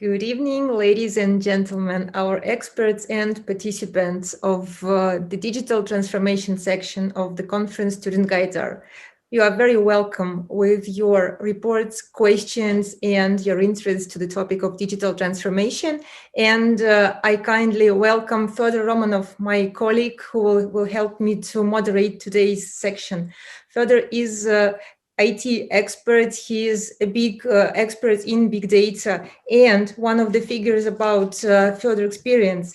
Good evening, ladies and gentlemen, our experts and participants of the digital transformation section of the conference Student Gaidar. You are very welcome with your reports, questions, and your interest to the topic of digital transformation. And I kindly welcome Fedor Romanov, my colleague, who will help me to moderate today's section. Fedor is IT expert. He is a big expert in big data, and one of the figures about further experience,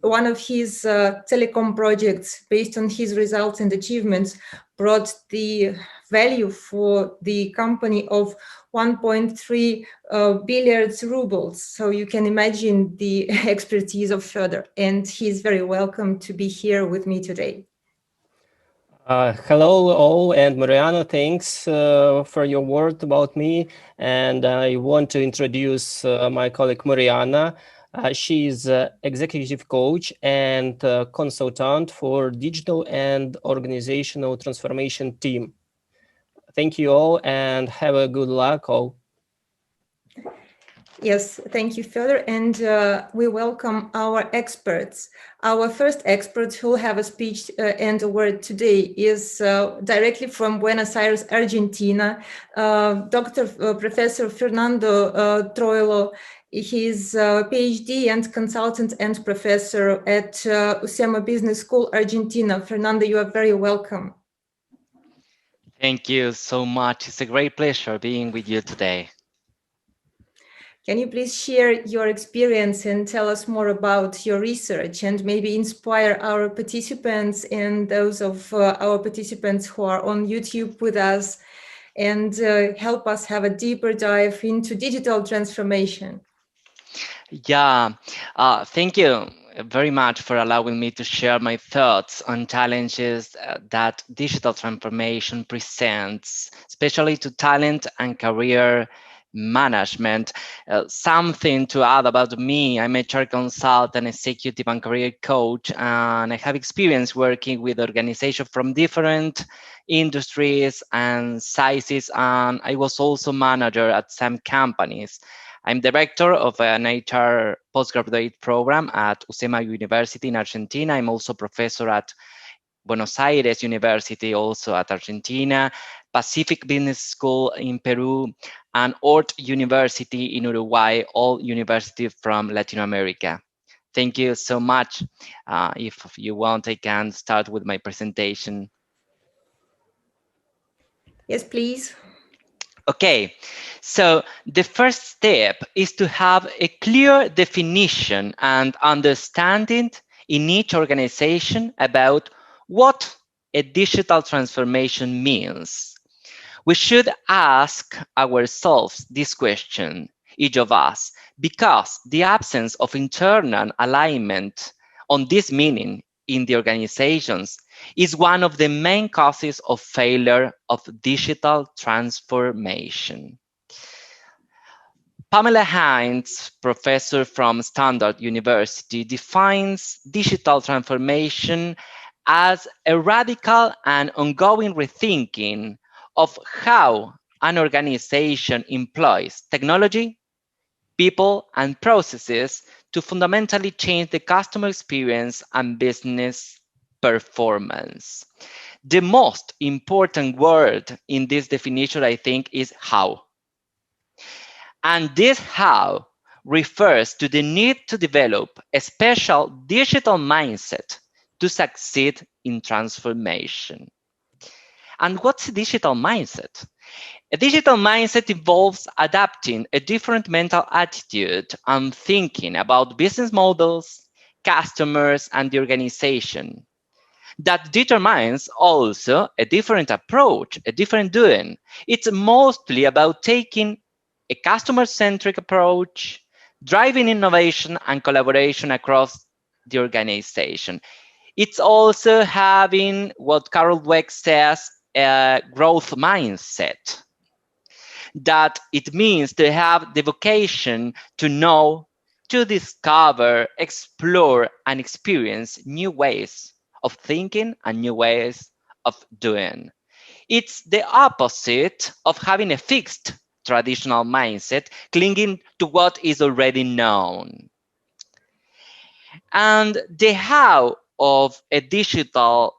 one of his telecom projects based on his results and achievements brought the value for the company of 1.3 billion rubles. So you can imagine the expertise of Fedor, and he's very welcome to be here with me today. Hello all, and Mariana, thanks for your word about me. And I want to introduce my colleague Mariana. She is executive coach and consultant for digital and organizational transformation team. Thank you all and have a good luck all. Yes, thank you, Fedor. And we welcome our experts. Our first expert who will have a speech and a word today is directly from Buenos Aires, Argentina, Dr. Professor Fernando Troilo. He's a PhD and consultant and professor at UCEMA Business School, Argentina. Fernando, you are very welcome. Thank you so much. It's a great pleasure being with you today. Can you please share your experience and tell us more about your research and maybe inspire our participants and those of our participants who are on YouTube with us and help us have a deeper dive into digital transformation? Yeah, thank you very much for allowing me to share my thoughts on challenges that digital transformation presents, especially to talent and career management. Something to add about me: I'm a HR consultant, executive and career coach, and I have experience working with organizations from different industries and sizes, and I was also manager at some companies. I'm director of an HR postgraduate program at UCEMA University in Argentina. I'm also professor at Buenos Aires University, also at Argentina, Pacific Business School in Peru, and Ort University in Uruguay, all universities from Latin America. Thank you so much. If you want, I can start with my presentation. Yes, please. Okay, so the first step is to have a clear definition and understanding in each organization about what a digital transformation means. We should ask ourselves this question, each of us, because the absence of internal alignment on this meaning in the organizations is one of the main causes of failure of digital transformation. Pamela Hines, professor from Stanford University, defines digital transformation as a radical and ongoing rethinking of how an organization employs technology, people, and processes to fundamentally change the customer experience and business performance. The most important word in this definition, I think, is how. And this how refers to the need to develop a special digital mindset to succeed in transformation. And what's a digital mindset? A digital mindset involves adapting a different mental attitude and thinking about business models, customers, and the organization. That determines also a different approach, a different doing. It's mostly about taking a customer-centric approach, driving innovation and collaboration across the organization. It's also having what Carol Dweck says, a growth mindset. That it means to have the vocation to know, to discover, explore, and experience new ways of thinking and new ways of doing. It's the opposite of having a fixed traditional mindset, clinging to what is already known. And the how of a digital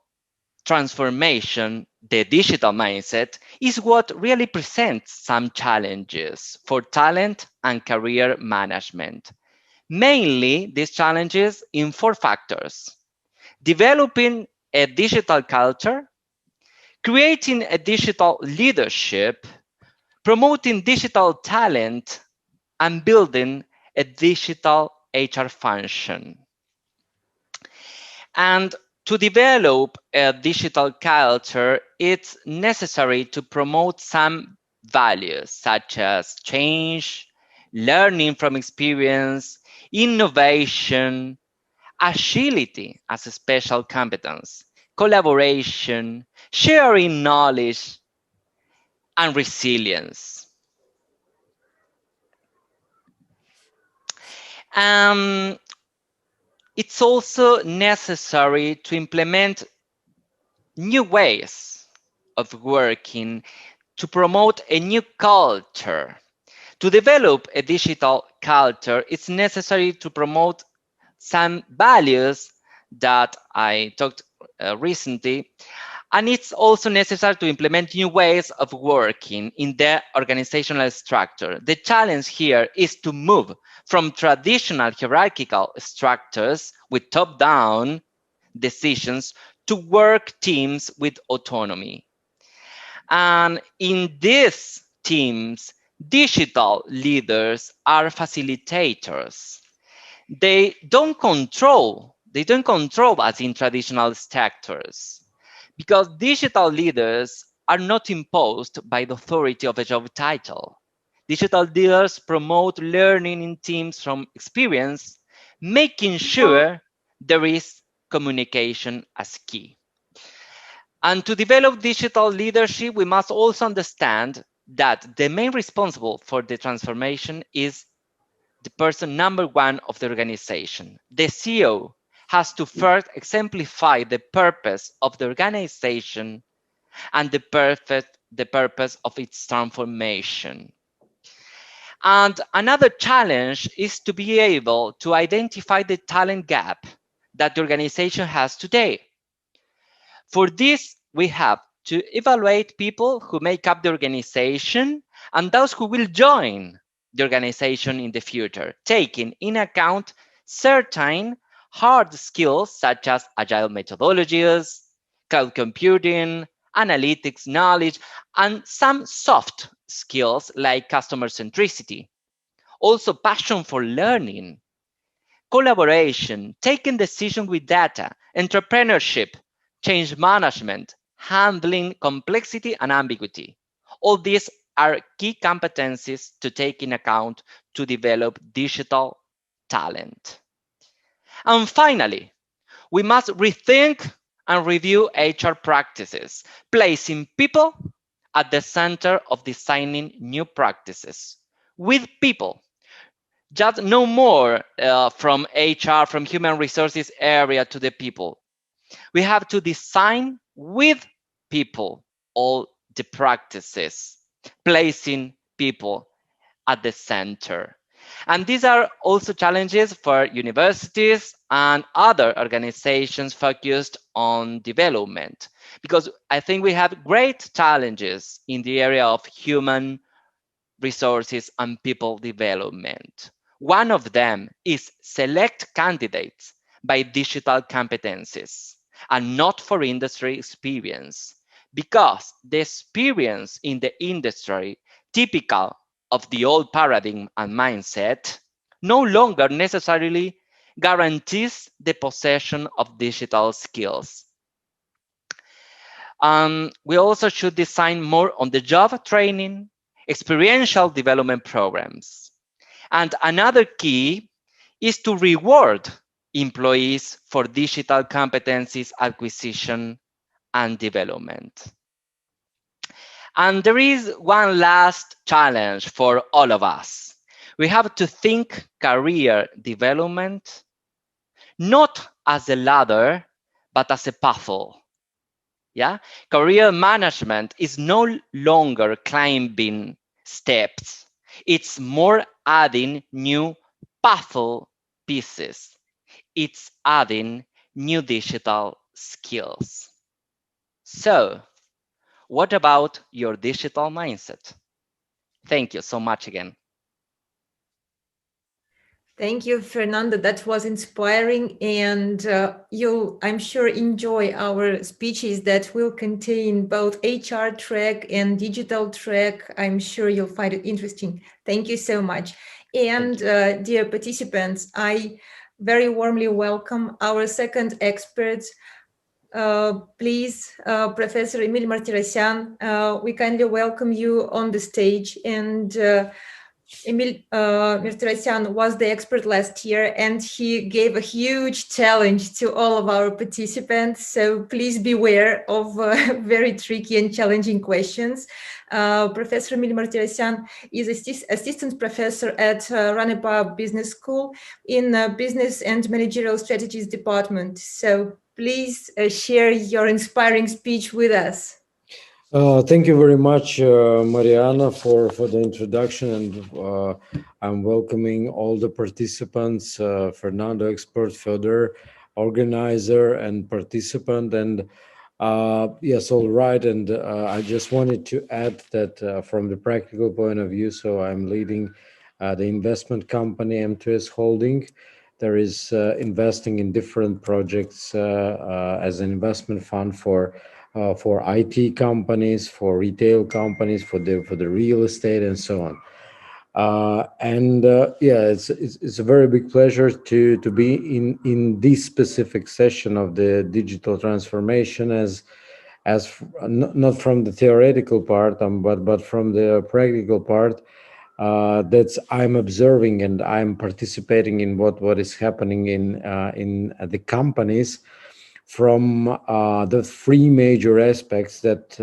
transformation, the digital mindset, is what really presents some challenges for talent and career management. Mainly, these challenges in four factors: developing a digital culture, creating a digital leadership, promoting digital talent, and building a digital HR function. And to develop a digital culture, it's necessary to promote some values such as change, learning from experience, innovation, agility as a special competence, collaboration, sharing knowledge, and resilience. Um, it's also necessary to implement new ways of working to promote a new culture. To develop a digital culture, it's necessary to promote some values that I talked recently. And it's also necessary to implement new ways of working in the organizational structure. The challenge here is to move from traditional hierarchical structures with top-down decisions to work teams with autonomy. And in these teams, digital leaders are facilitators. They don't control as in traditional structures, because digital leaders are not imposed by the authority of a job title. Digital leaders promote learning in teams from experience, making sure there is communication as key. And to develop digital leadership, we must also understand that the main responsible for the transformation is the person number one of the organization. The CEO has to first exemplify the purpose of the organization and the purpose of its transformation. And another challenge is to be able to identify the talent gap that the organization has today. For this, we have to evaluate people who make up the organization and those who will join the organization in the future, taking in account certain hard skills such as agile methodologies, cloud computing, analytics knowledge, and some soft skills like customer centricity. Also, passion for learning, collaboration, taking decisions with data, entrepreneurship, change management, handling complexity and ambiguity. All these are key competencies to take in account to develop digital talent. And finally, we must rethink and review HR practices, placing people at the center of designing new practices with people. Just no more from HR, from human resources area to the people. We have to design with people all the practices, placing people at the center. And these are also challenges for universities and other organizations focused on development, because I think we have great challenges in the area of human resources and people development. One of them is select candidates by digital competencies and not for industry experience, because the experience in the industry, typical of the old paradigm and mindset, no longer necessarily guarantees the possession of digital skills. We also should design more on the job training, experiential development programs. And another key is to reward employees for digital competencies acquisition and development. And there is one last challenge for all of us. We have to think career development not as a ladder, but as a pathway. Yeah, career management is no longer climbing steps. It's more adding new puzzle pieces. It's adding new digital skills. So, what about your digital mindset? Thank you so much again. Thank you, Fernando. That was inspiring, and you'll, I'm sure, enjoy our speeches that will contain both HR track and digital track. I'm sure you'll find it interesting. Thank you so much. And dear participants, I very warmly welcome our second expert. Please, Professor Emil Martirosyan, we kindly welcome you on the stage. And Emil Martirosyan was the expert last year, and he gave a huge challenge to all of our participants. So please beware of very tricky and challenging questions. Professor Emil Martirosyan is assistant professor at Ranepa Business School in Business and Managerial Strategies Department. So please share your inspiring speech with us. Thank you very much, Mariana, for the introduction, and I'm welcoming all the participants, Fernando, expert, Fedor, organizer, and participant. And yes, all right. And I just wanted to add that from the practical point of view, so I'm leading the investment company M2S Holding. There is investing in different projects as an investment fund for IT companies, for retail companies, for the real estate, and so on. Yeah, it's a very big pleasure to be in this specific session of the digital transformation not from the theoretical part, but from the practical part. That's I'm observing and I'm participating in what is happening in the companies from the three major aspects that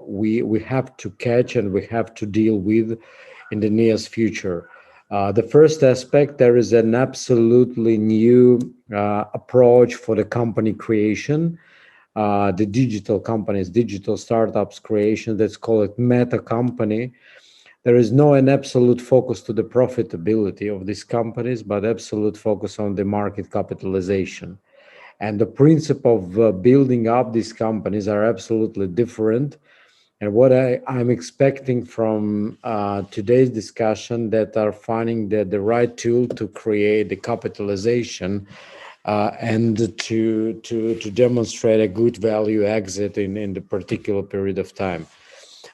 we have to catch and we have to deal with in the nearest future. The first aspect, there is an absolutely new approach for the company creation, the digital companies, digital startups creation. Let's call it meta company. There is no an absolute focus to the profitability of these companies, but absolute focus on the market capitalization. And the principle of building up these companies are absolutely different. And what I'm expecting from today's discussion, that are finding the right tool to create the capitalization and to demonstrate a good value exit in the particular period of time.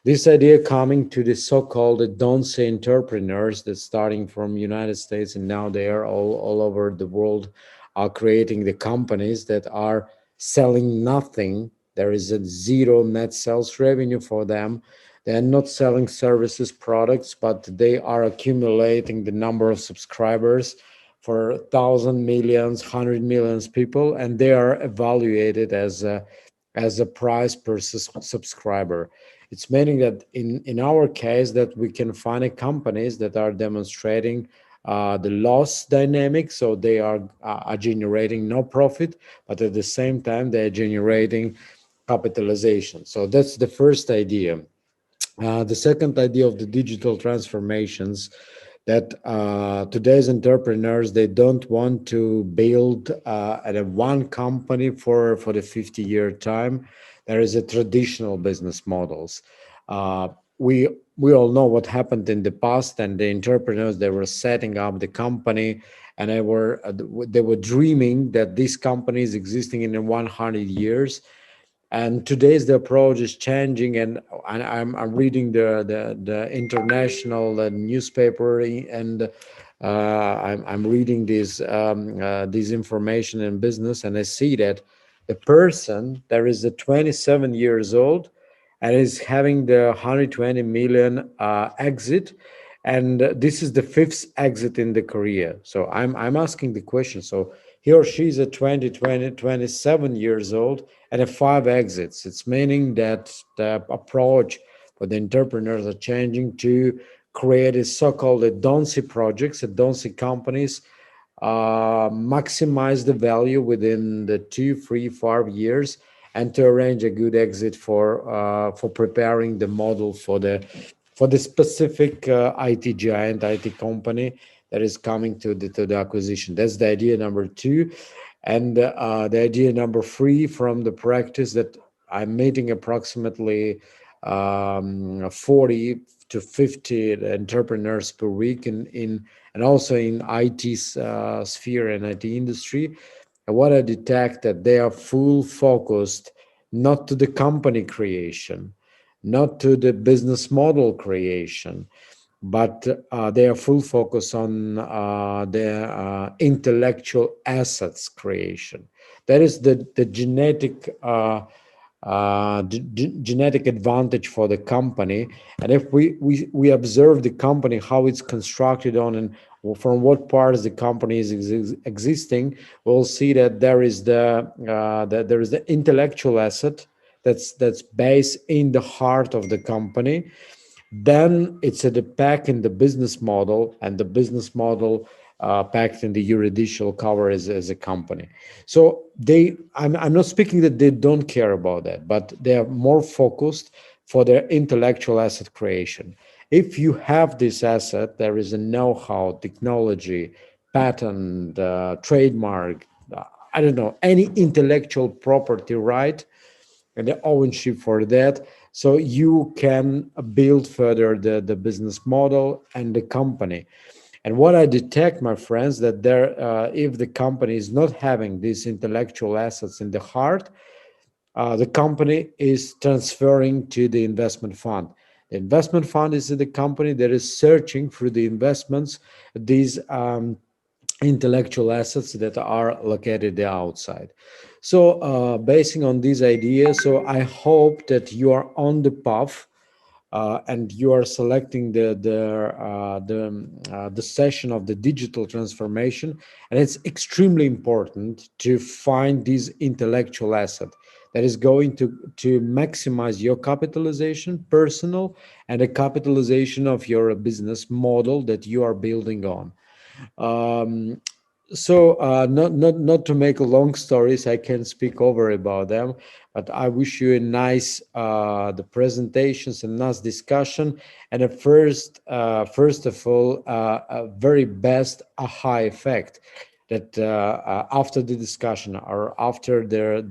This idea coming to the so-called don't say entrepreneurs that starting from United States and now they are all over the world are creating the companies that are selling nothing. There is a zero net sales revenue for them. They're not selling services, products, but they are accumulating the number of subscribers for 1,000 millions, 100 millions people, and they are evaluated as a price per subscriber. It's meaning that in our case that we can find companies that are demonstrating the loss dynamic, so they are generating no profit, but at the same time they're generating capitalization. So that's the first idea. The second idea of the digital transformations, that today's entrepreneurs, they don't want to build at a one company for the 50-year time. There is a traditional business models. We all know what happened in the past, and the entrepreneurs, they were setting up the company, and they were dreaming that this company is existing in 100 years. And today's the approach is changing, and I'm reading the international newspaper, and I'm reading this information in business, and I see that the person there is a 27 years old and is having the 120 million exit, and this is the fifth exit in the career. So I'm asking the question, so he or she is a 27 years old and a 5 exits. It's meaning that the approach for the entrepreneurs are changing to create a so-called don't see projects, don't see companies, maximize the value within the 2, 3, 5 years, and to arrange a good exit for preparing the model for for the specific IT giant, IT company that is coming to the acquisition. That's the idea number 2. And the idea number 3 from the practice, that I'm meeting approximately 40 to 50 entrepreneurs per week and also in IT sphere and IT industry. And what I detect that they are full focused not to the company creation, not to the business model creation, but they are full focus on their intellectual assets creation. That is the genetic advantage for the company. And if we observe the company, how it's constructed on and from what parts the company is existing, we'll see that there is the intellectual asset that's based in the heart of the company. Then it's at the pack in the business model, and the business model packed in the juridical cover as a company. So I'm not speaking that they don't care about that, but they are more focused for their intellectual asset creation. If you have this asset, there is a know-how, technology, patent, trademark, I don't know, any intellectual property right, and the ownership for that, so you can build further the business model and the company. And what I detect, my friends, that if the company is not having these intellectual assets in the heart, the company is transferring to the investment fund. The investment fund is the company that is searching through the investments these intellectual assets that are located outside. So basing on these ideas, so I hope that you are on the path and you are selecting the session of the digital transformation. And it's extremely important to find this intellectual asset that is going to maximize your capitalization, personal, and the capitalization of your business model that you are building on. Um, not to make long stories, I can speak over about them, but I wish you a nice the presentations and nice discussion, and first of all a very best aha effect that after the discussion or after the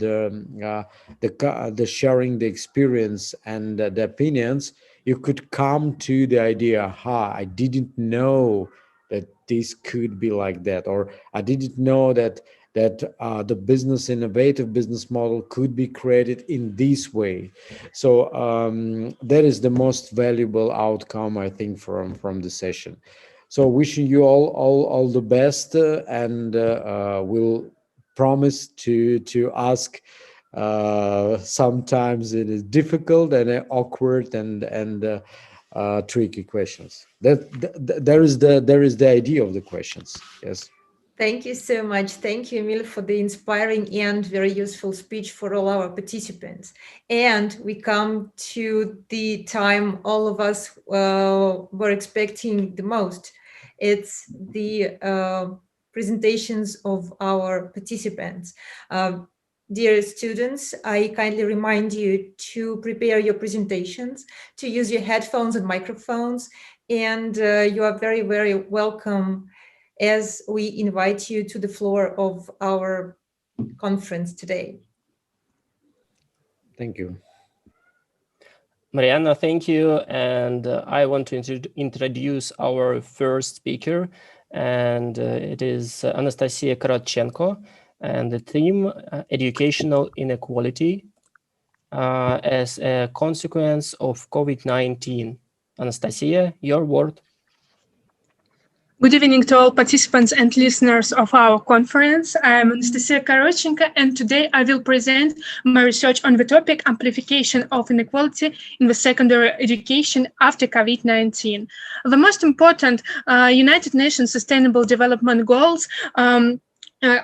sharing the experience and the opinions, you could come to the idea, I didn't know that this could be like that, or I didn't know that the innovative business model could be created in this way. So that is the most valuable outcome, I think, from the session. So wishing you all the best, and we'll promise to ask sometimes it is difficult and awkward and tricky questions. There is the idea of the questions. Yes. Thank you so much. Thank you, Emil, for the inspiring and very useful speech for all our participants. And we come to the time all of us were expecting the most. It's the presentations of our participants. Dear students, I kindly remind you to prepare your presentations, to use your headphones and microphones, and you are very, very welcome as we invite you to the floor of our conference today. Thank you. Mariana, thank you. And I want to introduce our first speaker, and it is Anastasia Korotchenko, and the theme, educational inequality as a consequence of COVID-19. Anastasia, your word. Good evening to all participants and listeners of our conference. I'm Anastasia Korotchenko, and today I will present my research on the topic amplification of inequality in the secondary education after COVID-19. The most important United Nations Sustainable Development Goals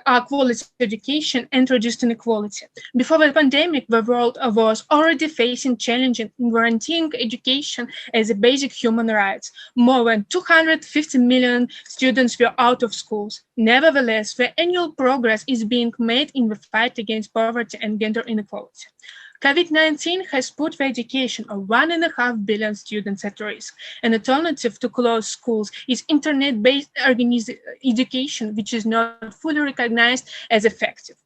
are quality education and reduced inequality. Before the pandemic, the world was already facing challenges in guaranteeing education as a basic human right. More than 250 million students were out of schools. Nevertheless, the annual progress is being made in the fight against poverty and gender inequality. COVID-19 has put the education of 1.5 billion students at risk. An alternative to closed schools is internet-based education, which is not fully recognized as effective.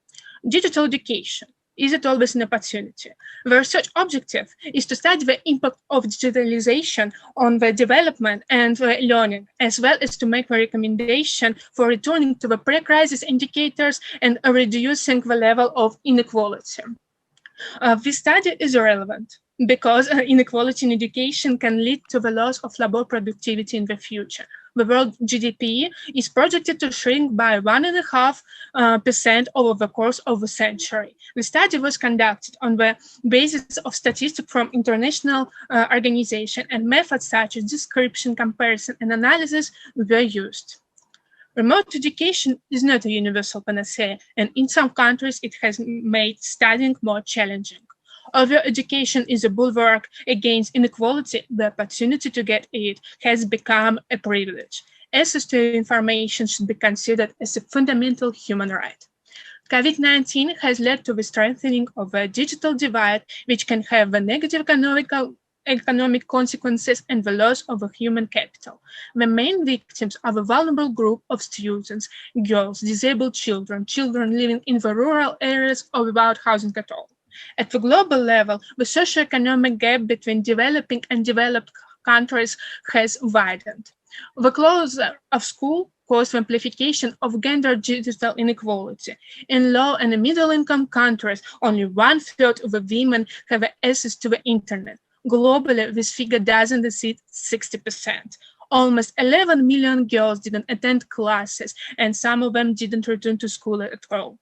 Digital education. Is it always an opportunity? The research objective is to study the impact of digitalization on the development and the learning, as well as to make a recommendation for returning to the pre-crisis indicators and reducing the level of inequality. This study is relevant because inequality in education can lead to the loss of labor productivity in the future. The world GDP is projected to shrink by 1.5% over the course of a century. The study was conducted on the basis of statistics from international organizations, and methods such as description, comparison, and analysis were used. Remote education is not a universal panacea, and in some countries it has made studying more challenging. Although education is a bulwark against inequality, the opportunity to get it has become a privilege. Access to information should be considered as a fundamental human right. COVID-19 has led to the strengthening of a digital divide, which can have a negative economic consequences and the loss of a human capital. The main victims are the vulnerable group of students, girls, disabled children, children living in the rural areas or without housing at all. At the global level, the socioeconomic gap between developing and developed countries has widened. The closure of school caused the amplification of gender digital inequality. In low and middle-income countries, only 1/3 of the women have access to the internet. Globally, this figure doesn't exceed 60%. Almost 11 million girls didn't attend classes, and some of them didn't return to school at all.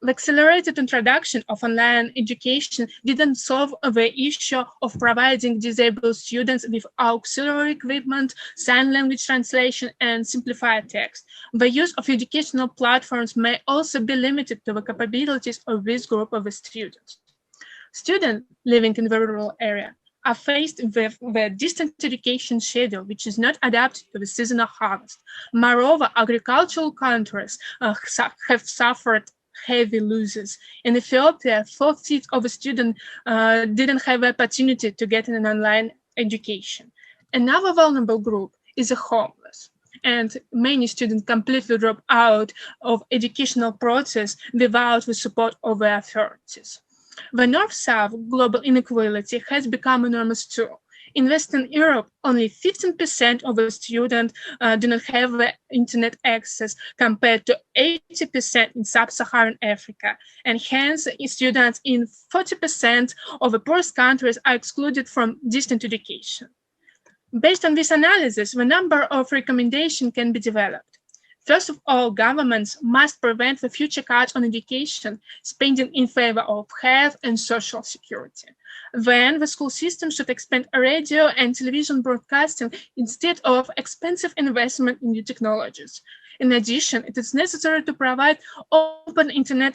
The accelerated introduction of online education didn't solve the issue of providing disabled students with auxiliary equipment, sign language translation, and simplified text. The use of educational platforms may also be limited to the capabilities of this group of students. Students living in the rural area are faced with the distant education schedule, which is not adapted to the seasonal harvest. Moreover, agricultural countries have suffered heavy losses. In Ethiopia, 4/5 of the students didn't have the opportunity to get an online education. Another vulnerable group is the homeless, and many students completely drop out of educational process without the support of the authorities. The North-South global inequality has become enormous too. In Western Europe, only 15% of the students do not have internet access compared to 80% in sub-Saharan Africa. And hence, students in 40% of the poorest countries are excluded from distant education. Based on this analysis, the number of recommendations can be developed. First of all, governments must prevent the future cuts on education spending in favor of health and social security. Then the school system should expand radio and television broadcasting instead of expensive investment in new technologies. In addition, it is necessary to provide open internet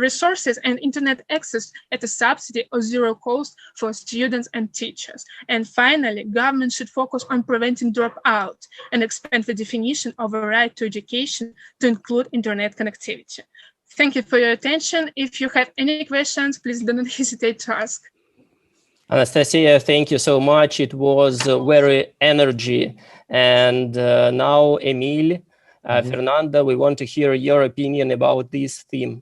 resources and internet access at a subsidy or zero cost for students and teachers. And finally, government should focus on preventing dropout and expand the definition of a right to education to include internet connectivity. Thank you for your attention. If you have any questions, please do not hesitate to ask. Anastasia, thank you so much. It was very energy. And now, Emil, Fernando, we want to hear your opinion about this theme.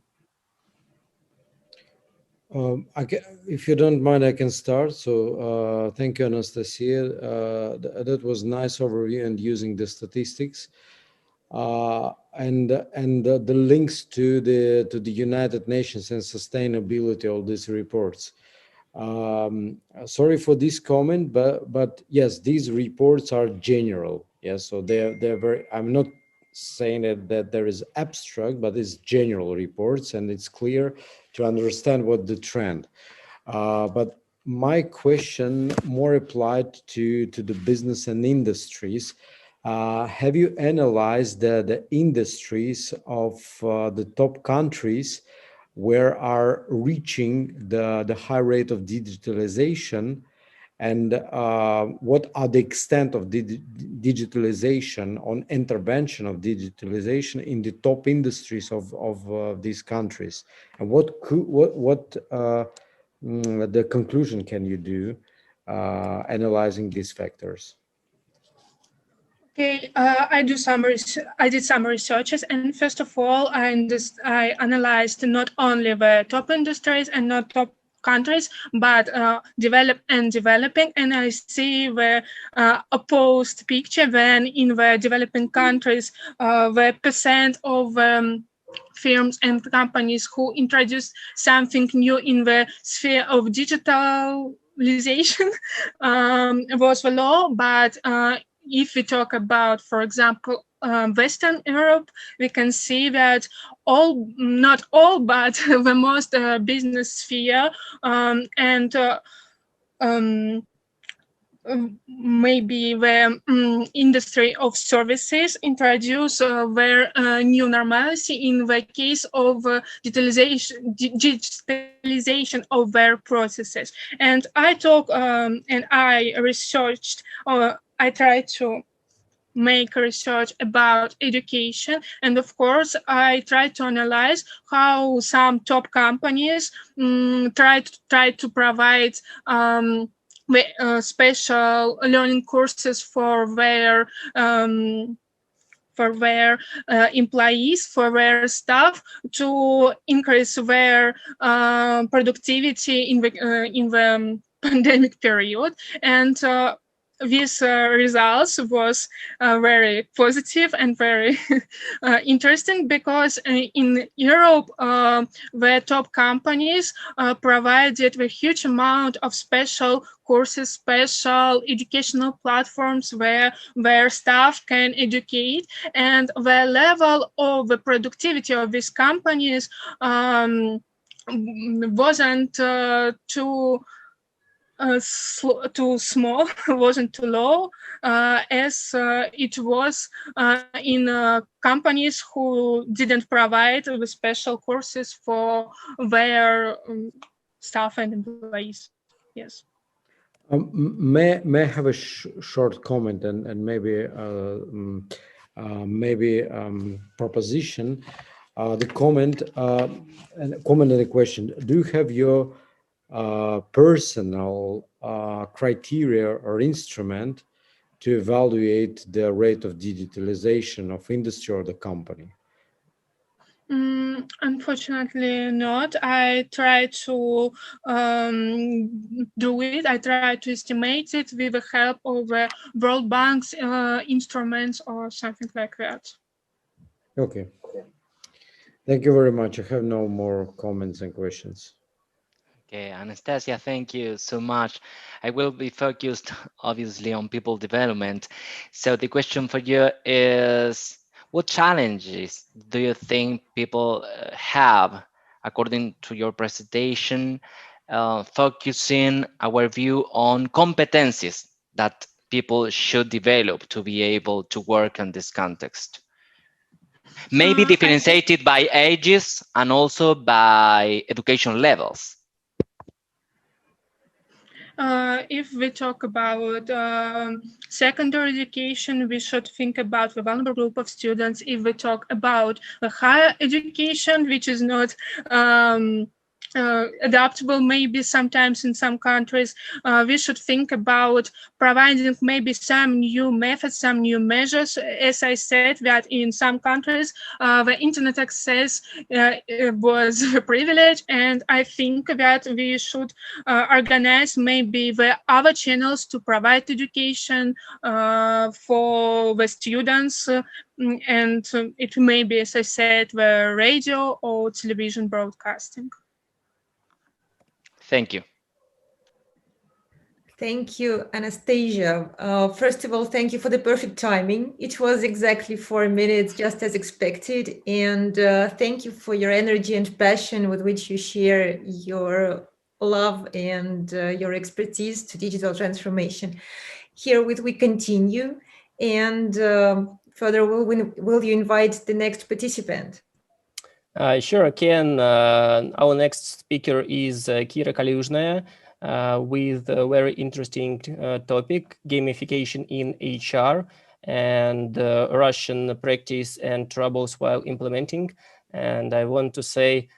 If you don't mind, I can start. So thank you, Anastasia. That was a nice overview and using the statistics and the links to the United Nations and sustainability of these reports. Sorry for this comment, but yes, these reports are general. Yes, so they're very. I'm not saying that there is abstract, but it's general reports, and it's clear to understand what the trend. But my question more applied to the business and industries. Have you analyzed the industries of the top countries where are reaching the high rate of digitalization, and what are the extent of digitalization, on intervention of digitalization in the top industries of these countries, and what the conclusion can you do analyzing these factors? Okay, I did some researches, and first of all, I analyzed not only the top industries and not top countries, but developing, and I see the opposed picture. When in the developing countries, the percent of firms and companies who introduced something new in the sphere of digitalization was low, but if we talk about, for example, Western Europe, we can see that not all, but the most business sphere and maybe the industry of services introduce their new normality in the case of digitalization of their processes. And I talk and I researched, I tried to make research about education, and of course I try to analyze how some top companies try to provide special learning courses for their employees, for their staff, to increase their productivity in the pandemic period. And these results was very positive and very interesting, because in Europe, the top companies provided a huge amount of special courses, special educational platforms where their staff can educate, and the level of the productivity of these companies wasn't too small, wasn't too low, as it was in companies who didn't provide the special courses for their staff and employees. Yes. May I have a short comment and maybe proposition? The comment and a question. Do you have your personal criteria or instrument to evaluate the rate of digitalization of industry or the company? Unfortunately not. I try to do it. I try to estimate it with the help of World Bank's instruments or something like that. Okay. Thank you very much. I have no more comments and questions. Okay, Anastasia, thank you so much. I will be focused, obviously, on people development. So the question for you is, what challenges do you think people have, according to your presentation, focusing our view on competencies that people should develop to be able to work in this context? Maybe differentiated by ages and also by education levels. If we talk about secondary education, we should think about the vulnerable group of students. If we talk about the higher education, which is not adaptable maybe sometimes in some countries, we should think about providing maybe some new methods, some new measures. As I said, that in some countries the internet access was a privilege, and I think that we should organize maybe the other channels to provide education for the students, and it may be, as I said, the radio or television broadcasting. Thank you. Thank you, Anastasia. First of all, thank you for the perfect timing. It was exactly 4 minutes, just as expected. And thank you for your energy and passion with which you share your love and your expertise to digital transformation. Herewith, we continue. And further, will you invite the next participant? Sure, Ken. Our next speaker is Kira Kalyuzhnaya with a very interesting topic, gamification in HR and Russian practice and troubles while implementing. And I want to say,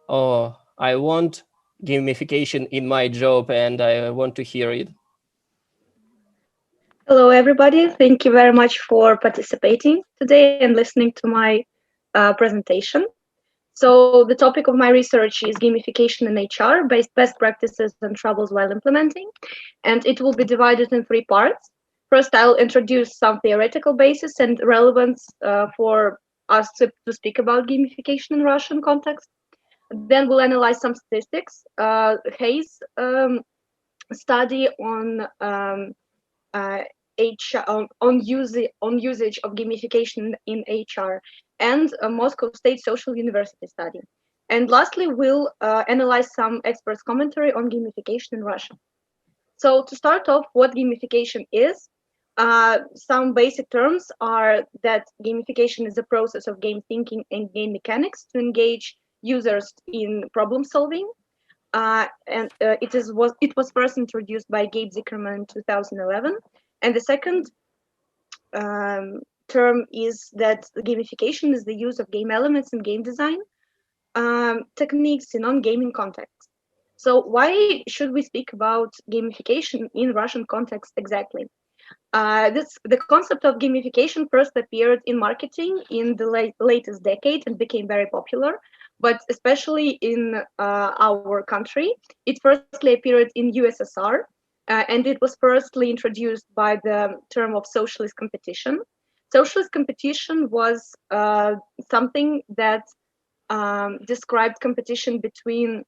oh, I want gamification in my job and I want to hear it. Hello, everybody. Thank you very much for participating today and listening to my presentation. So the topic of my research is gamification in HR, best practices and troubles while implementing. And it will be divided in 3 parts. First, I'll introduce some theoretical basis and relevance for us to speak about gamification in Russian context. Then we'll analyze some statistics. Hayes study on usage of gamification in HR, and Moscow State Social University study. And lastly, we'll analyze some experts' commentary on gamification in Russia. So to start off, what gamification is, some basic terms are that gamification is a process of game thinking and game mechanics to engage users in problem solving. And it was first introduced by Gabe Zickerman in 2011. And the second term is that gamification is the use of game elements in game design techniques in non-gaming context. So why should we speak about gamification in Russian context exactly? The concept of gamification first appeared in marketing in the latest decade and became very popular, but especially in our country, it firstly appeared in USSR, and it was firstly introduced by the term of socialist competition. Socialist competition was something that described competition between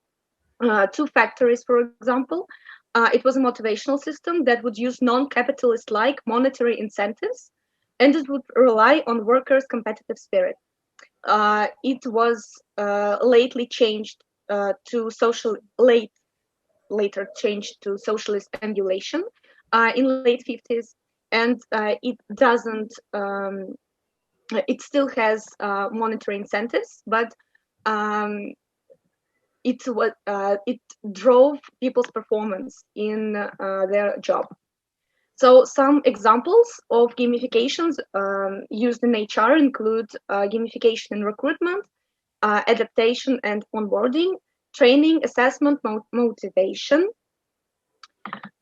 2 factories, for example. It was a motivational system that would use non-capitalist-like monetary incentives, and it would rely on workers' competitive spirit. It was later changed to socialist emulation in late 50s, and it still has monetary incentives, but it drove people's performance in their job. So some examples of gamifications used in HR include gamification in recruitment, adaptation and onboarding, training, assessment, motivation,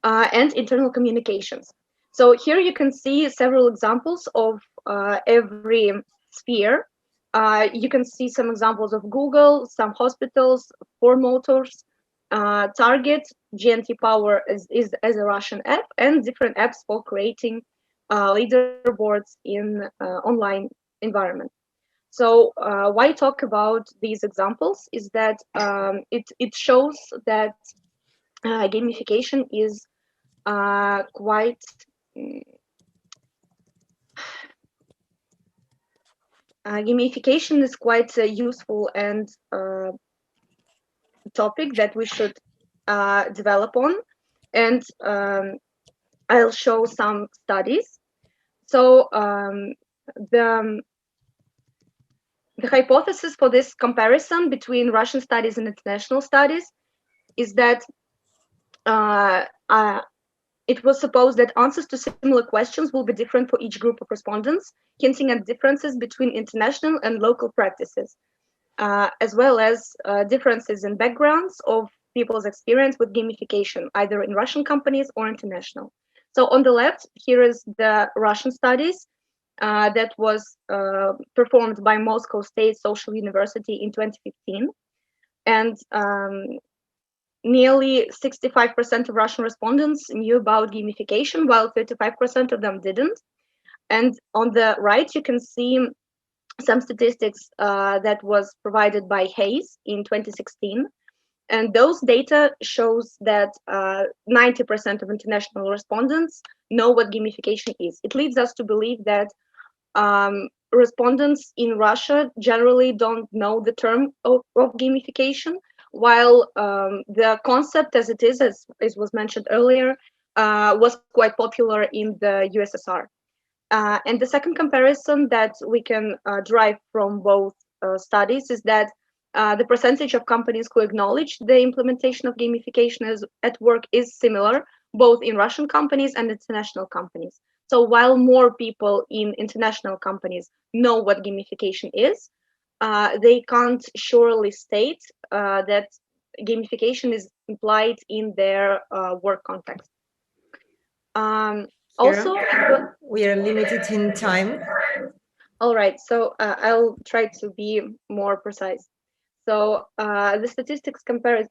and internal communications. So here you can see several examples of every sphere. You can see some examples of Google, some hospitals, Ford Motors, Target, GNT Power is as a Russian app, and different apps for creating leaderboards in online environment. So why talk about these examples is that it shows that gamification is quite useful and topic that we should develop on, and I'll show some studies. So the hypothesis for this comparison between Russian studies and international studies is that it was supposed that answers to similar questions will be different for each group of respondents, hinting at differences between international and local practices, as well as differences in backgrounds of people's experience with gamification, either in Russian companies or international. So on the left, here is the Russian studies that was performed by Moscow State Social University in 2015. And nearly 65% of Russian respondents knew about gamification, while 35% of them didn't. And on the right, you can see some statistics that was provided by Hayes in 2016. And those data shows that 90% of international respondents know what gamification is. It leads us to believe that respondents in Russia generally don't know the term of gamification, while the concept as it is, as was mentioned earlier, was quite popular in the USSR. And the second comparison that we can derive from both studies is that the percentage of companies who acknowledge the implementation of gamification at work is similar, both in Russian companies and international companies. So while more people in international companies know what gamification is, they can't surely state that gamification is implied in their work context. Also, we are limited in time. All right, so I'll try to be more precise. So the statistics compare,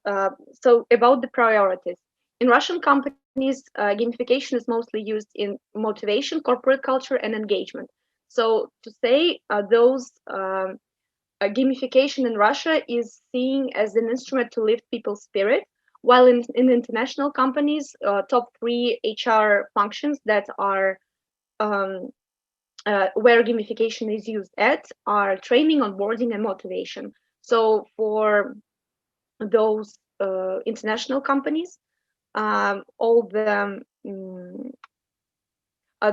so about the priorities. In Russian companies, gamification is mostly used in motivation, corporate culture, and engagement. So to say those gamification in Russia is seen as an instrument to lift people's spirit, while in international companies, top 3 HR functions that are where gamification is used at are training, onboarding, and motivation. So for those international companies, all the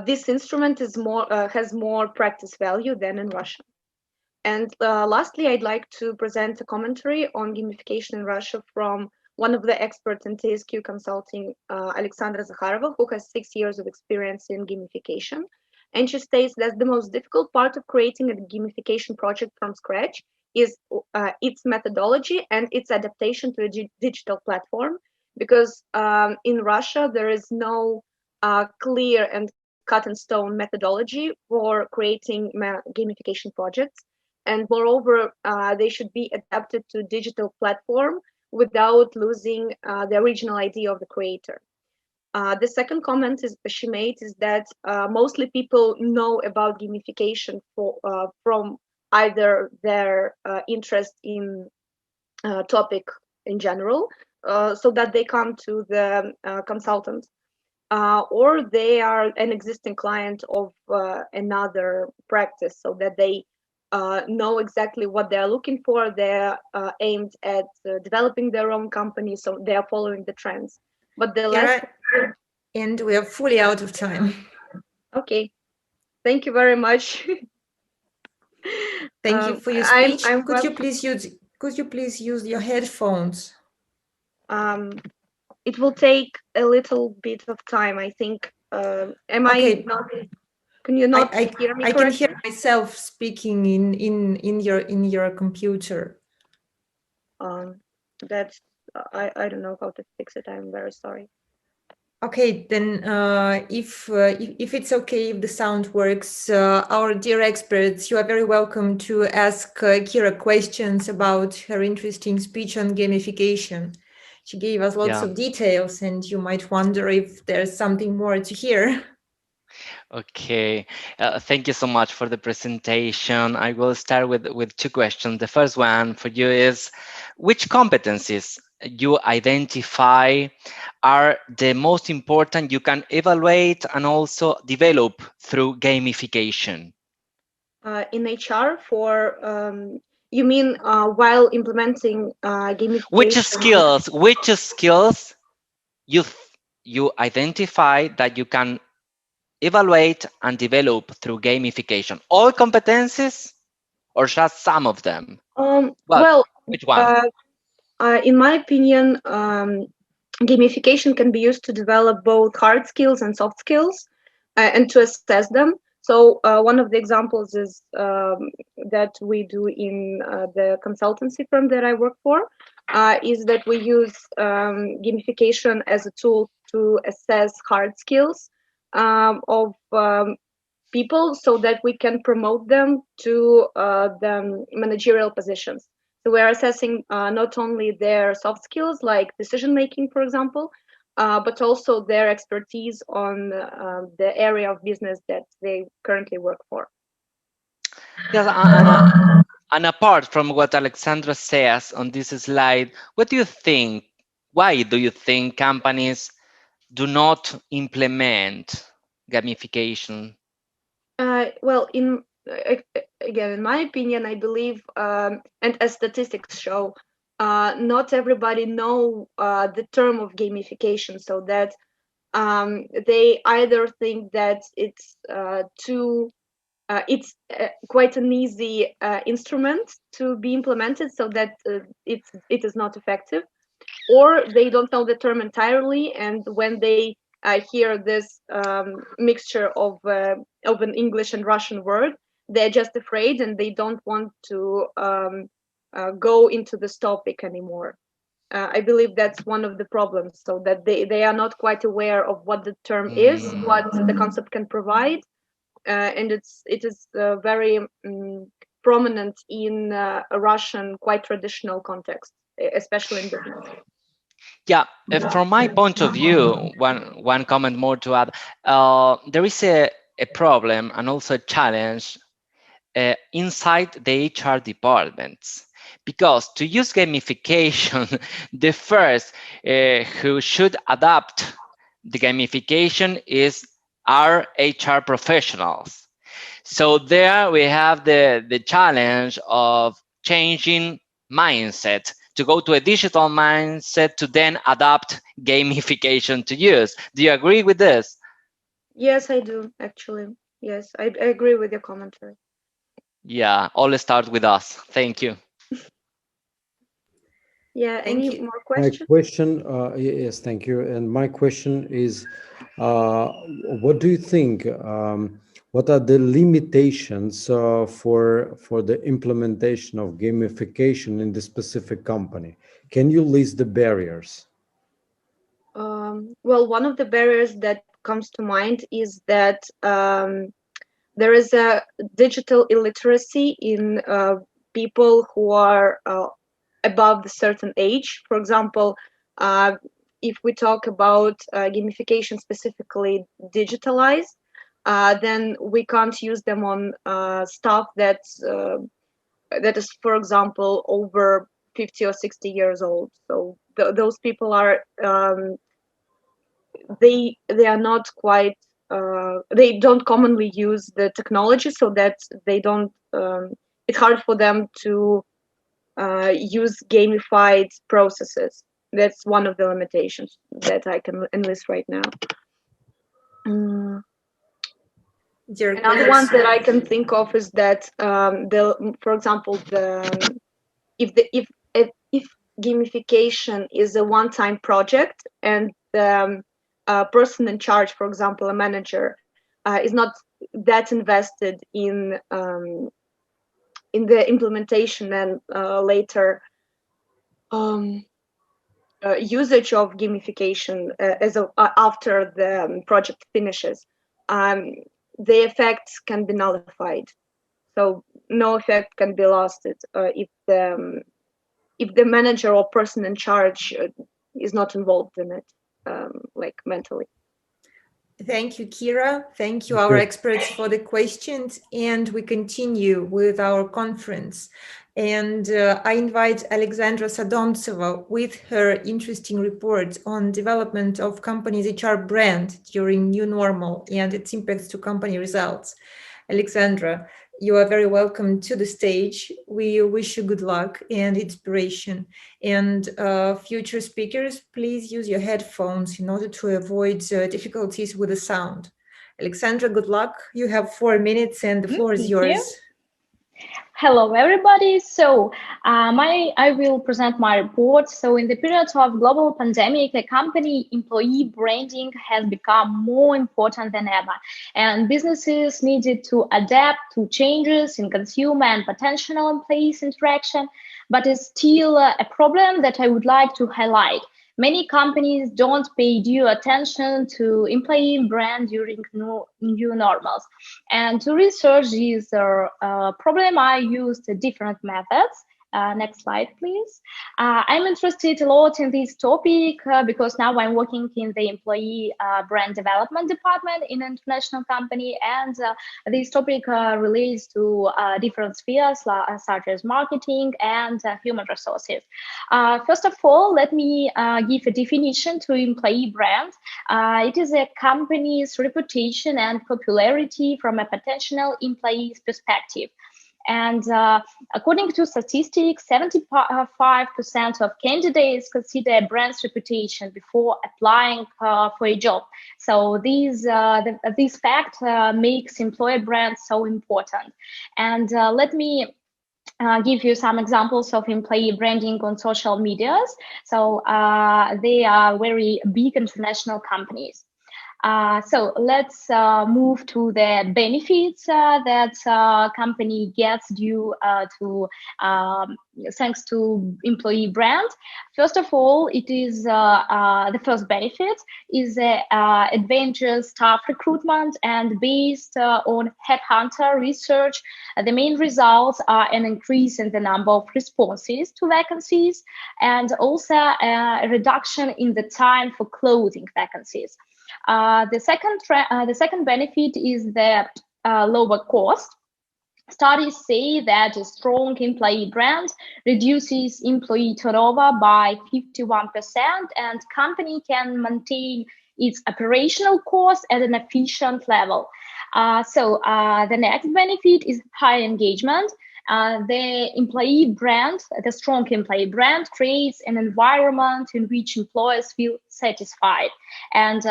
this instrument is more has more practice value than in Russia. And lastly, I'd like to present a commentary on gamification in Russia from one of the experts in TSQ Consulting, Alexandra Zakharova, who has 6 years of experience in gamification. And she states that the most difficult part of creating a gamification project from scratch is its methodology and its adaptation to a digital platform. Because in Russia, there is no clear and cut in stone methodology for creating gamification projects. And moreover, they should be adapted to digital platform without losing the original idea of the creator. The second comment she made is that mostly people know about gamification from either their interest in topic in general, so that they come to the consultant, or they are an existing client of another practice, so that they know exactly what they're looking for. They're aimed at developing their own company, so they are following the trends. But the last, and we are fully out of time. Okay, thank you very much. Thank you for your speech. Could you please use your headphones? It will take a little bit of time, I think. Am okay. I not? Can you not hear me correctly? I can hear myself speaking in your computer. That's I don't know how to fix it. I'm very sorry. Okay, then if it's okay, if the sound works, our dear experts, you are very welcome to ask Kira questions about her interesting speech on gamification. She gave us lots of details, and you might wonder if there's something more to hear. Okay, thank you so much for the presentation. I will start with 2 questions. The first one for you is, which competencies you identify are the most important you can evaluate and also develop through gamification? In HR, for you mean while implementing gamification? Which skills you identify that you can evaluate and develop through gamification? All competencies or just some of them? Well, which one? In my opinion, gamification can be used to develop both hard skills and soft skills and to assess them. So one of the examples is that we do in the consultancy firm that I work for, is that we use gamification as a tool to assess hard skills of people, so that we can promote them to the managerial positions. So we're assessing not only their soft skills, like decision making, for example, but also their expertise on the area of business that they currently work for. Yes, and apart from what Alexandra says on this slide, what do you think? Why do you think companies do not implement gamification? Well, again, in my opinion, I believe, and as statistics show, not everybody know the term of gamification, so that they either think that it's too it's quite an easy instrument to be implemented, so that it is not effective, or they don't know the term entirely, and when they hear this mixture of an English and Russian word, they're just afraid and they don't want to go into this topic anymore. I believe that's one of the problems, so that they are not quite aware of what the term is, what the concept can provide, and it is very prominent in a Russian quite traditional context, especially in business. Yeah, from my point of view, one comment more to add. There is a problem and also a challenge inside the HR departments, because to use gamification, the first who should adapt the gamification is our HR professionals. So there we have the challenge of changing mindset, to go to a digital mindset, to then adapt gamification to use. Do you agree with this? Yes, I do, actually. Yes, I agree with your commentary. Yeah, all start with us. Thank you. Yeah, Thank any you. more My questions? question, yes, thank you. And my question is, what do you think? What are the limitations for the implementation of gamification in the specific company? Can you list the barriers? Well, one of the barriers that comes to mind is that there is a digital illiteracy in people who are above the certain age. For example, if we talk about gamification specifically digitalized, then we can't use them on stuff that is, for example, over 50 or 60 years old. So those people are they are not quite they don't commonly use the technology, so that they don't it's hard for them to use gamified processes. That's one of the limitations that I can enlist right now. Dear Another one that I can think of is that for example, if gamification is a one-time project, and the person in charge, for example, a manager, is not that invested in the implementation and later usage of gamification after the project finishes, the effects can be nullified. So no effect can be lost if the manager or person in charge is not involved in it, like mentally. Thank you, Kira. Thank you, our experts, for the questions. And we continue with our conference. And I invite Alexandra Sadomtseva with her interesting report on development of company's HR brand during new normal and its impacts to company results. Alexandra, you are very welcome to the stage. We wish you good luck and inspiration. And future speakers, please use your headphones in order to avoid difficulties with the sound. Alexandra, good luck. You have 4 minutes and the floor is yours. Hello, everybody. So I will present my report. So in the period of global pandemic, the company employee branding has become more important than ever. And businesses needed to adapt to changes in consumer and potential employees interaction. But it's still a problem that I would like to highlight. Many companies don't pay due attention to employee brand during new normals. And to research this problem, I used different methods. Next slide, please. I'm interested a lot in this topic because now I'm working in the employee brand development department in an international company, and this topic relates to different spheres such as marketing and human resources. First of all, let me give a definition to employee brand. It is a company's reputation and popularity from a potential employee's perspective. And according to statistics, 75% of candidates consider a brand's reputation before applying for a job. So this fact makes employer brands so important. And let me give you some examples of employee branding on social medias. So they are very big international companies. So let's move to the benefits that company gets due to thanks to employee brand. First of all, it is the first benefit is advantageous staff recruitment, and based on headhunter research, the main results are an increase in the number of responses to vacancies, and also a reduction in the time for closing vacancies. The second benefit is the lower cost. Studies say that a strong employee brand reduces employee turnover by 51%, and company can maintain its operational costs at an efficient level. So the next benefit is high engagement. The employee brand, the strong employee brand, creates an environment in which employees feel satisfied. And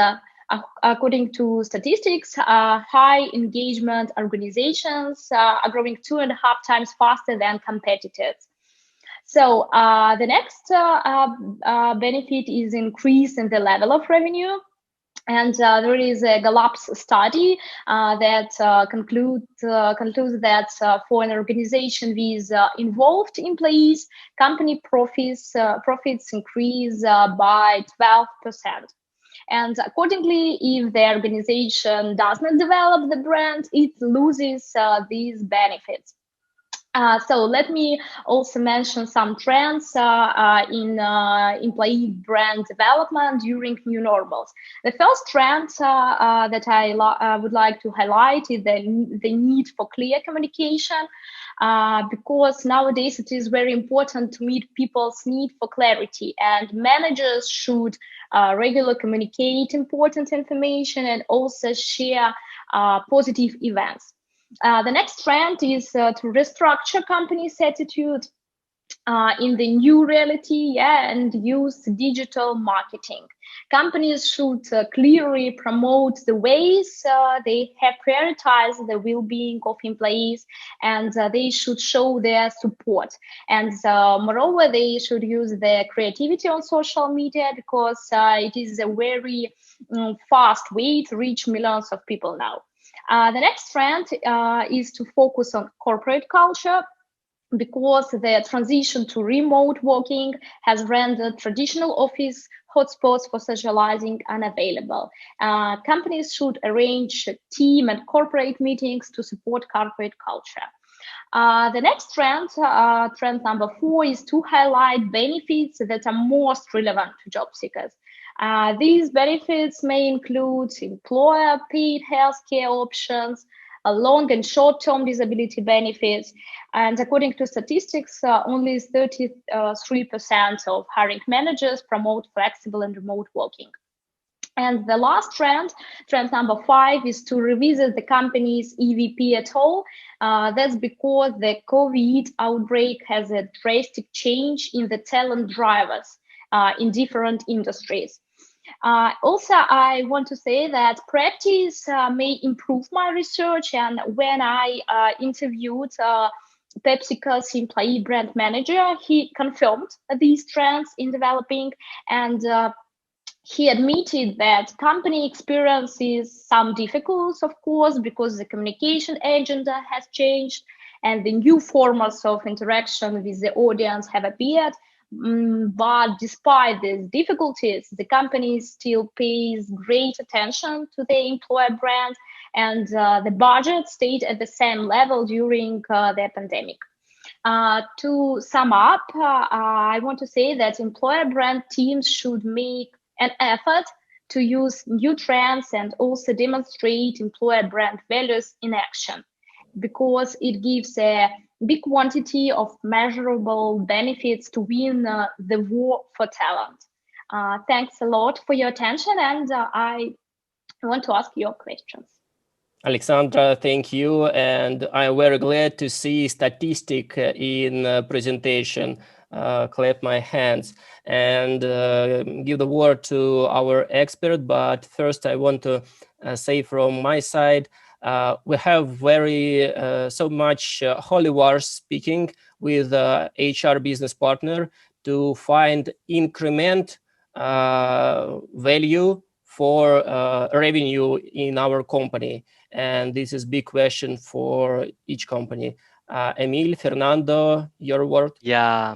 according to statistics, high engagement organizations are growing 2.5 times faster than competitors. So the next benefit is increase in the level of revenue. And there is a Gallup's study that concludes that for an organization with involved employees, company profits increase by 12%. And accordingly, if the organization does not develop the brand, it loses these benefits. So let me also mention some trends in employee brand development during new normals. The first trend that I would like to highlight is the need for clear communication, because nowadays it is very important to meet people's need for clarity, and managers should regularly communicate important information and also share positive events. The next trend is to restructure companies' attitude in the new reality, and use digital marketing. Companies should clearly promote the ways they have prioritized the well-being of employees, and they should show their support. And moreover, they should use their creativity on social media, because it is a very fast way to reach millions of people now. The next trend is to focus on corporate culture, because the transition to remote working has rendered traditional office hotspots for socializing unavailable. Companies should arrange team and corporate meetings to support corporate culture. The next trend, trend number 4, is to highlight benefits that are most relevant to job seekers. These benefits may include employer-paid healthcare options, long and short-term disability benefits, and according to statistics, only 33% of hiring managers promote flexible and remote working. And the last trend, trend number 5, is to revisit the company's EVP at all. That's because the COVID outbreak has a drastic change in the talent drivers in different industries. Also, I want to say that practice may improve my research, and when I interviewed PepsiCo's employee brand manager, he confirmed these trends in developing, and he admitted that company experiences some difficulties, of course, because the communication agenda has changed and the new formats of interaction with the audience have appeared. But despite these difficulties, the company still pays great attention to the employer brand, and the budget stayed at the same level during the pandemic. To sum up, I want to say that employer brand teams should make an effort to use new trends and also demonstrate employer brand values in action, because it gives a big quantity of measurable benefits to win the war for talent. Thanks a lot for your attention, and I want to ask your questions. Alexandra, thank you. And I'm very glad to see statistic in presentation. Clap my hands and give the word to our expert. But first, I want to say from my side, we have very so much holy wars speaking with HR business partner to find increment value for revenue in our company. And this is big question for each company. Emil, Fernando, your word. Yeah.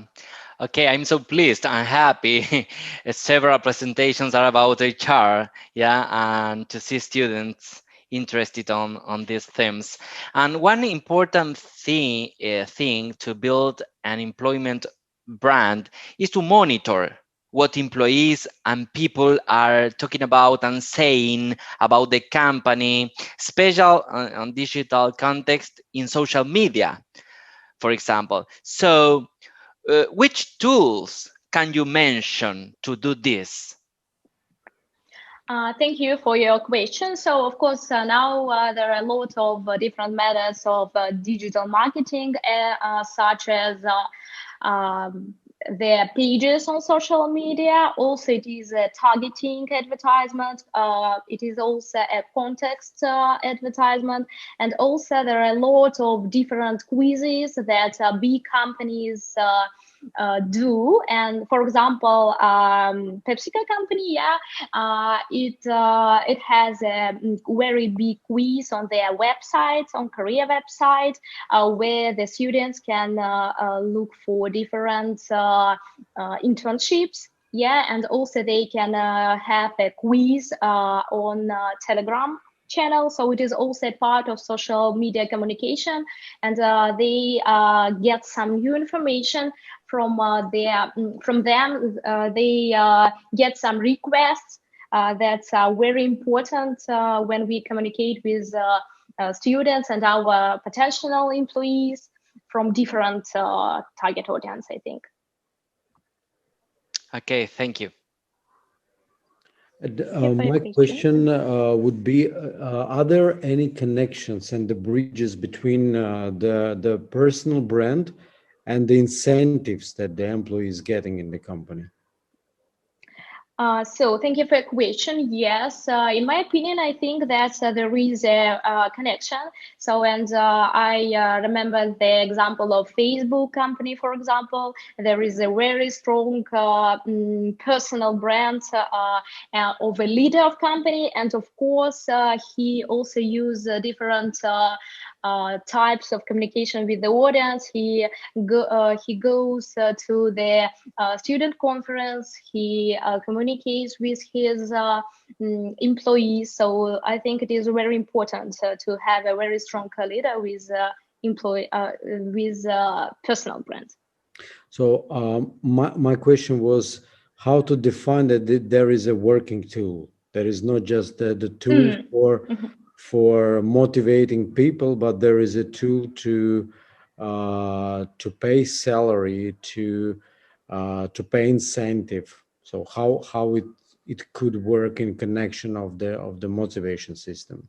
Okay, I'm so pleased. I'm happy. Several presentations are about HR, yeah, and to see students interested on these themes. And one important thing to build an employment brand is to monitor what employees and people are talking about and saying about the company, special on digital context in social media, for example. So which tools can you mention to do this? Thank you for your question. So, of course, now there are a lot of different methods of digital marketing, such as their pages on social media. Also, it is a targeting advertisement. It is also a context advertisement. And also, there are a lot of different quizzes that big companies do. And for example, PepsiCo company, it has a very big quiz on their website, on career website, where the students can look for different internships. Yeah, and also they can have a quiz on Telegram channel. So it is also part of social media communication, and they get some new information from them. They get some requests that are very important when we communicate with students and our potential employees from different target audience, I think. Okay, thank you. My question would be, are there any connections and the bridges between the personal brand and the incentives that the employee is getting in the company? So thank you for your question. Yes, in my opinion, I think that there is a connection. So, and I remember the example of Facebook company, for example. There is a very strong personal brand of a leader of company, and of course, he also use different types of communication with the audience. He goes to the student conference. He communicates with his employees. So I think it is very important to have a very strong leader with personal brand. So my question was how to define that there is a working tool. There is not just the tool for motivating people, but there is a tool to pay salary, to pay incentive. So how it could work in connection of the motivation system.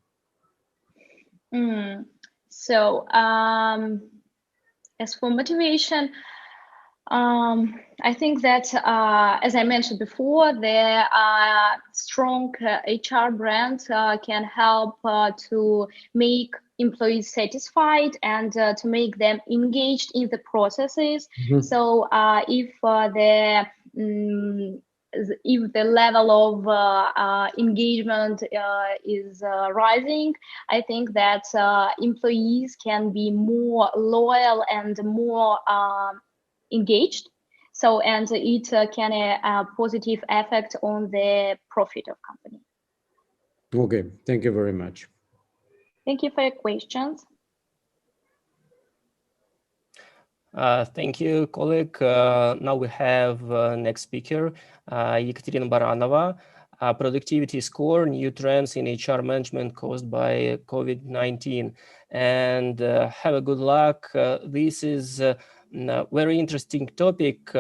So as for motivation, I think that, as I mentioned before, the strong HR brand can help to make employees satisfied and to make them engaged in the processes. So if the level of engagement is rising, I think that employees can be more loyal and more engaged. So, and it can a positive effect on the profit of company. Okay, thank you very much. Thank you for your questions. Thank you, colleague. Now we have next speaker, Ekaterina Baranova, productivity score, new trends in HR management caused by COVID-19. And have a good luck. This is a very interesting topic.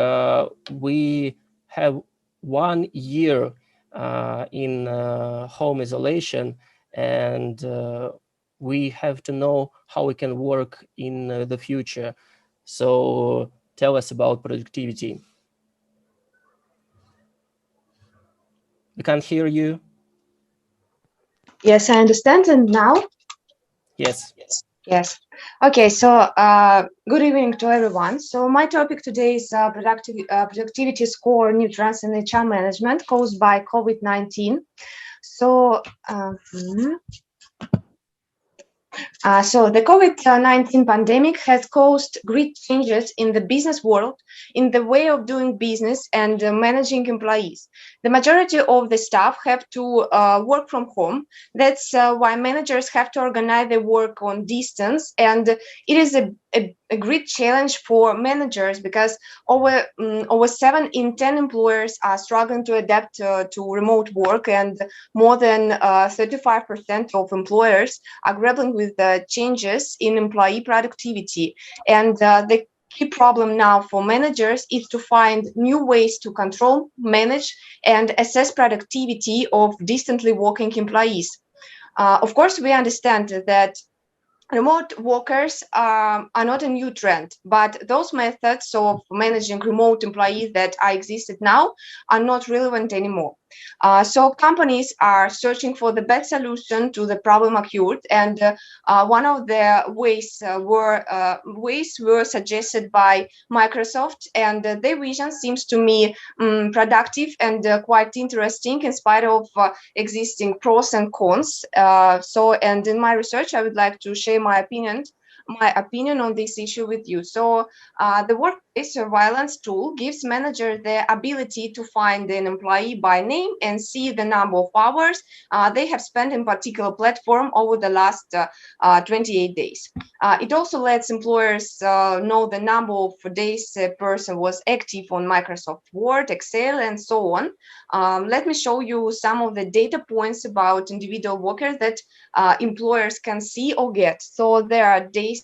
We have 1 year in home isolation, and we have to know how we can work in the future. So tell us about productivity. We can't hear you. Yes, I understand. And now? Yes. Yes. Okay, so good evening to everyone. So my topic today is productivity score nutrients in HR management caused by COVID-19. So, so the COVID-19 pandemic has caused great changes in the business world, in the way of doing business and managing employees. The majority of the staff have to work from home. That's why managers have to organize their work on distance. And it is a great challenge for managers because over 7 in 10 employers are struggling to adapt to remote work, and more than 35% of employers are grappling with the changes in employee productivity. And the key problem now for managers is to find new ways to control, manage, and assess productivity of distantly working employees. Of course, we understand that remote workers are not a new trend, but those methods of managing remote employees that are existed now are not relevant anymore. So companies are searching for the best solution to the problem occurred, and one of the ways were suggested by Microsoft, and their vision seems to me productive and quite interesting in spite of existing pros and cons. And in my research, I would like to share my opinion on this issue with you. So the workplace surveillance tool gives manager the ability to find an employee by name and see the number of hours they have spent in particular platform over the last 28 days. It also lets employers know the number of days a person was active on Microsoft Word, Excel, and so on. Let me show you some of the data points about individual workers that employers can see or get. So there are days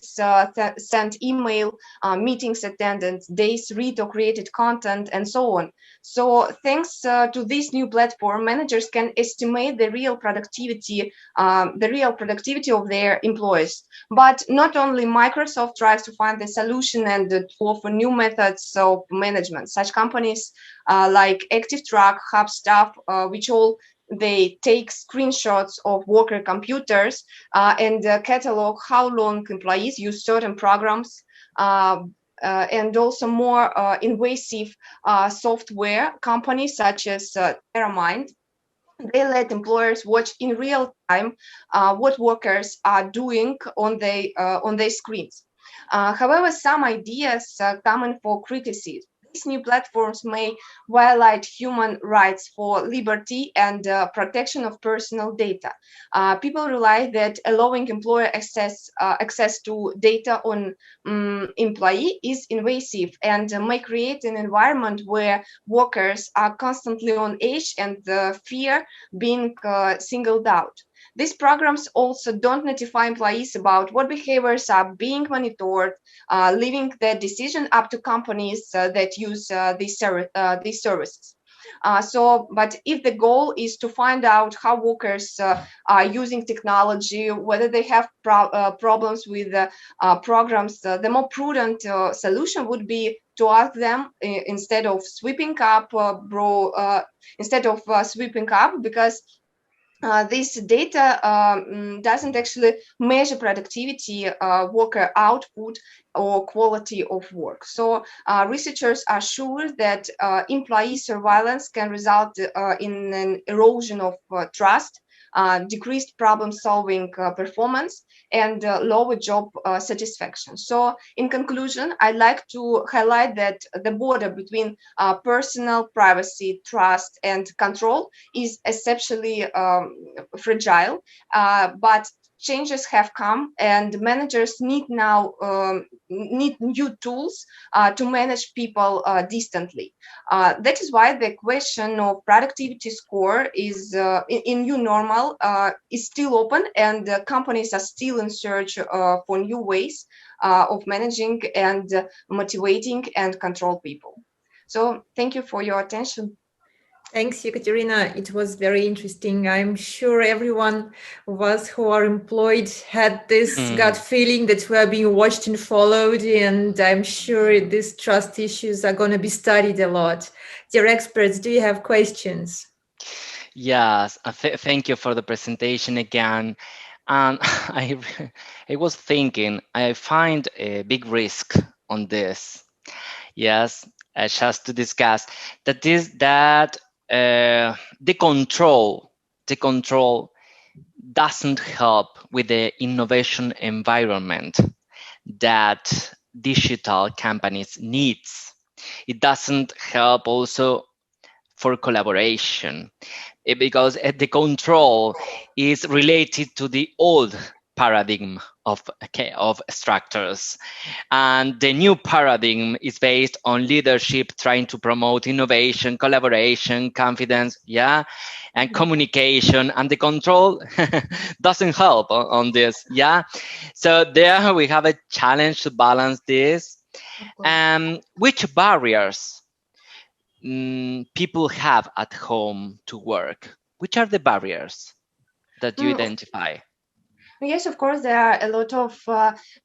sent email, meetings attended, days read or created content, and so on. So thanks to this new platform, managers can estimate the real productivity of their employees. But not only Microsoft tries to find the solution and to offer new methods of management. Such companies like ActiveTrack, HubStaff, which all they take screenshots of worker computers and catalog how long employees use certain programs, and also more invasive software companies such as TerraMind. They let employers watch in real time what workers are doing on their screens. However, some ideas come in for criticism. These new platforms may violate human rights for liberty and protection of personal data. People realize that allowing employer access to data on employee is invasive and may create an environment where workers are constantly on edge and fear being singled out. These programs also don't notify employees about what behaviors are being monitored, leaving the decision up to companies that use these services. But if the goal is to find out how workers are using technology, whether they have problems with programs, the more prudent solution would be to ask them instead of sweeping up, because this data doesn't actually measure productivity, worker output, or quality of work. So researchers are sure that employee surveillance can result in an erosion of trust, decreased problem-solving performance, and lower job satisfaction. So in conclusion, I'd like to highlight that the border between personal privacy, trust, and control is exceptionally fragile, but changes have come, and managers need new tools to manage people distantly. That is why the question of productivity score is in new normal is still open, and companies are still in search for new ways of managing and motivating and control people. So thank you for your attention. Thanks, Ekaterina. It was very interesting. I'm sure everyone of us who are employed had this gut feeling that we are being watched and followed, and I'm sure these trust issues are going to be studied a lot. Dear experts, do you have questions? Yes, thank you for the presentation again. And I was thinking, I find a big risk on this. Yes, just to discuss that is that the control doesn't help with the innovation environment that digital companies needs. It doesn't help also for collaboration because the control is related to the old paradigm of structures, and the new paradigm is based on leadership trying to promote innovation, collaboration, confidence, and communication, and the control doesn't help on this. So there we have a challenge to balance this. Which barriers people have at home to work? Which are the barriers that you identify? Yes, of course, there are a lot of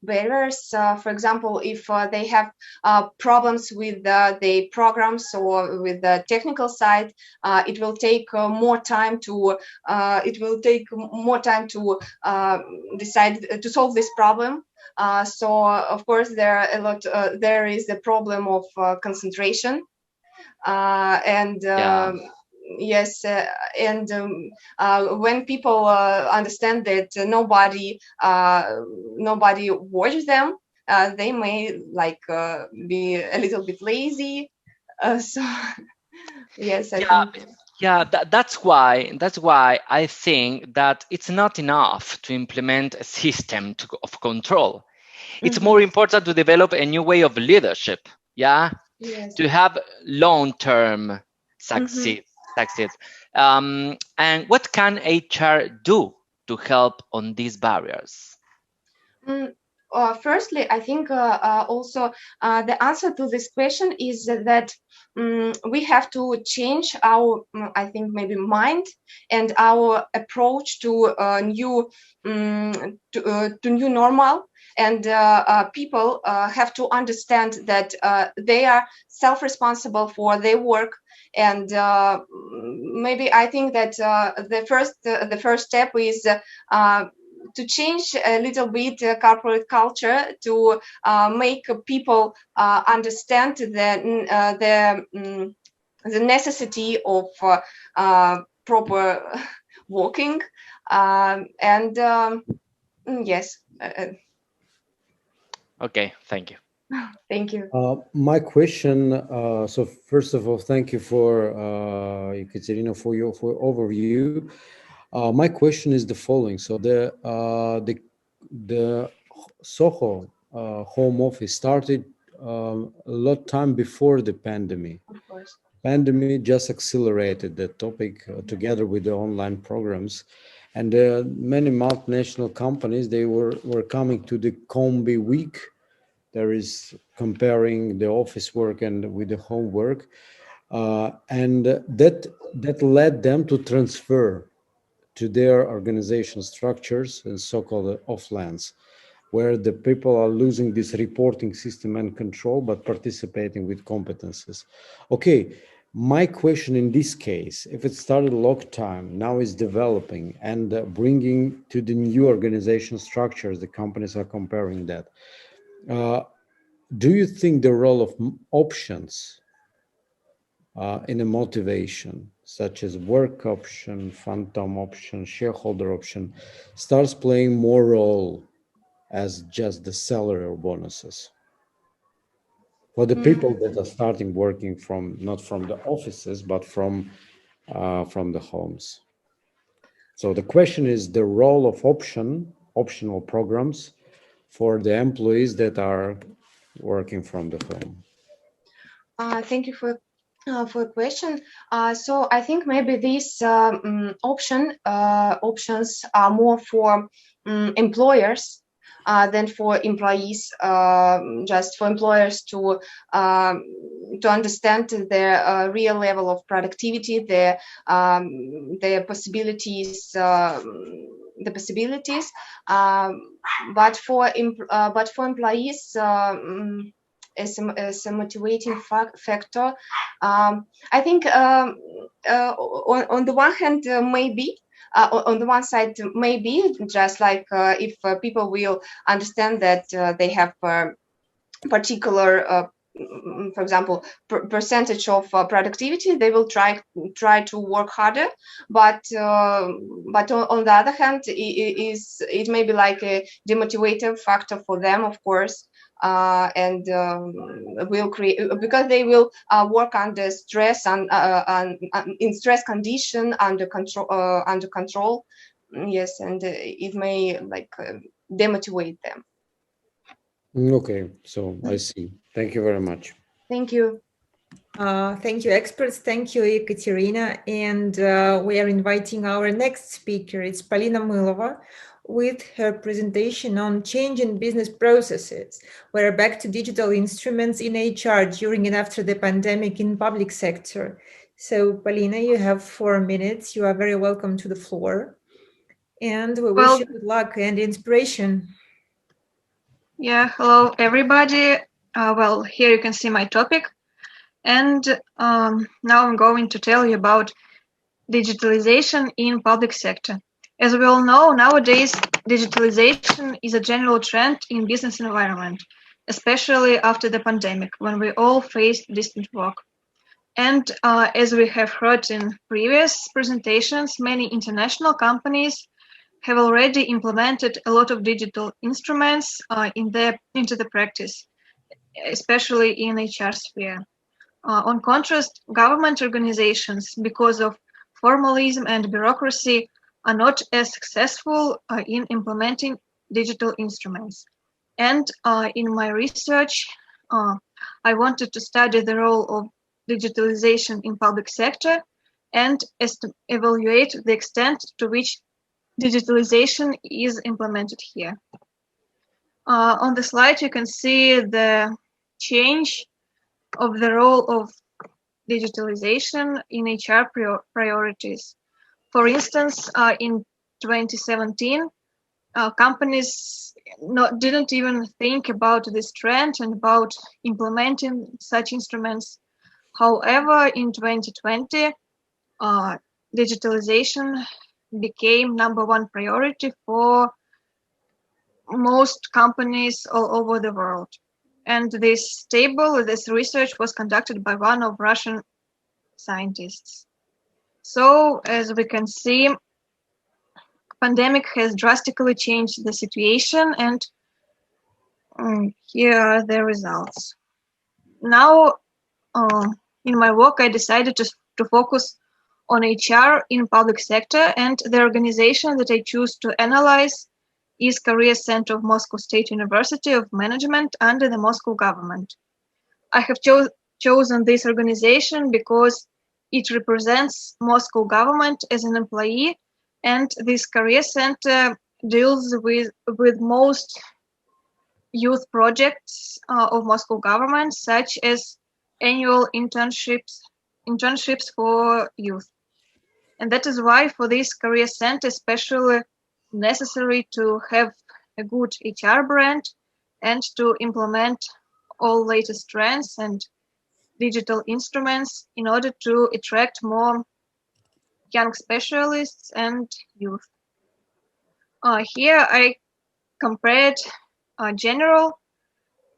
barriers. For example, if they have problems with the programs or with the technical side, it will take more time to decide to solve this problem. So, of course, there are a lot. There is the problem of concentration. Yes, and when people understand that nobody watches them, they may be a little bit lazy. So yes, I think. That's why I think that it's not enough to implement a system of control. It's more important to develop a new way of leadership. Yes. To have long-term succeed. And what can HR do to help on these barriers? Firstly, I think also the answer to this question is that we have to change our, I think, maybe mind and our approach to new normal. And people have to understand that they are self-responsible for their work. And maybe I think that the first step is to change a little bit corporate culture to make people understand the necessity of proper walking and yes. Okay, thank you. Thank you. My question, so first of all, thank you for Ekaterina for your overview. My question is the following. So the Soho home office started a lot time before the pandemic. Of course. Pandemic just accelerated the topic together with the online programs. And many multinational companies, they were coming to the Combi week. There is comparing the office work and with the home work. And that led them to transfer to their organization structures and so-called offlands, where the people are losing this reporting system and control, but participating with competences. Okay, my question in this case, if it started a long time, now is developing and bringing to the new organization structures, the companies are comparing that. Do you think the role of options in a motivation, such as work option, phantom option, shareholder option, starts playing more role as just the salary or bonuses for the people that are starting working from not from the offices but from the homes? So the question is the role of optional programs for the employees that are working from the home. Thank you for a question. So I think maybe these options are more for employers than for employees, just for employers to understand their real level of productivity, their possibilities, but for employees, as a motivating factor, I think on the one hand, maybe. On the one side, maybe just like if people will understand that they have particular, for example, percentage of productivity, they will try to work harder. But on the other hand, it may be like a demotivating factor for them, of course. And will create, because they will work under stress and in stress condition, under control. Yes, and it may like demotivate them. Okay, so I see. Thank you very much. Thank you. Thank you, experts. Thank you, Ekaterina. And we are inviting our next speaker. It's Polina Mylova with her presentation on change in business processes. We're back to digital instruments in HR during and after the pandemic in public sector. So, Polina, you have 4 minutes. You are very welcome to the floor. And we wish you good luck and inspiration. Yeah, hello, everybody. Well, here you can see my topic. And now I'm going to tell you about digitalization in public sector. As we all know, nowadays, digitalization is a general trend in business environment, especially after the pandemic, when we all faced distant work. And as we have heard in previous presentations, many international companies have already implemented a lot of digital instruments into the practice, especially in HR sphere. On contrast, government organizations, because of formalism and bureaucracy, are not as successful in implementing digital instruments. And in my research, I wanted to study the role of digitalization in public sector and evaluate the extent to which digitalization is implemented here. On the slide, you can see the change of the role of digitalization in HR priorities. For instance, in 2017, companies didn't even think about this trend and about implementing such instruments. However, in 2020, digitalization became #1 priority for most companies all over the world. And this research was conducted by one of Russian scientists. So, as we can see, pandemic has drastically changed the situation, and here are the results. Now, in my work, I decided to focus on HR in public sector, and the organization that I choose to analyze is Career Center of Moscow State University of Management under the Moscow government. I have chosen this organization because it represents Moscow government as an employee, and this Career Center deals with most youth projects of Moscow government, such as annual internships for youth. And that is why for this Career Center, especially necessary to have a good HR brand and to implement all latest trends and digital instruments in order to attract more young specialists and youth. Here I compared general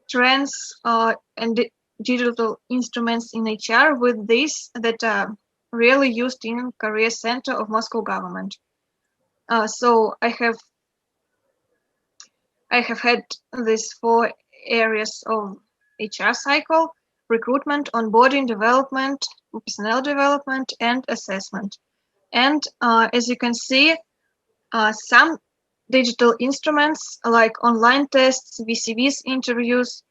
trends and digital instruments in HR with these that are really used in Career Center of Moscow government. So I have had these 4 areas of HR cycle: recruitment, onboarding, development, personnel development, and assessment. And as you can see, some digital instruments like online tests, VCVs interviews,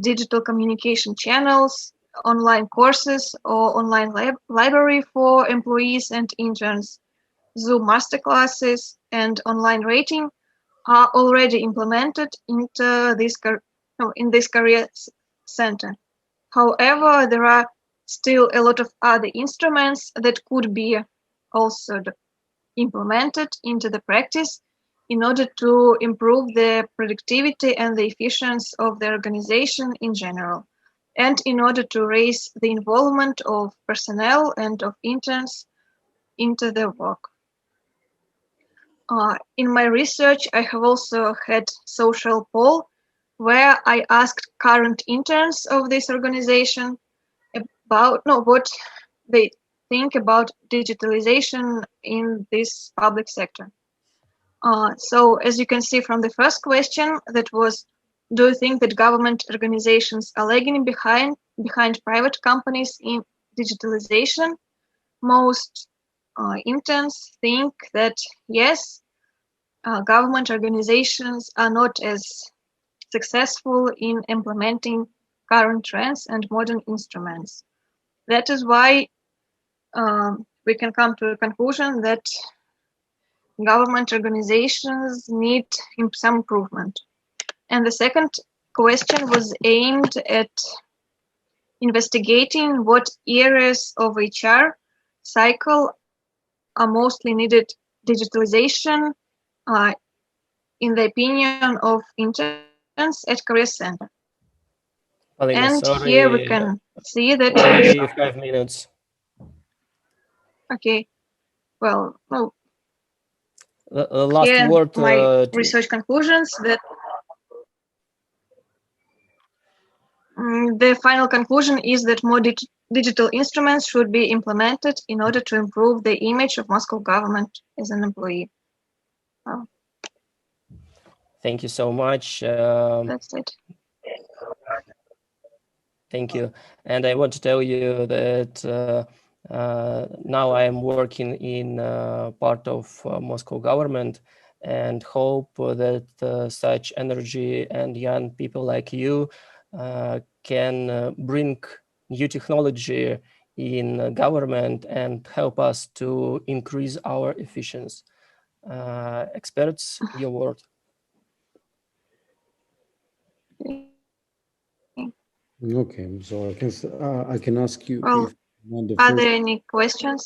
digital communication channels, online courses or online library for employees and interns, Zoom masterclasses, and online rating are already implemented into in this career center. However, there are still a lot of other instruments that could be also implemented into the practice in order to improve the productivity and the efficiency of the organization in general, and in order to raise the involvement of personnel and of interns into their work. In my research, I have also had social poll where I asked current interns of this organization about what they think about digitalization in this public sector. So as you can see from the first question, that was, do you think that government organizations are lagging behind private companies in digitalization? Most interns think that yes, government organizations are not as successful in implementing current trends and modern instruments. That is why we can come to a conclusion that government organizations need some improvement. And the second question was aimed at investigating what areas of HR cycle are mostly needed digitalization in the opinion of interns at Career Center. Polina, And sorry, here we can see that only 5 minutes. okay, well, no. Last Here word. my research conclusions that the final conclusion is that more digital instruments should be implemented in order to improve the image of Moscow government as an employee. Thank you so much. That's it. Thank you. And I want to tell you that now I am working in part of Moscow government, and hope that such energy and young people like you can bring new technology in government and help us to increase our efficiency. Experts, your word. Okay, so I can ask you Well, if the are first. there any questions?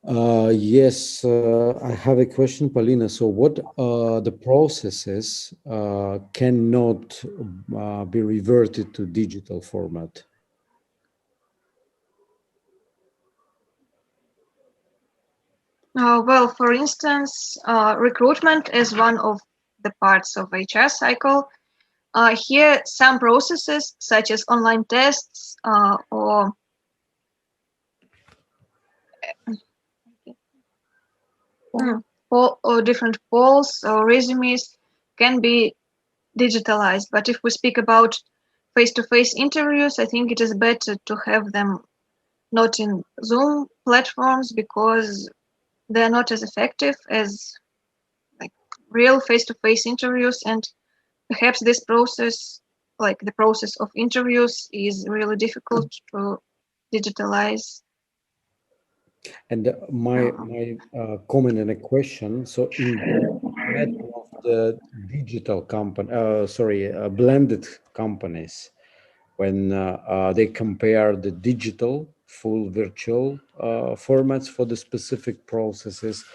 Yes, I have a question, Polina. So what the processes cannot be reverted to digital format? Well, for instance, recruitment is one of the parts of HR cycle. Here, some processes such as online tests or different polls or resumes can be digitalized. But if we speak about face-to-face interviews, I think it is better to have them not in Zoom platforms because they are not as effective as like real face-to-face interviews, and perhaps this process, like the process of interviews, is really difficult to digitalize. And my comment and a question. So in the digital company, blended companies, when they compare the digital full virtual formats for the specific processes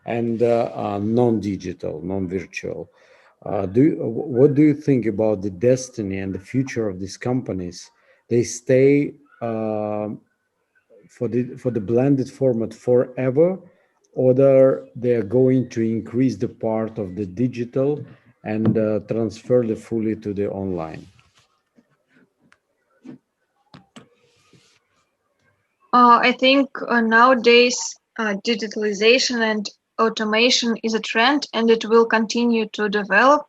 and non-digital, non-virtual. What do you think about the destiny and the future of these companies? They stay for the blended format forever, or they are going to increase the part of the digital and transfer the fully to the online? I think nowadays digitalization and automation is a trend, and it will continue to develop.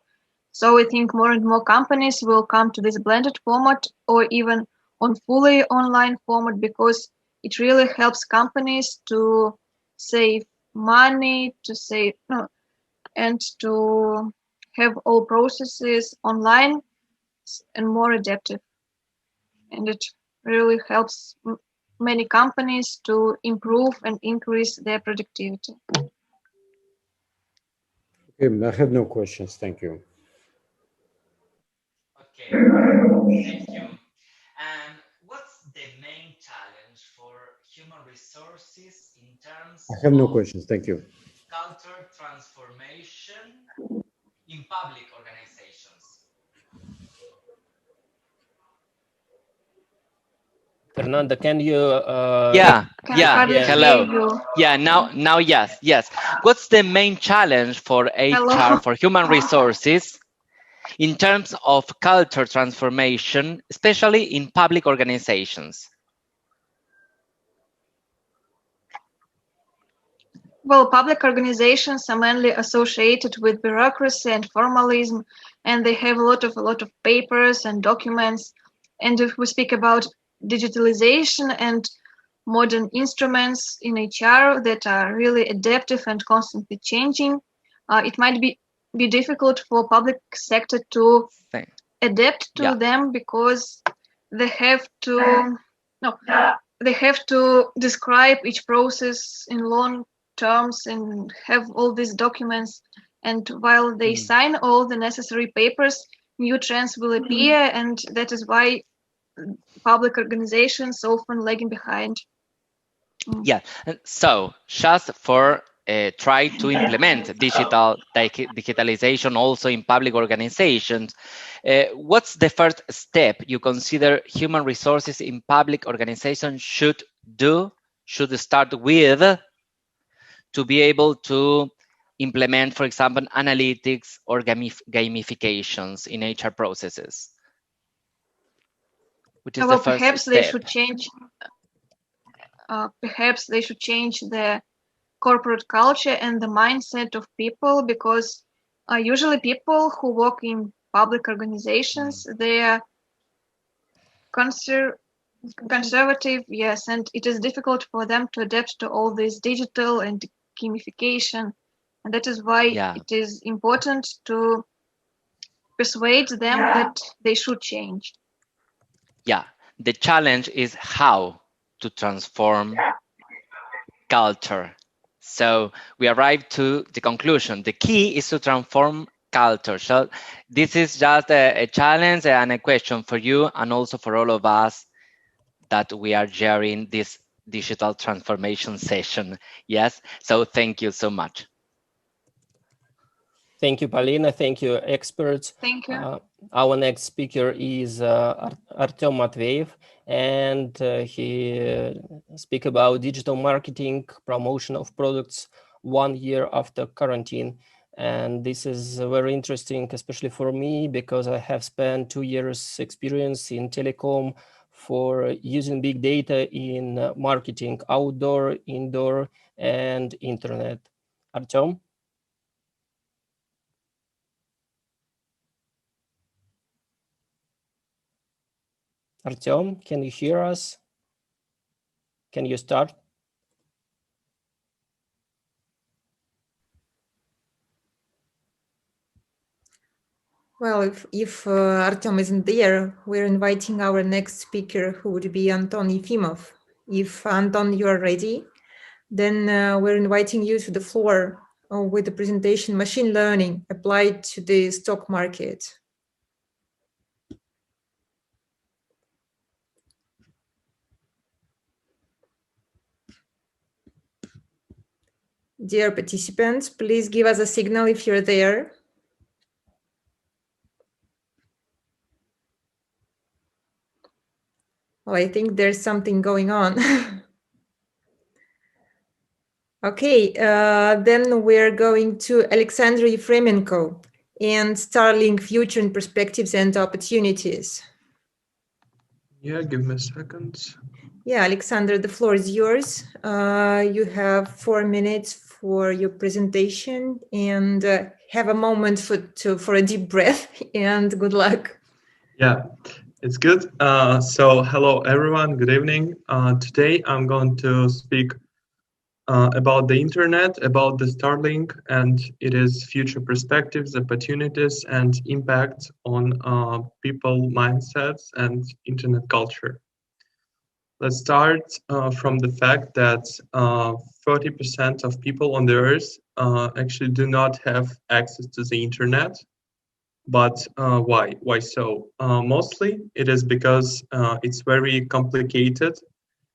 So I think more and more companies will come to this blended format or even on fully online format, because it really helps companies to save money, and to have all processes online and more adaptive. And it really helps many companies to improve and increase their productivity. Okay, I have no questions. Thank you. Okay, thank you. And what's the main challenge for human resources in terms I have no of questions. Thank you. culture transformation in public organizations? Fernando, can you Yeah, Can yeah, hardly again? hear hello. you. Yeah, now, yes, yes. What's the main challenge for HR, Hello. for human resources, in terms of culture transformation, especially in public organizations? Well, public organizations are mainly associated with bureaucracy and formalism, and they have a lot of papers and documents. And if we speak about digitalization and modern instruments in HR that are really adaptive and constantly changing, it might be difficult for public sector to Thank- adapt to Yeah, them because they have to no they have to describe each process in long terms and have all these documents, and while they sign all the necessary papers, new trends will appear, and that is why public organizations often lagging behind. yeah. And so just for try to implement digitalization also in public organizations, what's the first step you consider human resources in public organizations should start with to be able to implement, for example, analytics or gamifications in HR processes? Which is the Well, first step? perhaps they should change the corporate culture and the mindset of people, because usually people who work in public organizations, they are conservative, yes, and it is difficult for them to adapt to all this digital and gamification, and that is why it is important to persuade them that they should change. Yeah, the challenge is how to transform culture. So we arrived to the conclusion. The key is to transform culture. So this is just a challenge and a question for you and also for all of us that we are sharing this digital transformation session. Yes, so thank you so much. Thank you, Paulina. Thank you, experts. Thank you. Our next speaker is Artem Matveyev, and he speak about digital marketing, promotion of products 1 year after quarantine. And this is very interesting, especially for me, because I have spent 2 years experience in telecom for using big data in marketing, outdoor, indoor, and internet. Artem? Artem, can you hear us? Can you start? Well, if Artem isn't there, we're inviting our next speaker, who would be Anton Yefimov. If Anton, you are ready, then we're inviting you to the floor with the presentation Machine Learning Applied to the Stock Market. Dear participants, please give us a signal if you're there. Well, I think there's something going on. Okay, then we're going to Alexander Yefremenko and Starlink Future and Perspectives and Opportunities. Yeah, give me a second. Yeah, Alexander, the floor is yours. You have 4 minutes for your presentation, and have a moment for a deep breath, and good luck. Yeah, it's good. So hello, everyone. Good evening. Today I'm going to speak about the internet, about the Starlink, and it is future perspectives, opportunities, and impact on people mindsets and internet culture. Let's start from the fact that 30% of people on the Earth actually do not have access to the internet. But why? Why so? Mostly it is because it's very complicated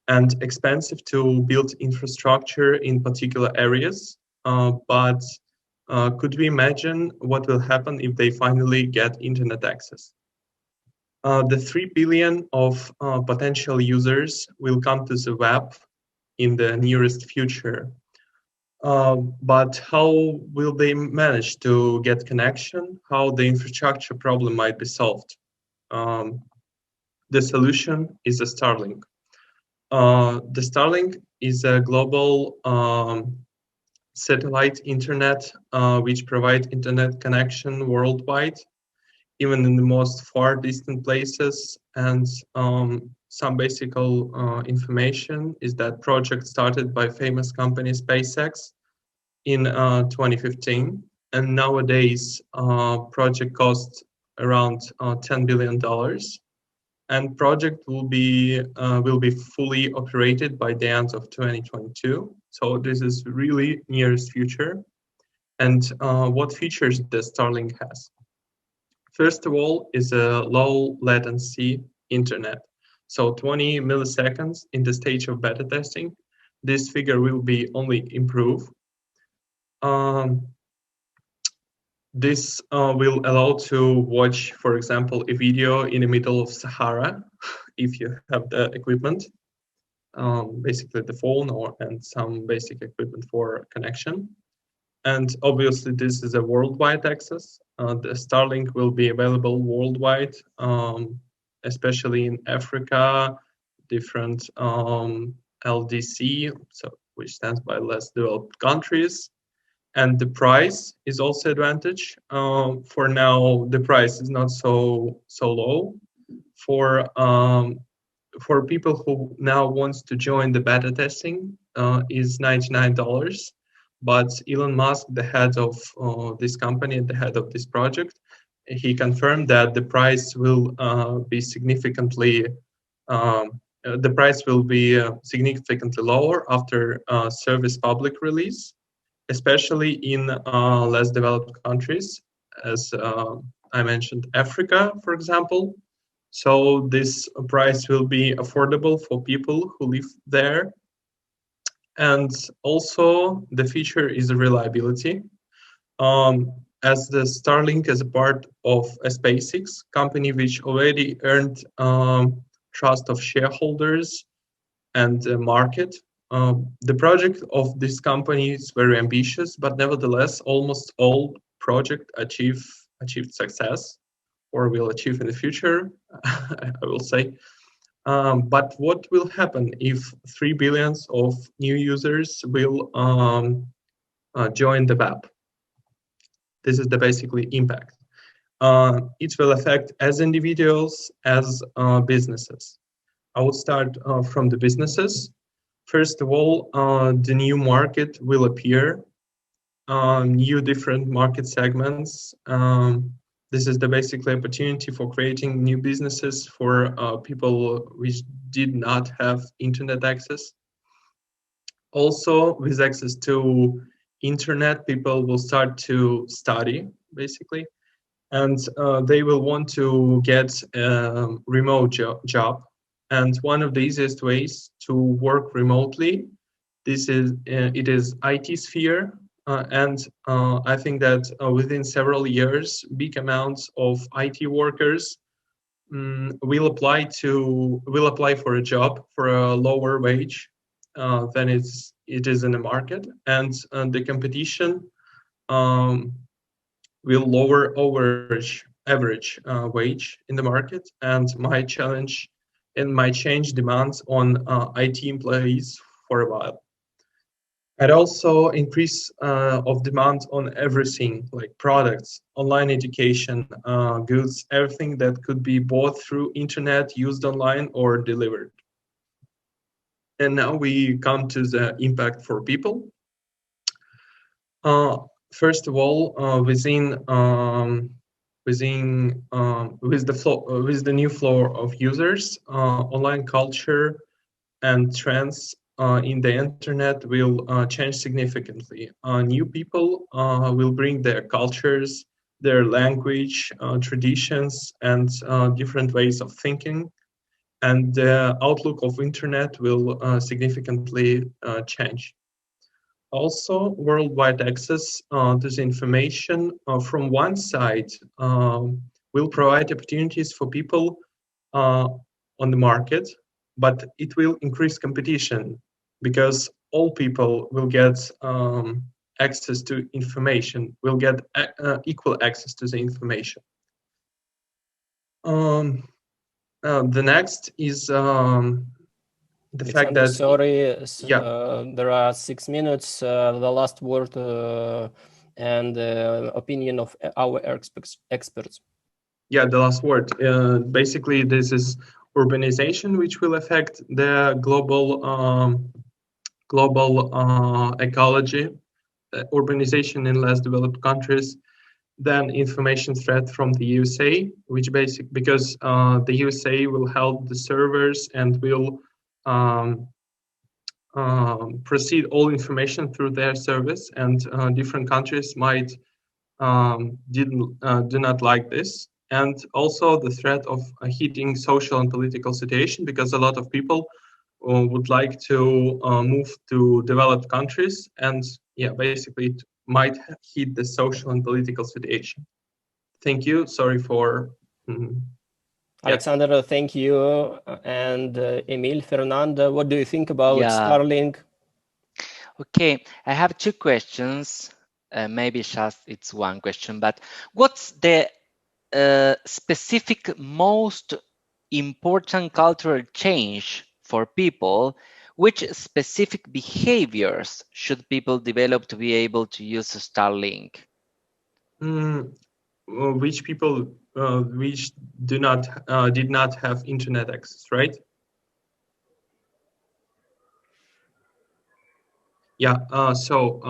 and expensive to build infrastructure in particular areas. But could we imagine what will happen if they finally get internet access? The 3 billion of potential users will come to the web in the nearest future. But how will they manage to get connection? How the infrastructure problem might be solved? The solution is a Starlink. The Starlink is a global satellite internet which provides internet connection worldwide, even in the most far distant places. And some basic information is that project started by famous company SpaceX in 2015, and nowadays project costs around $10 billion, and project will be fully operated by the end of 2022. So this is really nearest future. And what features the Starlink has? First of all, is a low latency internet. So 20 milliseconds in the stage of beta testing. This figure will be only improved. This will allow to watch, for example, a video in the middle of Sahara, if you have the equipment, basically the phone and some basic equipment for connection. And obviously this is a worldwide access. The Starlink will be available worldwide, especially in Africa, different LDC, which stands by less developed countries. And the price is also advantage. For now, the price is not so low. For people who now wants to join the beta testing, is $99. But Elon Musk, the head of this company, the head of this project, he confirmed that the price will be significantly lower after service public release, especially in less developed countries, as I mentioned, Africa, for example. So this price will be affordable for people who live there. And also the feature is reliability. As the Starlink is a part of a SpaceX company which already earned trust of shareholders and the market. The project of this company is very ambitious, but nevertheless, almost all projects achieved success, or will achieve in the future, I will say. But what will happen if 3 billion of new users will join the web? This is the basically impact. It will affect as individuals as businesses. I will start from the businesses. First of all, the new market will appear, new different market segments. This is the basically opportunity for creating new businesses for people which did not have internet access. Also, with access to internet, people will start to study, basically, and they will want to get a remote job. And one of the easiest ways to work remotely, it is IT sphere. And I think that within several years, big amounts of IT workers will apply for a job for a lower wage than it is in the market, and the competition will lower average wage in the market, and might change demands on IT employees for a while. And also increase of demand on everything, like products, online education, goods, everything that could be bought through internet, used online, or delivered. And now we come to the impact for people. First of all, with the new flow of users, online culture and trends in the internet will change significantly. New people will bring their cultures, their language, traditions, and different ways of thinking. And the outlook of internet will significantly change. Also, worldwide access to the information from one side will provide opportunities for people on the market, but it will increase competition because all people will get access to information, will get equal access to the information. The next is the fact that sorry, yeah, there are 6 minutes. The last word and opinion of our experts. Yeah, the last word. Basically, this is urbanization, which will affect the global ecology. Urbanization in less developed countries. Then information threat from the USA, which because the USA will help the servers and will proceed all information through their service, and different countries might do not like this. And also the threat of heating social and political situation, because a lot of people would like to move to developed countries, and yeah, basically it might heat the social and political situation. Thank you. Sorry for. Alexander, thank you. And Emil, Fernando, what do you think about Starlink? Okay, I have two questions. Maybe just it's one question, but what's the specific most important cultural change for people? Which specific behaviors should people develop to be able to use Starlink? Which people which did not have internet access, right? Yeah, so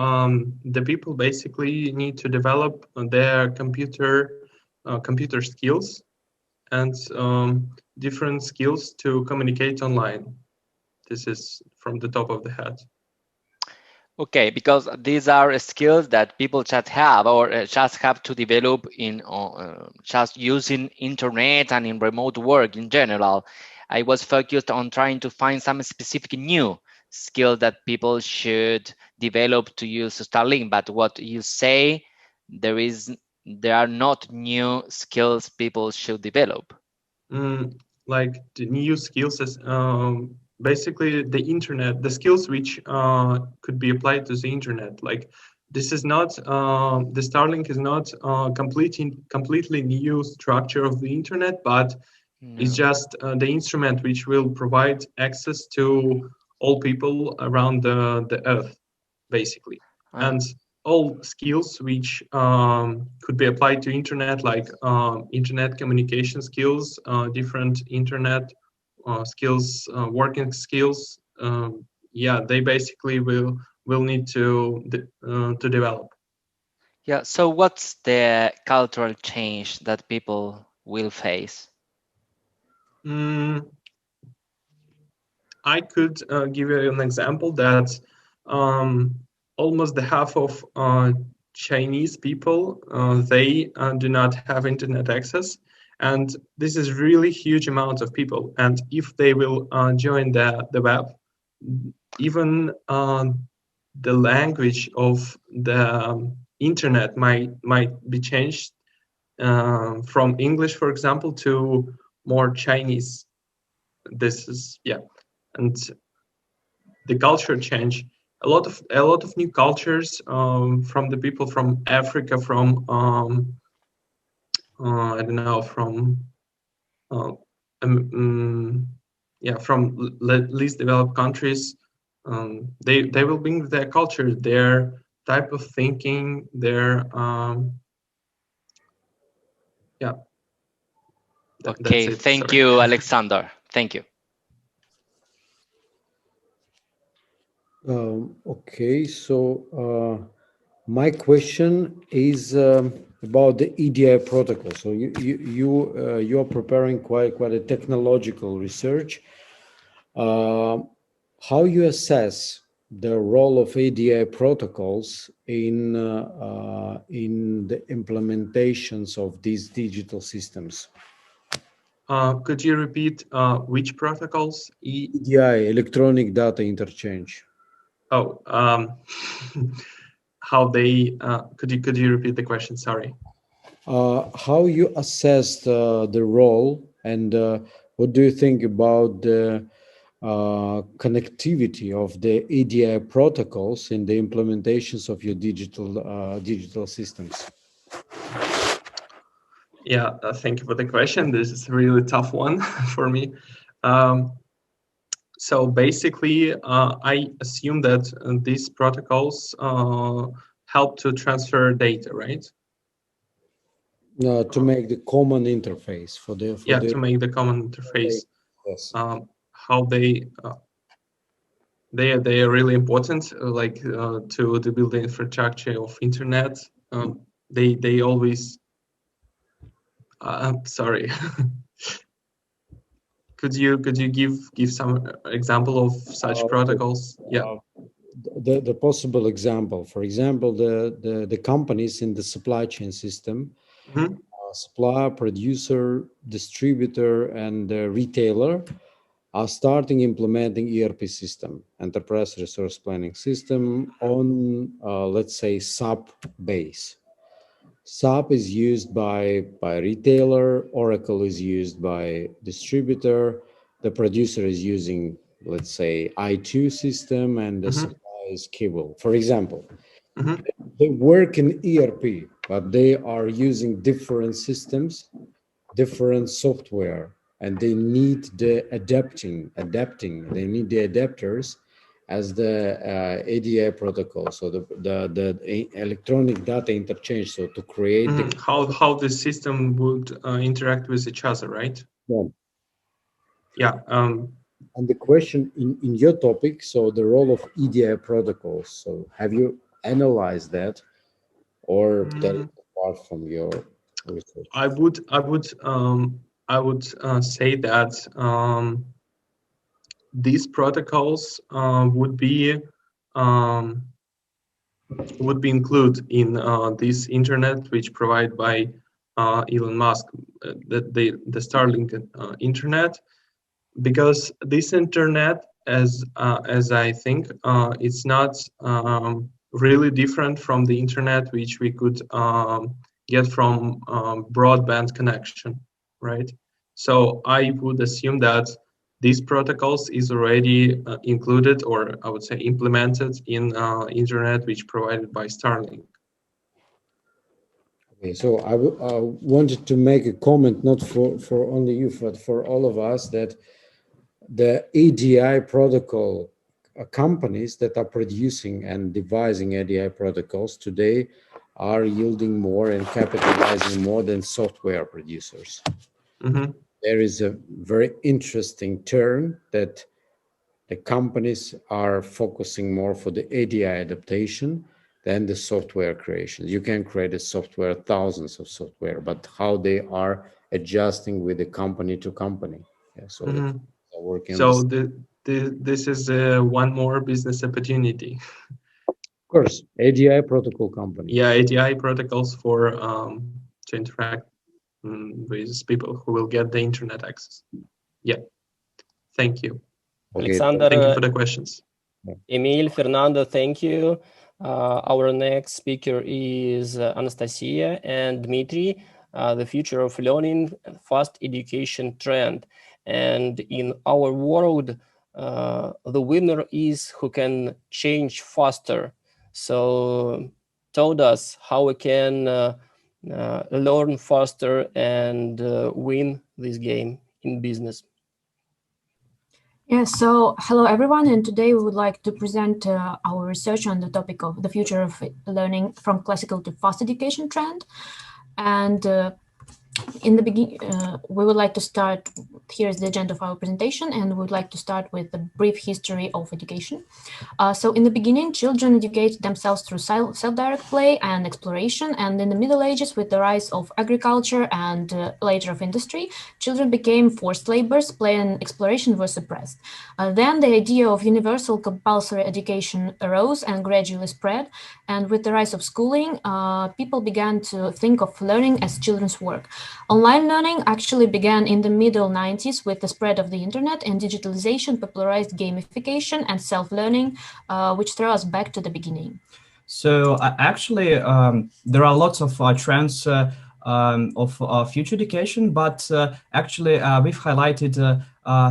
the people basically need to develop their computer skills and different skills to communicate online. This is from the top of the head. Okay, because these are skills that people just have or just have to develop in just using internet and in remote work in general. I was focused on trying to find some specific new skill that people should develop to use Starlink. But what you say, there are not new skills people should develop. Like the new skills is basically the internet, the skills which could be applied to the internet. Like this is not the Starlink is not completely new structure of the internet, but it's just the instrument which will provide access to all people around the earth, basically. And all skills which could be applied to internet, like internet communication skills, different internet skills, working skills. Yeah, they basically will need to develop. Yeah. So what's the cultural change that people will face? I could give you an example that almost the half of Chinese people, they do not have internet access. And this is really huge amount of people. And if they will join the web, even the language of the internet might be changed from English, for example, to more Chinese. This is, yeah. And the culture change, a lot of new cultures from the people from Africa, from I don't know, from from least developed countries. They will bring their culture, their type of thinking, their yeah. Okay, thank you, Alexander. Thank you. Okay, so my question is about the EDI protocol. So you are preparing quite a technological research. how you assess the role of ADI protocols in the implementations of these digital systems. Could you repeat which protocols? EDI, electronic data interchange. Oh, how they? Could you repeat the question? Sorry. How you assess the role, and what do you think about the connectivity of the ADI protocols in the implementations of your digital systems? Yeah, thank you for the question. This is a really tough one for me. So basically, I assume that these protocols help to transfer data, right? To make the common interface to make the common interface. Yes. How they are really important, like to build the infrastructure of internet. They always. I'm sorry. Could you give some example of such protocols? Yeah. The possible example, for example, the companies in the supply chain system, supplier, producer, distributor, and retailer are starting implementing ERP system, enterprise resource planning system, on let's say SAP base. SAP is used by retailer, Oracle is used by distributor, the producer is using, let's say, I2 system, and the supplier is cable. For example, they work in ERP, but they are using different systems, different software, and they need the adapting, they need the adapters as the ADI protocol, so the electronic data interchange, so to create how the system would interact with each other, right? Yeah. And the question in your topic, so the role of EDI protocols. So have you analyzed that, or that is apart from your research? I would say that these protocols would be included in this internet, which provided by Elon Musk, the Starlink internet, because this internet, as I think, it's not really different from the internet which we could get from broadband connection, right? So I would assume that these protocols is already included, or I would say implemented in internet which provided by Starlink. Okay, so I wanted to make a comment, not for only you, but for all of us, that the ADI protocol companies that are producing and devising ADI protocols today are yielding more and capitalizing more than software producers. There is a very interesting turn that the companies are focusing more for the ADI adaptation than the software creation. You can create a software, thousands of software, but how they are adjusting with the company to company. Yeah, so working. So this is one more business opportunity. Of course, ADI protocol company. Yeah, ADI protocols for to interact with people who will get the internet access. Yeah, thank you. Okay. Alexander, thank you for the questions. Emil, Fernando, thank you. Our next speaker is Anastasia and Dmitry, the future of learning, fast education trend. And in our world, the winner is who can change faster. So told us how we can learn faster and win this game in business. Yes, so hello everyone, and today we would like to present our research on the topic of the future of learning from classical to fast education trend. And In the beginning, we would like to start, here's the agenda of our presentation, and we would like to start with a brief history of education. So in the beginning, children educate themselves through self-direct play and exploration, and in the Middle Ages, with the rise of agriculture and later of industry, children became forced laborers, play and exploration were suppressed. Then the idea of universal compulsory education arose and gradually spread, and with the rise of schooling, people began to think of learning as children's work. Online learning actually began in the middle 90s with the spread of the internet, and digitalization popularized gamification and self-learning, which throw us back to the beginning. So actually, there are lots of trends of future education, but actually we've highlighted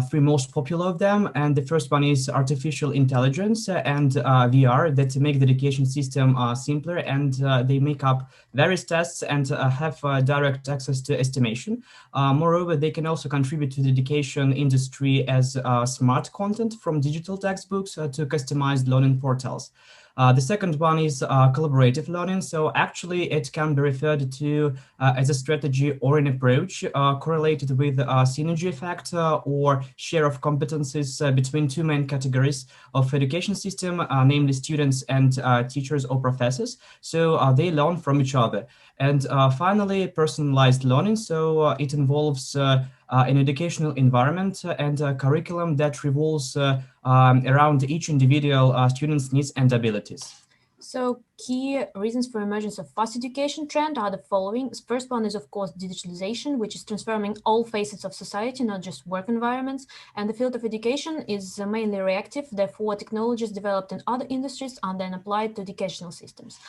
three most popular of them. And the first one is artificial intelligence and VR that make the education system simpler, and they make up various tests and have direct access to estimation. Moreover, they can also contribute to the education industry as smart content from digital textbooks to customized learning portals. The second one is collaborative learning. So actually it can be referred to as a strategy or an approach correlated with synergy effect or share of competencies between two main categories of education system, namely students and teachers or professors. So they learn from each other. And finally, personalized learning. So it involves an educational environment and a curriculum that revolves around each individual student's needs and abilities. So key reasons for emergence of fast education trend are the following. The first one is, of course, digitalization, which is transforming all facets of society, not just work environments. And the field of education is mainly reactive. Therefore, technologies developed in other industries are then applied to educational systems.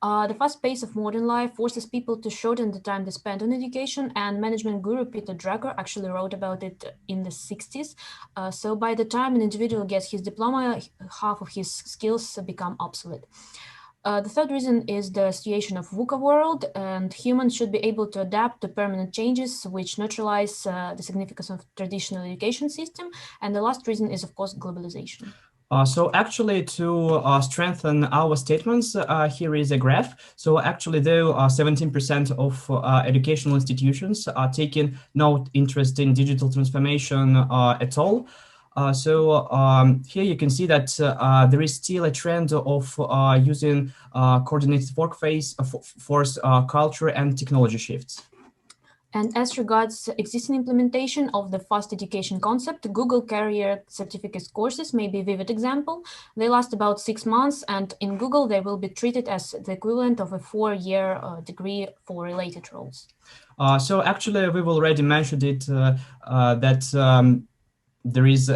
The fast pace of modern life forces people to shorten the time they spend on education, and management guru Peter Drucker actually wrote about it in the 60s. So by the time an individual gets his diploma, half of his skills become obsolete. The third reason is the situation of VUCA world, and humans should be able to adapt to permanent changes which neutralize the significance of traditional education system. And the last reason is, of course, globalization. So actually, to strengthen our statements, here is a graph. So actually, though 17% of educational institutions are taking no interest in digital transformation at all. Here you can see that there is still a trend of using coordinated workforce culture and technology shifts. And as regards existing implementation of the fast education concept, Google Career Certificate courses may be a vivid example. They last about 6 months, and in Google, they will be treated as the equivalent of a 4-year degree for related roles. So actually, we've already mentioned it that there is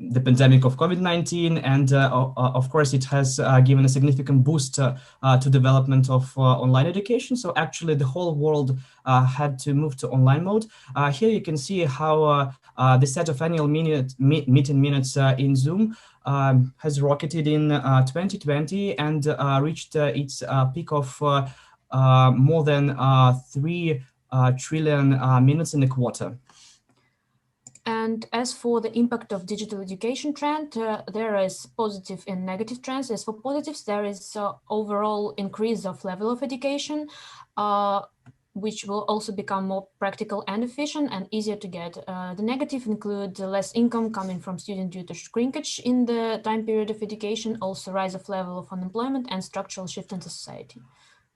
the pandemic of COVID-19, and of course it has given a significant boost to development of online education. So actually the whole world had to move to online mode. Here you can see how the set of annual meeting minutes in Zoom has rocketed in 2020 and reached its peak of more than 3 trillion minutes in a quarter. And as for the impact of digital education trend, there is positive and negative trends. As for positives, there is overall increase of level of education, which will also become more practical and efficient and easier to get. The negative include less income coming from students due to shrinkage in the time period of education, also rise of level of unemployment and structural shift into society.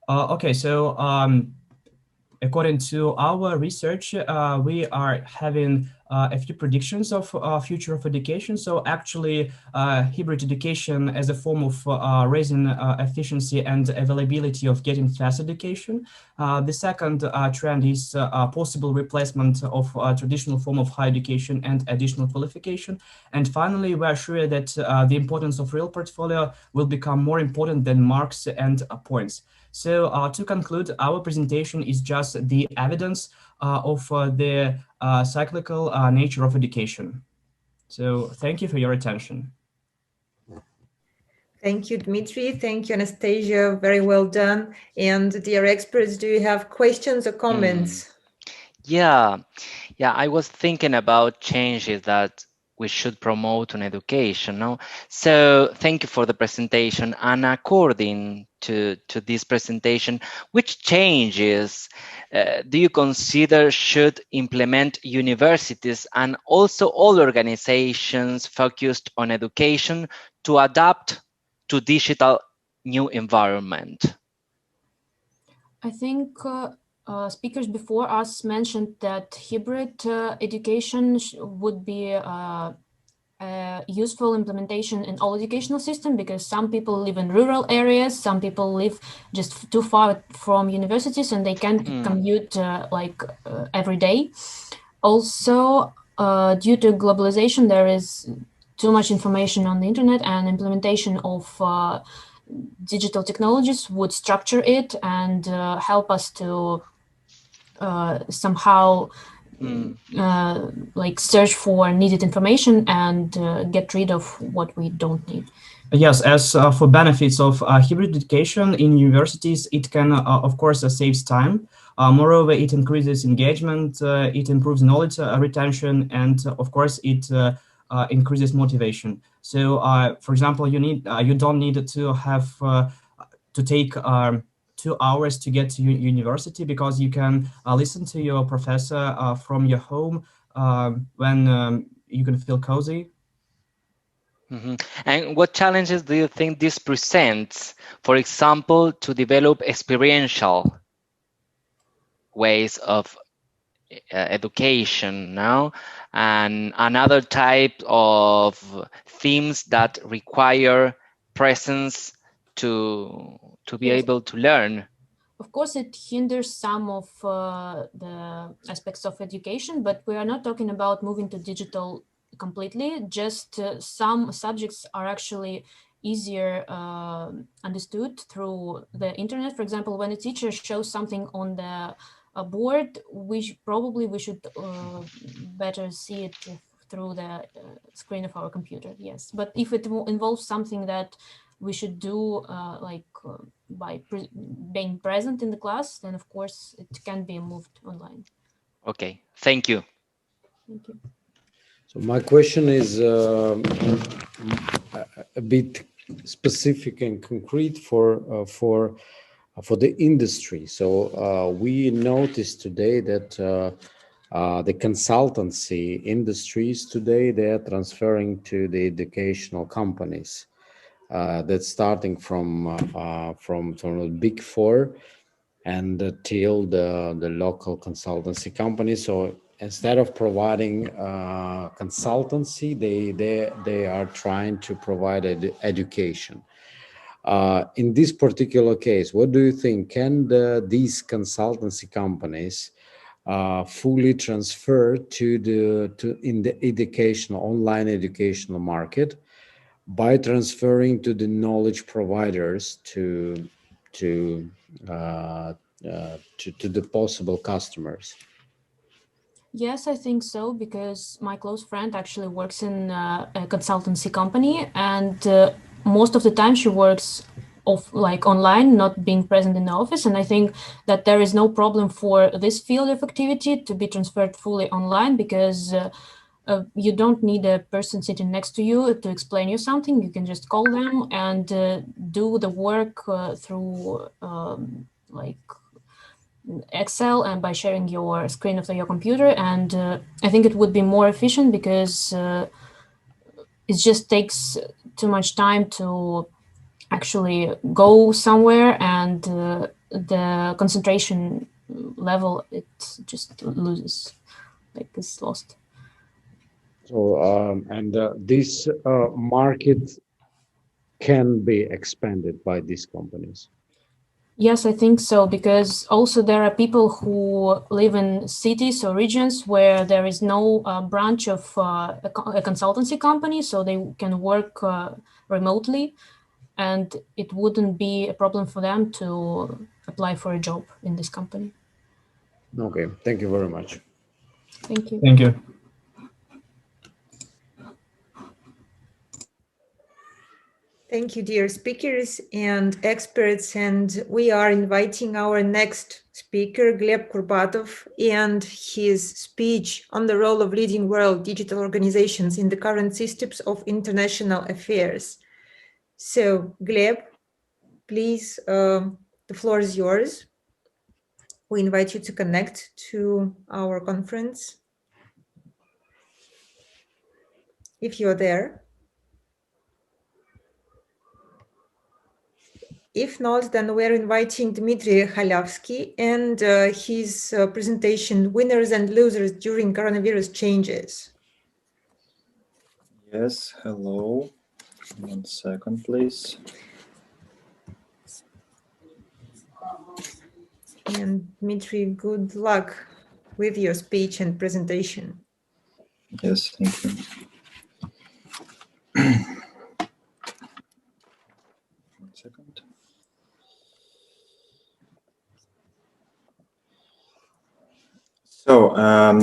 Okay, so according to our research, we are having a few predictions of future of education. So actually, hybrid education as a form of raising efficiency and availability of getting fast education. The second trend is possible replacement of traditional form of higher education and additional qualification. And finally, we are sure that the importance of real portfolio will become more important than marks and points. So to conclude, our presentation is just the evidence of the cyclical nature of education. So thank you for your attention. Thank you, Dmitry. Thank you, Anastasia. Very well done. And dear experts, do you have questions or comments? Yeah, I was thinking about changes that we should promote on education. No? So thank you for the presentation. And according to this presentation, which changes do you consider should implement universities and also all organizations focused on education to adapt to digital new environment? I think speakers before us mentioned that hybrid education would be a useful implementation in all educational system, because some people live in rural areas, some people live just too far from universities and they can't commute every day. Also, due to globalization, there is too much information on the internet, and implementation of digital technologies would structure it and help us to somehow search for needed information and get rid of what we don't need. Yes, as for benefits of hybrid education in universities, it can, of course, saves time. Moreover, it increases engagement, it improves knowledge retention, and of course, it increases motivation. So, for example, you don't need to have to take 2 hours to get to university, because you can listen to your professor from your home when you can feel cozy. And what challenges do you think this presents, for example, to develop experiential ways of education now, and another type of themes that require presence to be able to learn? Of course, it hinders some of the aspects of education, but we are not talking about moving to digital completely. Just some subjects are actually easier understood through the internet. For example, when a teacher shows something on the board, we should better see it through the screen of our computer. Yes, but if it involves something that we should do by being present in the class, then of course it can be moved online. Okay, thank you. Thank you. So my question is a bit specific and concrete for the industry. So we noticed today that the consultancy industries today, they're transferring to the educational companies. That's starting from the big four and till the local consultancy companies. So instead of providing consultancy, they are trying to provide education. In this particular case, what do you think? Can these consultancy companies fully transfer in the educational online educational market by transferring to the knowledge providers to the possible customers? Yes, I think so, because my close friend actually works in a consultancy company, and most of the time she works online, not being present in the office. And I think that there is no problem for this field of activity to be transferred fully online, because you don't need a person sitting next to you to explain you something. You can just call them and do the work through Excel and by sharing your screen of your computer. And I think it would be more efficient, because it just takes too much time to actually go somewhere, and the concentration level, it just loses, it's lost. So this market can be expanded by these companies. Yes, I think so, because also there are people who live in cities or regions where there is no branch of a consultancy company, so they can work remotely, and it wouldn't be a problem for them to apply for a job in this company. Okay, thank you very much. Thank you. Thank you. Thank you, dear speakers and experts. And we are inviting our next speaker, Gleb Kurbatov, and his speech on the role of leading world digital organizations in the current systems of international affairs. So, Gleb, please, the floor is yours. We invite you to connect to our conference if you're there. If not, then we're inviting Dmitry Halyavsky and his presentation, Winners and Losers During Coronavirus Changes. Yes, hello. 1 second, please. And Dmitry, good luck with your speech and presentation. Yes, thank you. 1 second. So,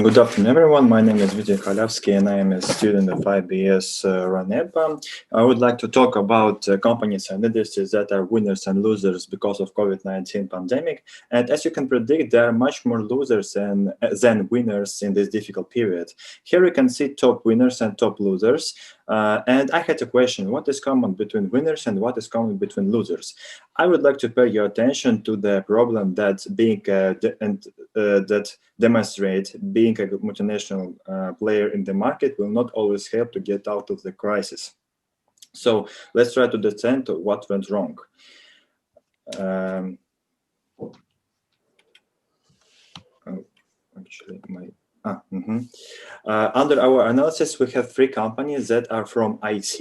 good afternoon, everyone. My name is Dmitry Halyavsky, and I am a student of IBS Ranepa. I would like to talk about companies and industries that are winners and losers because of COVID-19 pandemic. And as you can predict, there are much more losers than winners in this difficult period. Here you can see top winners and top losers. And I had a question: what is common between winners and what is common between losers? I would like to pay your attention to the problem that that demonstrate being a multinational player in the market will not always help to get out of the crisis. So let's try to understand what went wrong. Under our analysis, we have 3 companies that are from IT,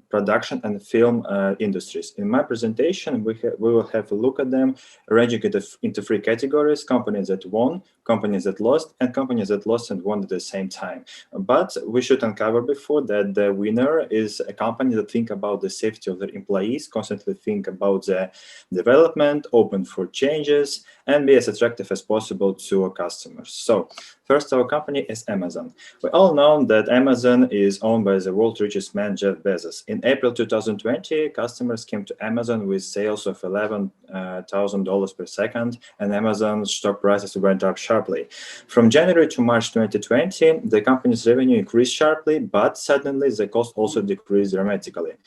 production and film industries. In my presentation, we will have a look at them, arranging it into 3 categories: companies that won, companies that lost, and companies that lost and won at the same time. But we should uncover before that the winner is a company that think about the safety of their employees, constantly think about the development, open for changes, and be as attractive as possible to our customers. So first, our company is Amazon. We all know that Amazon is owned by the world's richest man, Jeff Bezos. In April 2020, customers came to Amazon with sales of $11,000 per second, and Amazon's stock prices went up sharply. From January to March 2020, the company's revenue increased sharply, but suddenly the cost also increased dramatically.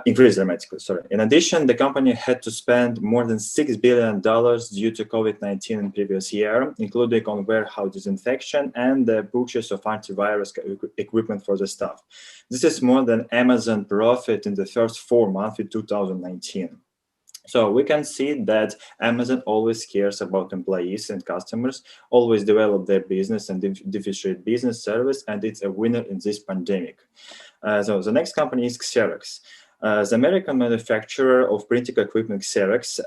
In addition, the company had to spend more than $6 billion due to COVID-19 in previous year, including on warehouse disinfection and the purchase of antivirus equipment for the staff. This is more than Amazon profit in the first 4 months in 2019. So we can see that Amazon always cares about employees and customers, always develop their business and differentiate business service, and it's a winner in this pandemic. So the next company is Xerox. The American manufacturer of printing equipment Xerox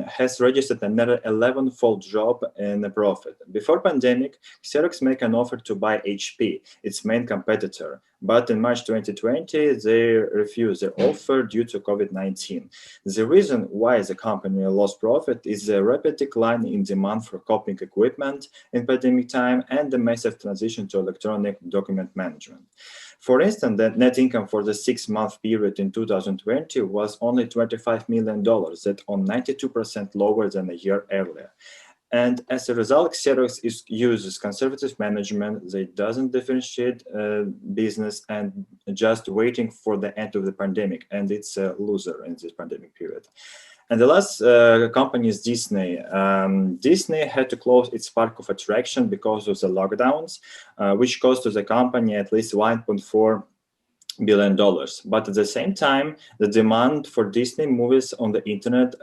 has registered another 11-fold drop in the profit. Before pandemic, Xerox made an offer to buy HP, its main competitor. But in March 2020, they refused their offer due to COVID-19. The reason why the company lost profit is the rapid decline in demand for copying equipment in pandemic time and the massive transition to electronic document management. For instance, the net income for the 6-month period in 2020 was only $25 million, that on 92% lower than a year earlier. And as a result, Xerox uses conservative management. They doesn't differentiate business and just waiting for the end of the pandemic. And it's a loser in this pandemic period. And the last company is Disney. Disney had to close its park of attraction because of the lockdowns, which cost to the company at least $1.4 billion. But at the same time, the demand for Disney movies on the internet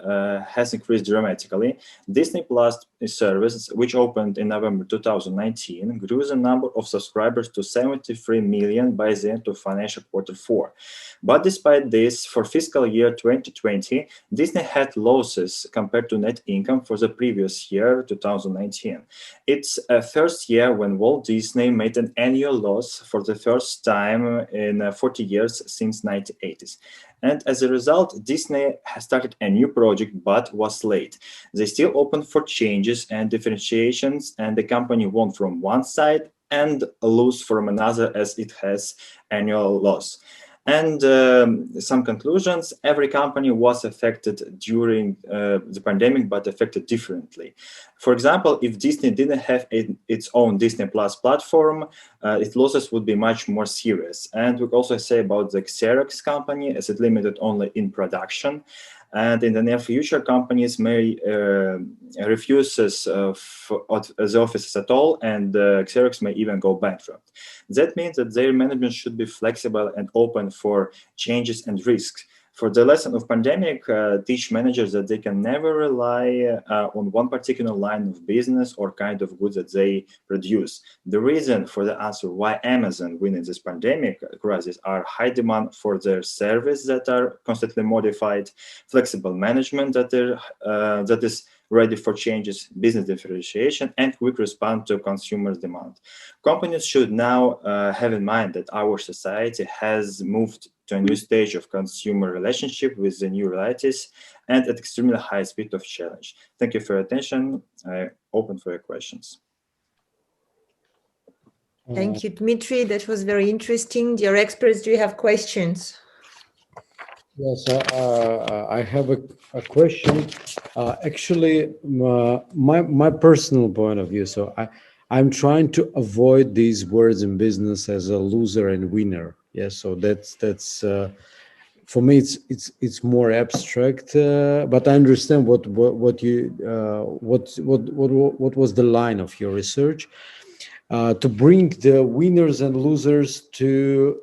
has increased dramatically. Disney Plus service, which opened in November 2019, grew the number of subscribers to 73 million by the end of financial quarter 4. But despite this, for fiscal year 2020, Disney had losses compared to net income for the previous year, 2019. It's a first year when Walt Disney made an annual loss for the first time in 40 years since 1980s. And as a result, Disney has started a new project, but was late. They still open for changes and differentiations, and the company won from one side and lose from another as it has annual loss. And some conclusions: every company was affected during the pandemic, but affected differently. For example, if Disney didn't have its own Disney Plus platform, its losses would be much more serious. And we also say about the Xerox company, as it limited only in production. And in the near future, companies may refuse the offices at all, and Xerox may even go bankrupt. That means that their management should be flexible and open for changes and risks. For the lesson of pandemic, teach managers that they can never rely on one particular line of business or kind of goods that they produce. The reason for the answer why Amazon win in this pandemic crisis are high demand for their service that are constantly modified, flexible management that is ready for changes, business differentiation, and quick response to consumers' demand. Companies should now have in mind that our society has moved to a new stage of consumer relationship with the new realities and at extremely high speed of challenge. Thank you for your attention. I open for your questions. Thank you, Dmitry. That was very interesting. Dear experts, do you have questions? Yes, I have a question. Actually, my personal point of view. So I'm trying to avoid these words in business as a loser and winner. Yes, so that's for me it's more abstract. But I understand what was the line of your research. To bring the winners and losers to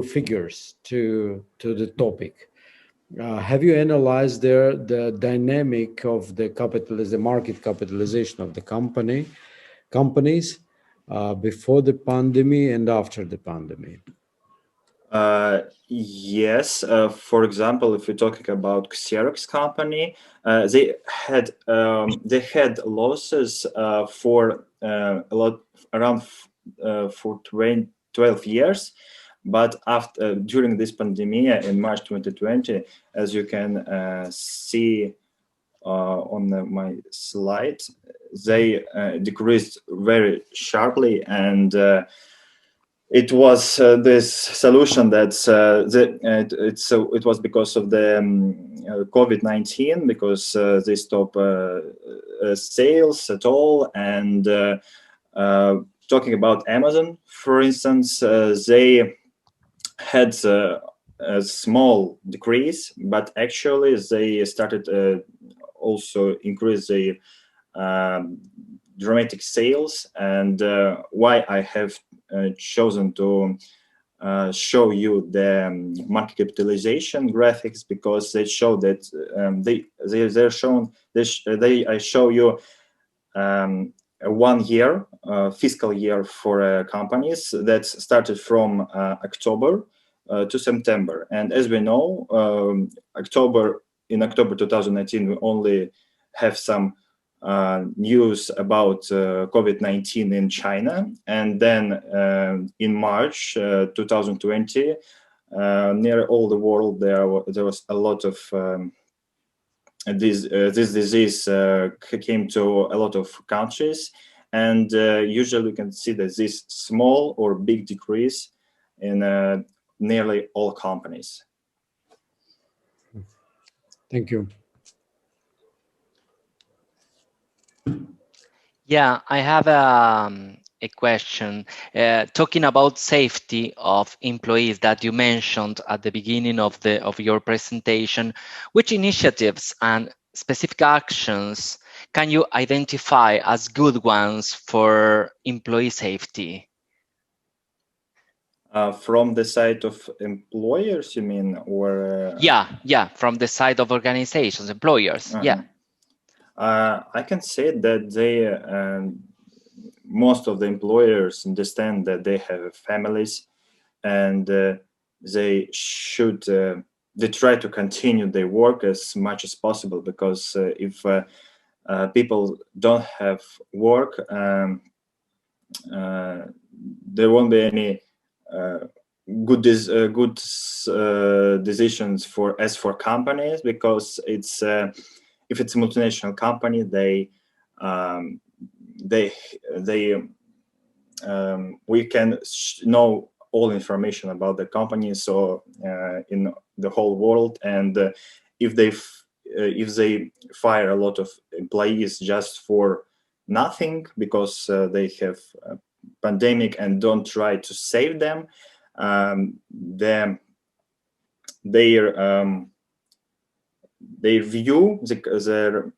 figures to the topic. Have you analyzed the dynamic of the market capitalization of the companies before the pandemic and after the pandemic? Yes. For example, if we're talking about Xerox company, they had losses for around 12 years. But after during this pandemic in March 2020, as you can see on my slide, they decreased very sharply, and it was this solution that it was because of the COVID-19, because they stopped sales at all. And talking about Amazon, for instance, they had a small decrease, but actually they started also increase the dramatic sales. And why I have chosen to show you the market capitalization graphics, because they show that I show you a 1 year fiscal year for companies that started from October to September. And as we know, in October 2019, we only have some news about COVID-19 in China. And then in March 2020, near all the world, there was a lot of this disease came to a lot of countries. And usually we can see that this small or big decrease in nearly all companies. Thank you. Yeah, I have a question. Talking about safety of employees that you mentioned at the beginning of your presentation, which initiatives and specific actions can you identify as good ones for employee safety? From the side of employers, you mean, or? Yeah, from the side of organizations, employers. Yeah. I can say that most of the employers understand that they have families, and they try to continue their work as much as possible, because if people don't have work, there won't be any good decisions for companies, because it's if it's a multinational company, we can know all information about the company, so in the whole world. And if they fire a lot of employees just for nothing because they have a pandemic and don't try to save them, their view, their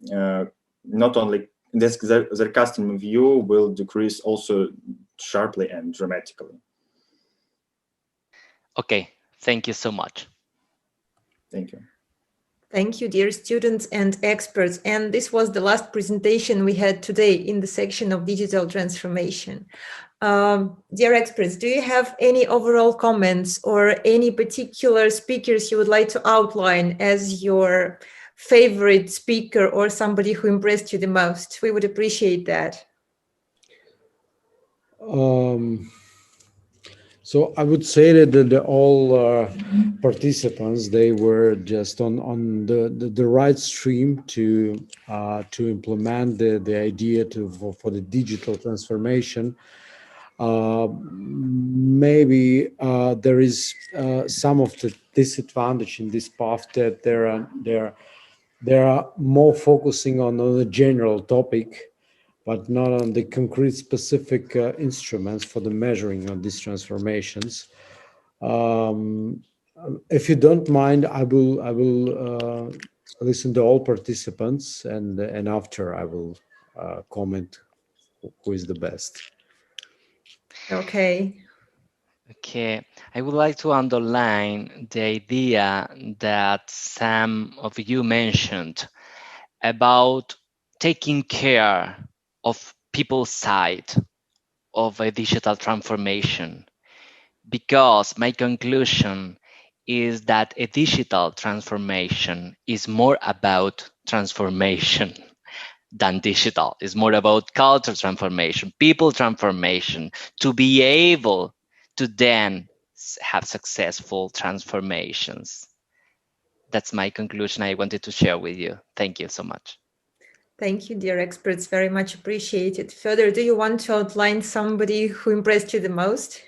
not only their customer view will decrease also sharply and dramatically. Okay, thank you so much. Thank you. Thank you, dear students and experts. And this was the last presentation we had today in the section of digital transformation. Dear experts, do you have any overall comments or any particular speakers you would like to outline as your favorite speaker or somebody who impressed you the most? We would appreciate that. So I would say that all participants, they were just on the right stream to implement the idea for the digital transformation. Maybe there is some of the disadvantage in this path that they are more focusing on the general topic, but not on the concrete specific instruments for the measuring of these transformations. If you don't mind, I will listen to all participants, and after I will comment who is the best. Okay. Okay, I would like to underline the idea that some of you mentioned about taking care of people's side of a digital transformation, because my conclusion is that a digital transformation is more about transformation than digital. It's more about culture transformation, people transformation, to be able to then have successful transformations. That's my conclusion I wanted to share with you. Thank you so much. Thank you, dear experts. Very much appreciated. Further, do you want to outline somebody who impressed you the most?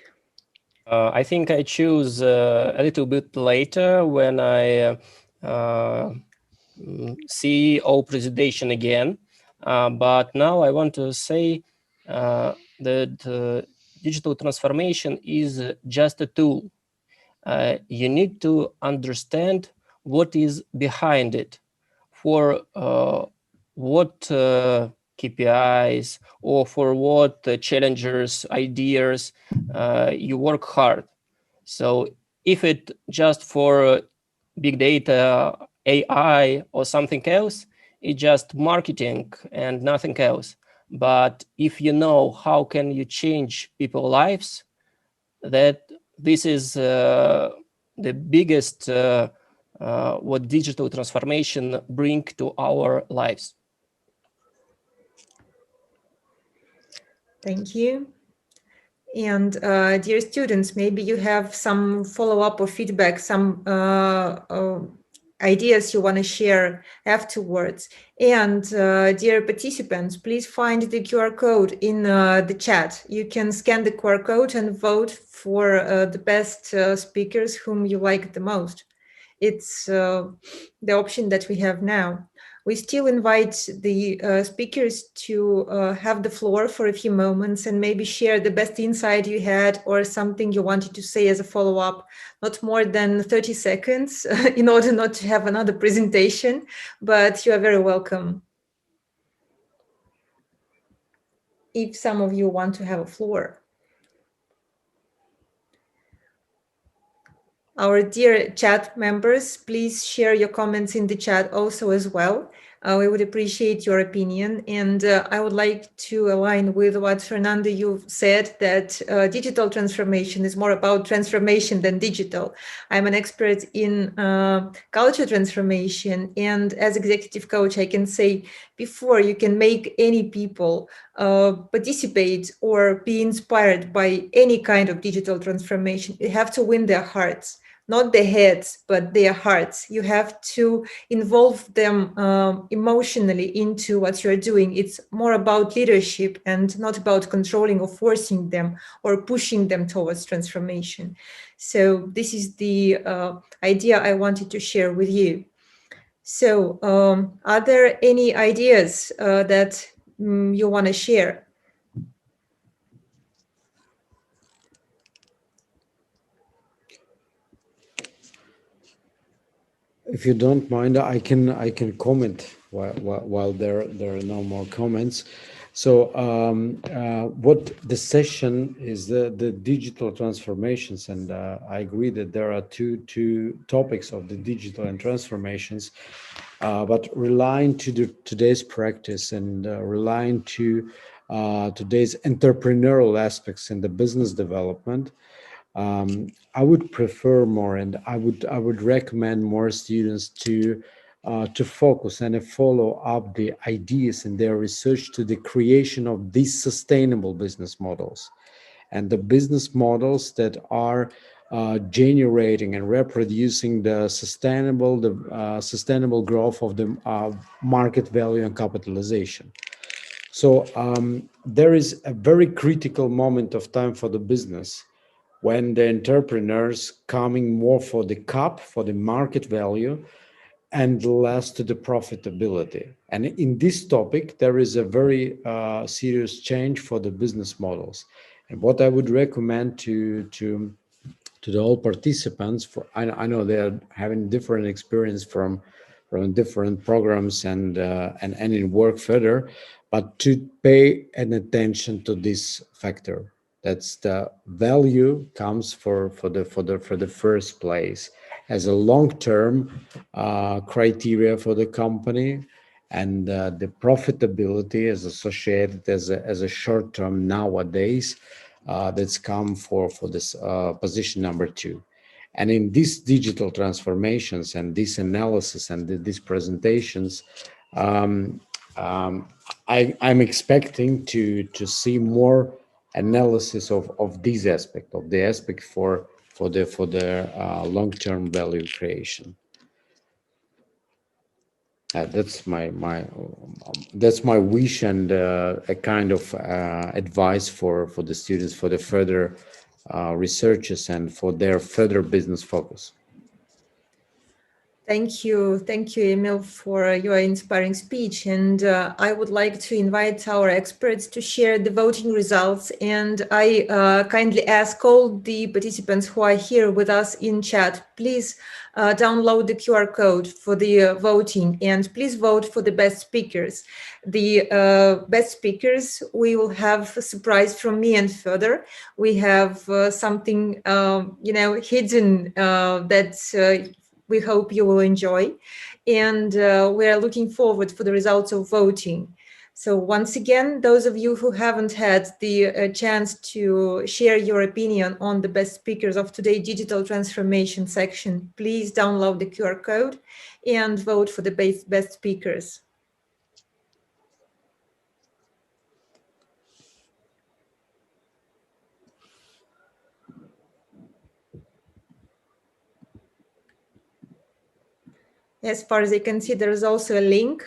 I think I choose a little bit later when I see our presentation again. But now I want to say that digital transformation is just a tool. You need to understand what is behind it, for what KPIs or for what challengers, ideas you work hard. So if it just for big data, AI or something else, it's just marketing and nothing else. But if you know how can you change people's lives, that this is the biggest what digital transformation bring to our lives. Thank you. And dear students, maybe you have some follow-up or feedback, some ideas you want to share afterwards. And dear participants, please find the QR code in the chat. You can scan the QR code and vote for the best speakers whom you like the most. It's the option that we have now. We still invite the speakers to have the floor for a few moments and maybe share the best insight you had or something you wanted to say as a follow-up, not more than 30 seconds in order not to have another presentation, but you are very welcome. If some of you want to have a floor. Our dear chat members, please share your comments in the chat also as well. We would appreciate your opinion. And I would like to align with what Fernando, you've said, that digital transformation is more about transformation than digital. I'm an expert in culture transformation. And as executive coach, I can say before you can make any people participate or be inspired by any kind of digital transformation, you have to win their hearts. not their heads, but their hearts. You have to involve them emotionally into what you're doing. It's more about leadership and not about controlling or forcing them or pushing them towards transformation. So this is the idea I wanted to share with you. So are there any ideas that you want to share? If you don't mind, I can comment while there are no more comments. So what the session is the digital transformations, and I agree that there are two topics of the digital and transformations, but relying to today's practice and relying to today's entrepreneurial aspects in the business development. I would prefer more, and I would recommend more students to focus and follow up the ideas in their research to the creation of these sustainable business models, and the business models that are generating and reproducing the sustainable growth of the market value and capitalization. So there is a very critical moment of time for the business when the entrepreneurs coming more for the cup, for the market value, and less to the profitability. And in this topic, there is a very serious change for the business models. And what I would recommend to the all participants, I know they are having different experience from different programs and in work further, but to pay an attention to this factor. That's the value comes for the first place as a long-term criteria for the company, and the profitability is associated as a short-term nowadays. That's come for this position number 2. And in these digital transformations and this analysis and these presentations, I'm expecting to see more analysis of this aspect, of the aspect for the long-term value creation. That's my wish and a kind of advice for the students for the further researches and for their further business focus. Thank you, Emil, for your inspiring speech. And I would like to invite our experts to share the voting results. And I kindly ask all the participants who are here with us in chat, please download the QR code for the voting, and please vote for the best speakers. The best speakers, we will have a surprise from me, and further, we have something, hidden that we hope you will enjoy, and we are looking forward for the results of voting. So once again, those of you who haven't had the chance to share your opinion on the best speakers of today's digital transformation section, please download the QR code and vote for the best speakers. As far as I can see, there is also a link.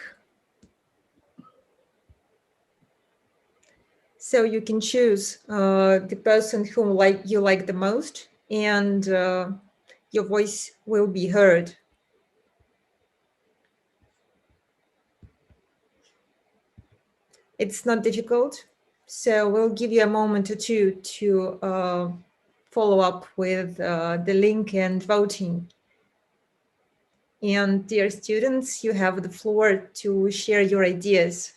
So you can choose the person whom you like the most, and your voice will be heard. It's not difficult, so we'll give you a moment or two to follow up with the link and voting. And dear students, you have the floor to share your ideas.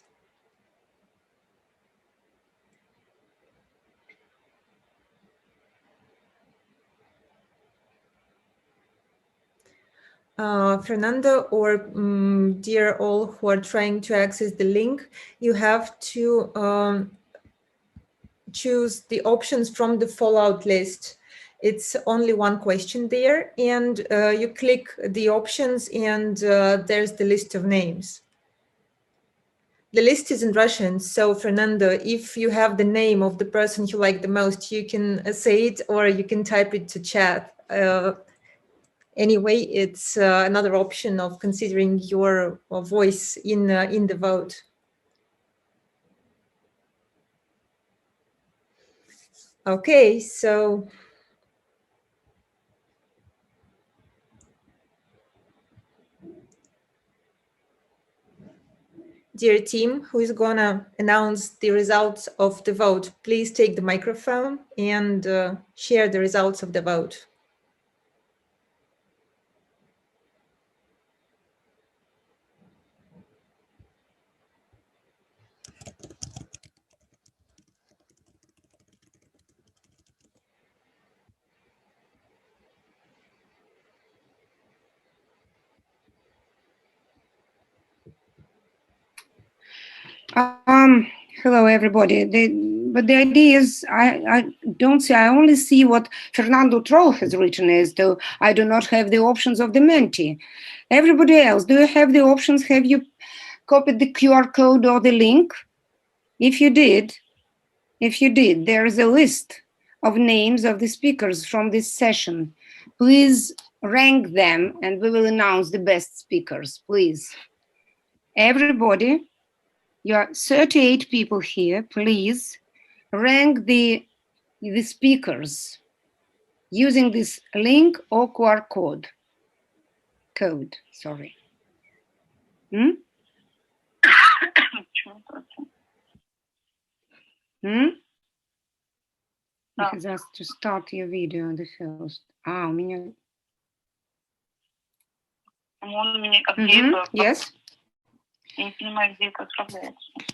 Fernando, or dear all who are trying to access the link, you have to choose the options from the fallout list. It's only one question there, and you click the options, and there's the list of names. The list is in Russian, so Fernando, if you have the name of the person you like the most, you can say it, or you can type it to chat. Anyway, it's another option of considering your voice in the vote. Okay, so dear team, who is gonna announce the results of the vote, please take the microphone and share the results of the vote. Hello, everybody. But the idea is, I don't see, I only see what Fernando Troll has written as though I do not have the options of the Menti. Everybody else, do you have the options? Have you copied the QR code or the link? If you did, there is a list of names of the speakers from this session. Please rank them and we will announce the best speakers, please. Everybody, you are 38 people here, please rank the speakers using this link or QR code. Sorry. He has asked to start your video on the host. У меня... Yes.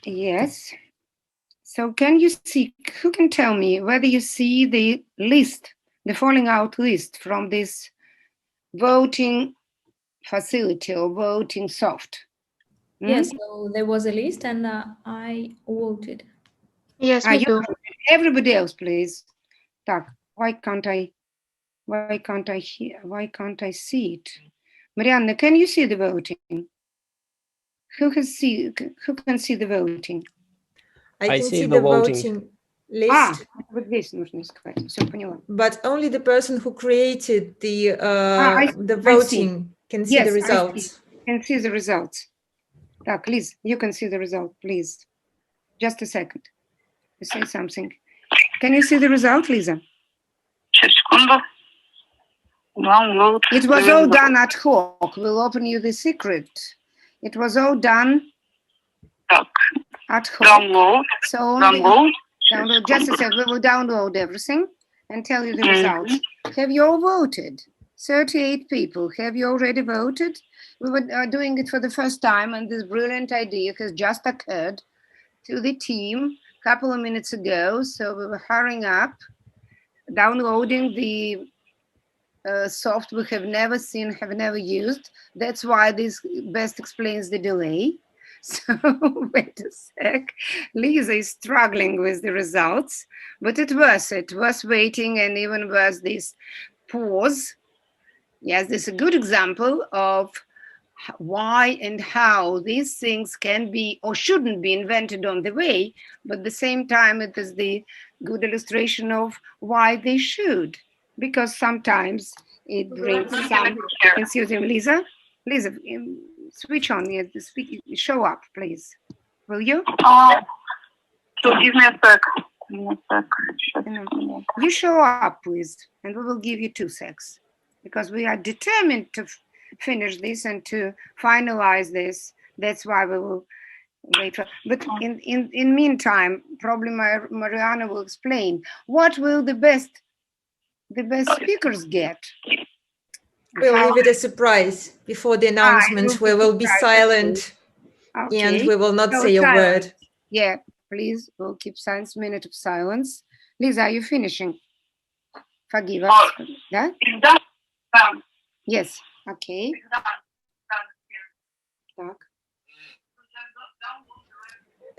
Yes. So can you see, who can tell me whether you see the list, the falling out list from this voting facility or voting soft? Yes, so there was a list and I voted. Yes, me too. Everybody else, please. Why can't I see it? Marianne, can you see the voting? Who can see the voting? I can see the voting list. Вот здесь нужно искать. Все, поняла. But only the person who created the voting can see the results. Can see the results. Liz, you can see the result, please. Just a second. You say something. Can you see the result, Lisa? It was all done ad hoc. We'll open you the secret. It was all done ad hoc. Download. Just a second. We will download everything and tell you the results. Have you all voted? 38 people. Have you already voted? We were doing it for the first time, and this brilliant idea has just occurred to the team a couple of minutes ago. So we were hurrying up, downloading the soft we have never seen, have never used. That's why this best explains the delay. So wait a sec. Lisa is struggling with the results, but it was waiting, and even was this pause. Yes, this is a good example of why and how these things can be or shouldn't be invented on the way, but at the same time it is the good illustration of why they should, because sometimes it brings some confusing. Lisa, switch on, show up, please. Will you? So give me a sec. You show up, please, and we will give you 2 secs, because we are determined to finish this and to finalize this. That's why we will wait for. But in meantime, probably Mariana will explain what will the best speakers get. We'll leave it a surprise before the announcement. We will be silent, and we will not say a word. Yeah, please, we'll keep silence, minute of silence. Lisa, are you finishing? Forgive us. Yeah? Yes, okay.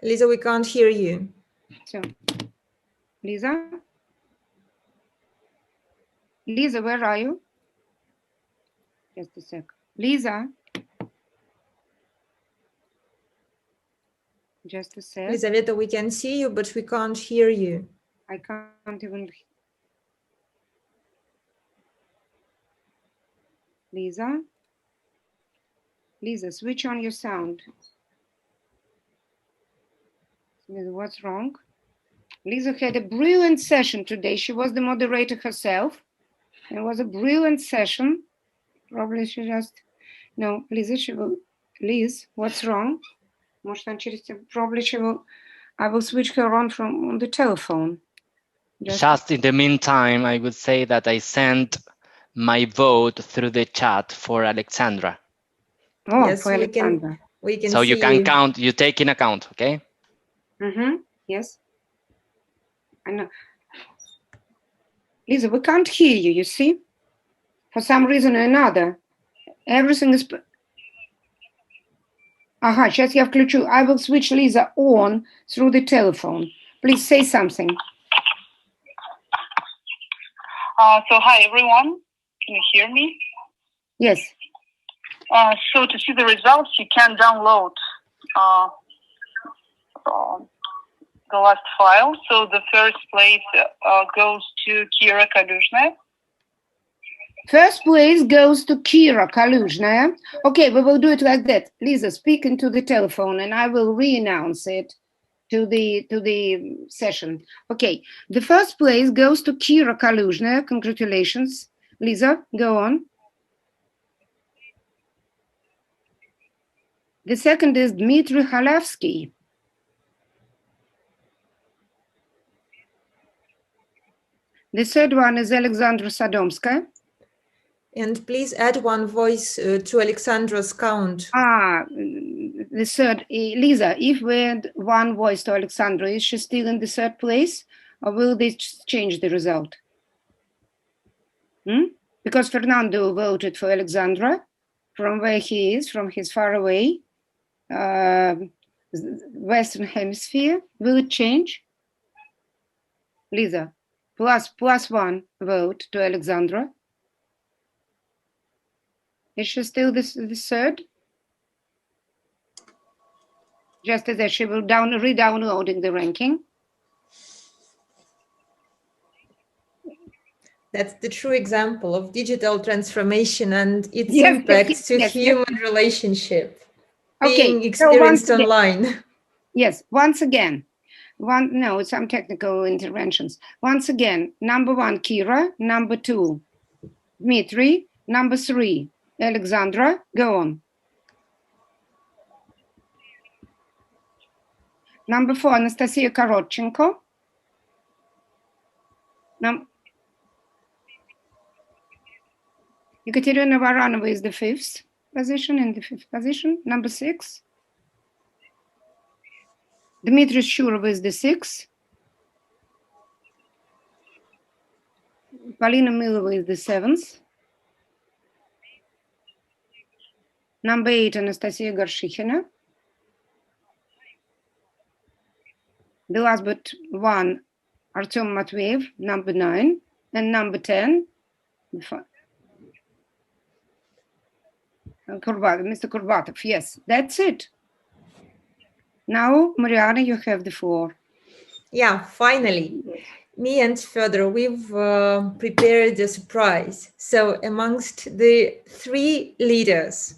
Lisa, we can't hear you. So, Lisa, where are you? Just a sec. Lisa. Just a sec. Elizaveta, we can see you, but we can't hear you. I can't even. Lisa? Lisa, switch on your sound. What's wrong? Lisa had a brilliant session today. She was the moderator herself. It was a brilliant session. Probably she just, no, Lisa, she will, Liz, what's wrong? Probably she will, I will switch her on from the telephone. Just in the meantime, I would say that I sent my vote through the chat for Alexandra. Oh, yes, for Alexandra. We can so see you can count, you take in account, okay? Yes. I know. Lisa, we can't hear you, you see? For some reason or another. Everything is... Aha, сейчас я включу. I will switch Lisa on through the telephone. Please say something. So hi, everyone. Can you hear me? Yes. So to see the results, you can download the last file. So the first place goes to Kira Kaluzhnaya. First place goes to Kira Kaluzhnaya. Okay, we will do it like that. Lisa, speak into the telephone and I will re-announce it to the session. Okay, the first place goes to Kira Kaluzhnaya. Congratulations. Lisa, go on. The second is Dmitry Halavsky. The third one is Alexandra Sadomska. And please add one voice to Alexandra's count. The third, Lisa, if we add one voice to Alexandra, is she still in the third place or will they change the result? Because Fernando voted for Alexandra from where he is, from his far away Western Hemisphere. Will it change? Lisa, plus one vote to Alexandra. Is she still the third? Just as she will re-downloading the ranking. That's the true example of digital transformation and its impact to human relationship being experienced online. Yes, once again. Some technical interventions. Once again, number one, Kira. Number two, Dmitry. Number three, Alexandra. Go on. Number four, Anastasia Korotchenko. Ekaterina Varanova is the fifth position, number six. Dmitry Shurov is the sixth. Polina Milova is the seventh. Number 8, Anastasia Gorshikhina. The last but one, Artem Matveev, number 9. And number 10, Mr. Kurbatov. Yes, that's it. Now, Mariana, you have the floor. Yeah, finally. Me and Fedor, we've prepared a surprise. So amongst the 3 leaders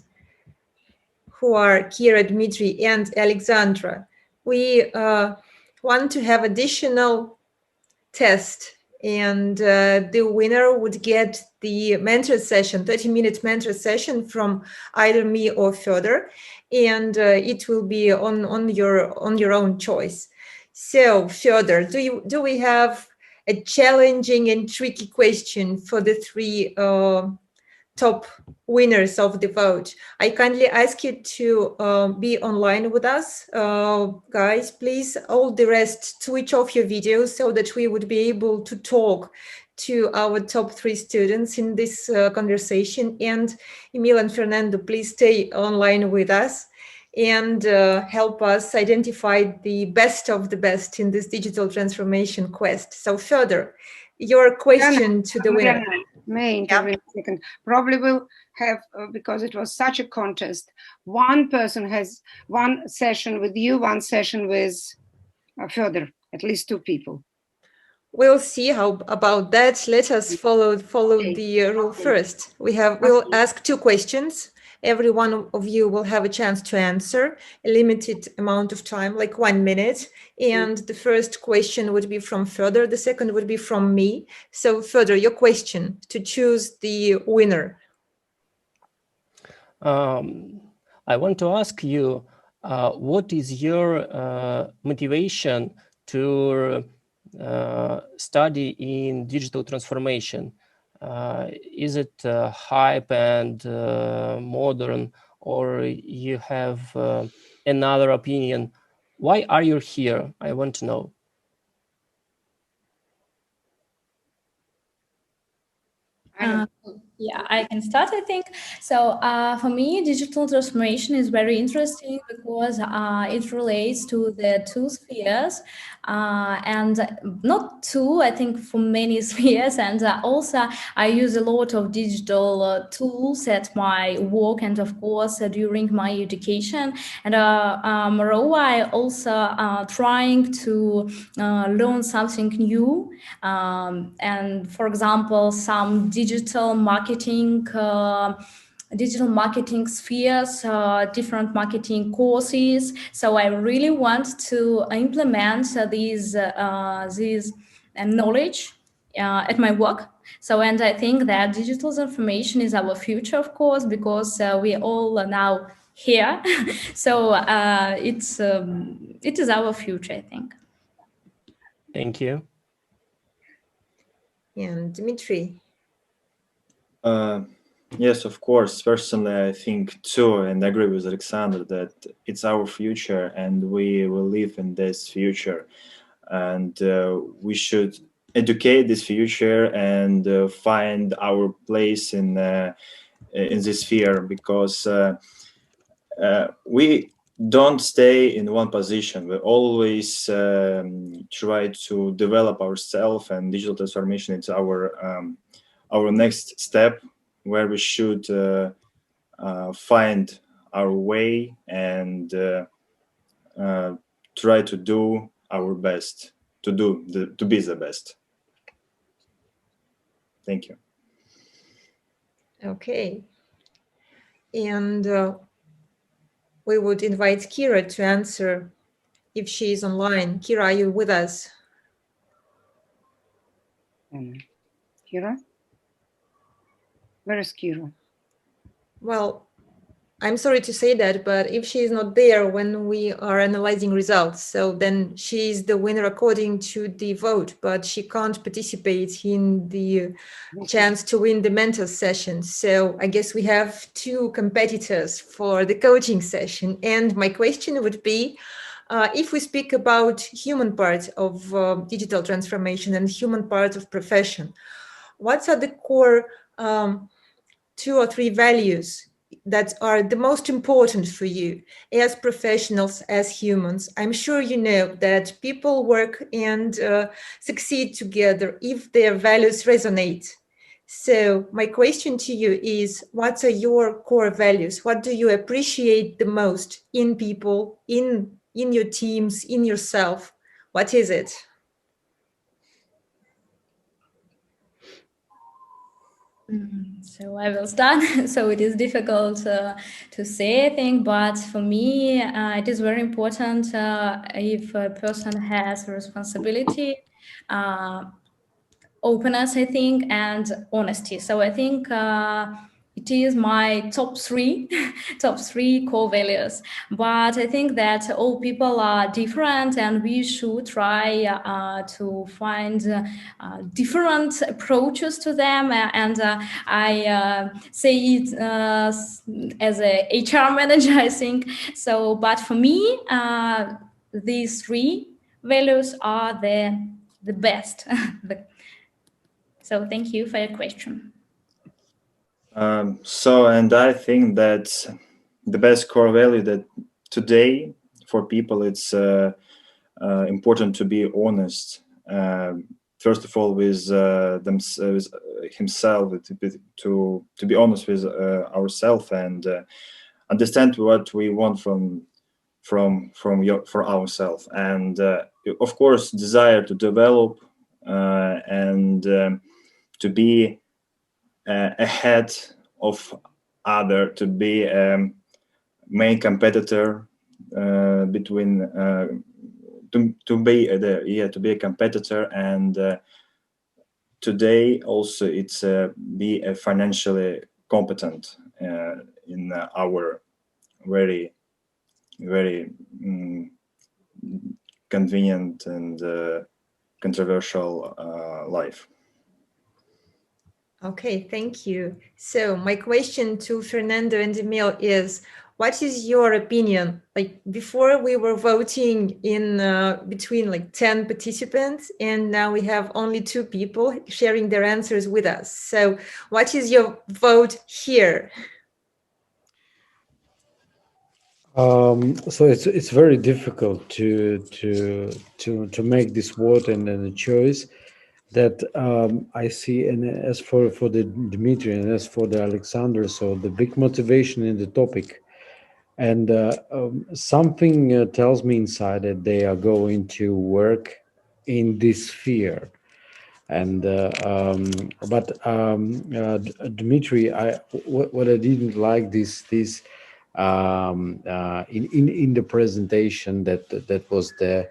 who are Kira, Dmitry, and Alexandra, we want to have additional test, and the winner would get the mentor session, 30-minute mentor session from either me or Fedor, and it will be on your own choice. So Fedor, do we have a challenging and tricky question for the 3 top winners of the vote? I kindly ask you to be online with us. Guys, please, all the rest, switch off your videos so that we would be able to talk to our top 3 students in this conversation. And Emil and Fernando, please stay online with us and help us identify the best of the best in this digital transformation quest. So Fedor, your question to the winner. May intervene a second. Probably will have, because it was such a contest, one person has one session with you, one session with Fedor, at least 2 people. We'll see how about that. Let us follow the rule first. We'll ask 2 questions. Every one of you will have a chance to answer a limited amount of time, like 1 minute. And the first question would be from Fernando, the second would be from me. So Fernando, your question to choose the winner. I want to ask you, what is your motivation to study in digital transformation? Is it hype and modern, or you have another opinion? Why are you here? I want to know. Yeah, I can start, I think. So for me, digital transformation is very interesting because it relates to the 2 spheres and not 2, I think for many spheres. And also I use a lot of digital tools at my work and of course during my education. And moreover, I also trying to learn something new. And for example, some digital marketing spheres, different marketing courses. So I really want to implement these knowledge at my work. So, and I think that digital transformation is our future, of course, because we all are now here. So it is our future, I think. Thank you. And Dmitry. Yes, of course. Personally, I think too, and I agree with Alexander that it's our future and we will live in this future. And we should educate this future and find our place in this sphere, because we don't stay in one position. We always try to develop ourselves, and digital transformation is our next step, where we should find our way and try to do our best to be the best. Thank you. Okay. And we would invite Kira to answer if she is online. Kira, are you with us? Kira? Where is Kira? Well, I'm sorry to say that, but if she is not there when we are analyzing results, so then she is the winner according to the vote, but she can't participate in the chance to win the mentor session. So I guess we have 2 competitors for the coaching session. And my question would be, if we speak about human part of digital transformation and human part of profession, what are the core 2 or 3 values that are the most important for you as professionals, as humans? I'm sure you know that people work and succeed together if their values resonate. So my question to you is, what are your core values? What do you appreciate the most in people, in your teams, in yourself? What is it? So I will start. So it is difficult to say, I think, but for me, it is very important if a person has a responsibility, openness, I think, and honesty. So I think it is my top 3 core values. But I think that all people are different, and we should try to find different approaches to them. And I say it as a HR manager, I think. So, but for me, these 3 values are the best. So thank you for your question. And I think that the best core value that today for people, it's important to be honest. First of all, with himself, to be honest with ourselves and understand what we want for ourselves, and of course desire to develop and to be ahead of other, to be main competitor between to be a competitor, and today also it's be a financially competent in our very convenient and controversial life. Okay, thank you. So my question to Fernando and Emil is, what is your opinion? Like before we were voting in between like 10 participants, and now we have only 2 people sharing their answers with us. So what is your vote here? So it's very difficult to make this vote and a choice that I see. And as for the Dmitry and as for the Alexander, so the big motivation in the topic, and something tells me inside that they are going to work in this sphere. And Dmitry, what I didn't like this in the presentation that was the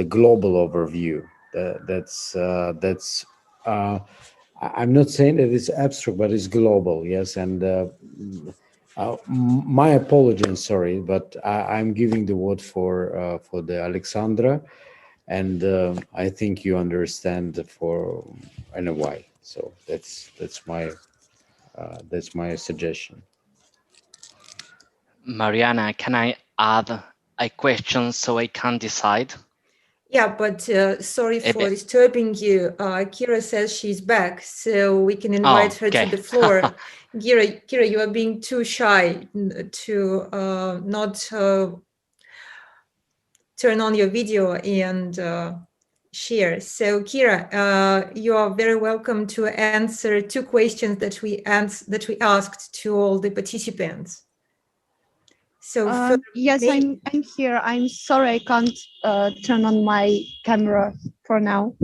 global overview. I'm not saying that it's abstract, but it's global, yes. And my apologies, sorry, but I'm giving the word for the Alexandra, and I think you understand for in a while. So that's my suggestion. Mariana, can I add a question so I can decide? Yeah, but sorry for disturbing you. Kira says she's back, so we can invite her to the floor. Kira, you are being too shy to not turn on your video and share. So Kira, you are very welcome to answer 2 questions that we asked to all the participants. So yes, I'm here. I'm sorry I can't turn on my camera for now.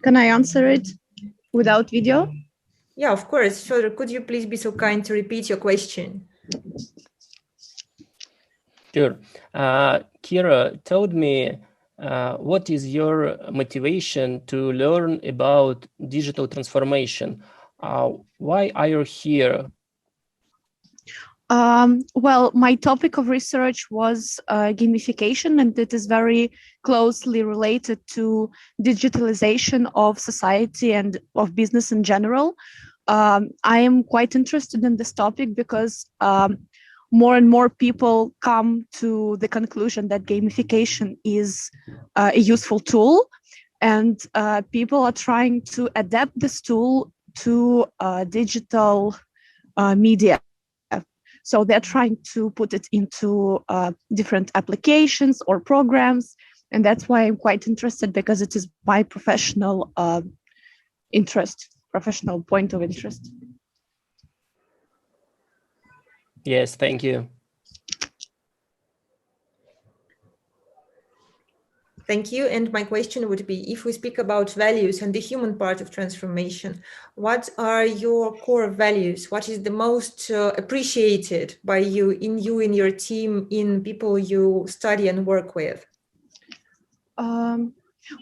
Can I answer it without video? Yeah, of course. Further, could you please be so kind to repeat your question? Sure. Kira told me, what is your motivation to learn about digital transformation? Why are you here? Well, my topic of research was gamification, and it is very closely related to digitalization of society and of business in general. I am quite interested in this topic because more and more people come to the conclusion that gamification is a useful tool, and people are trying to adapt this tool to digital media. So they're trying to put it into different applications or programs. And that's why I'm quite interested, because it is my professional professional point of interest. Yes, thank you. Thank you. And my question would be, if we speak about values and the human part of transformation, what are your core values? What is the most appreciated by you, in your team, in people you study and work with?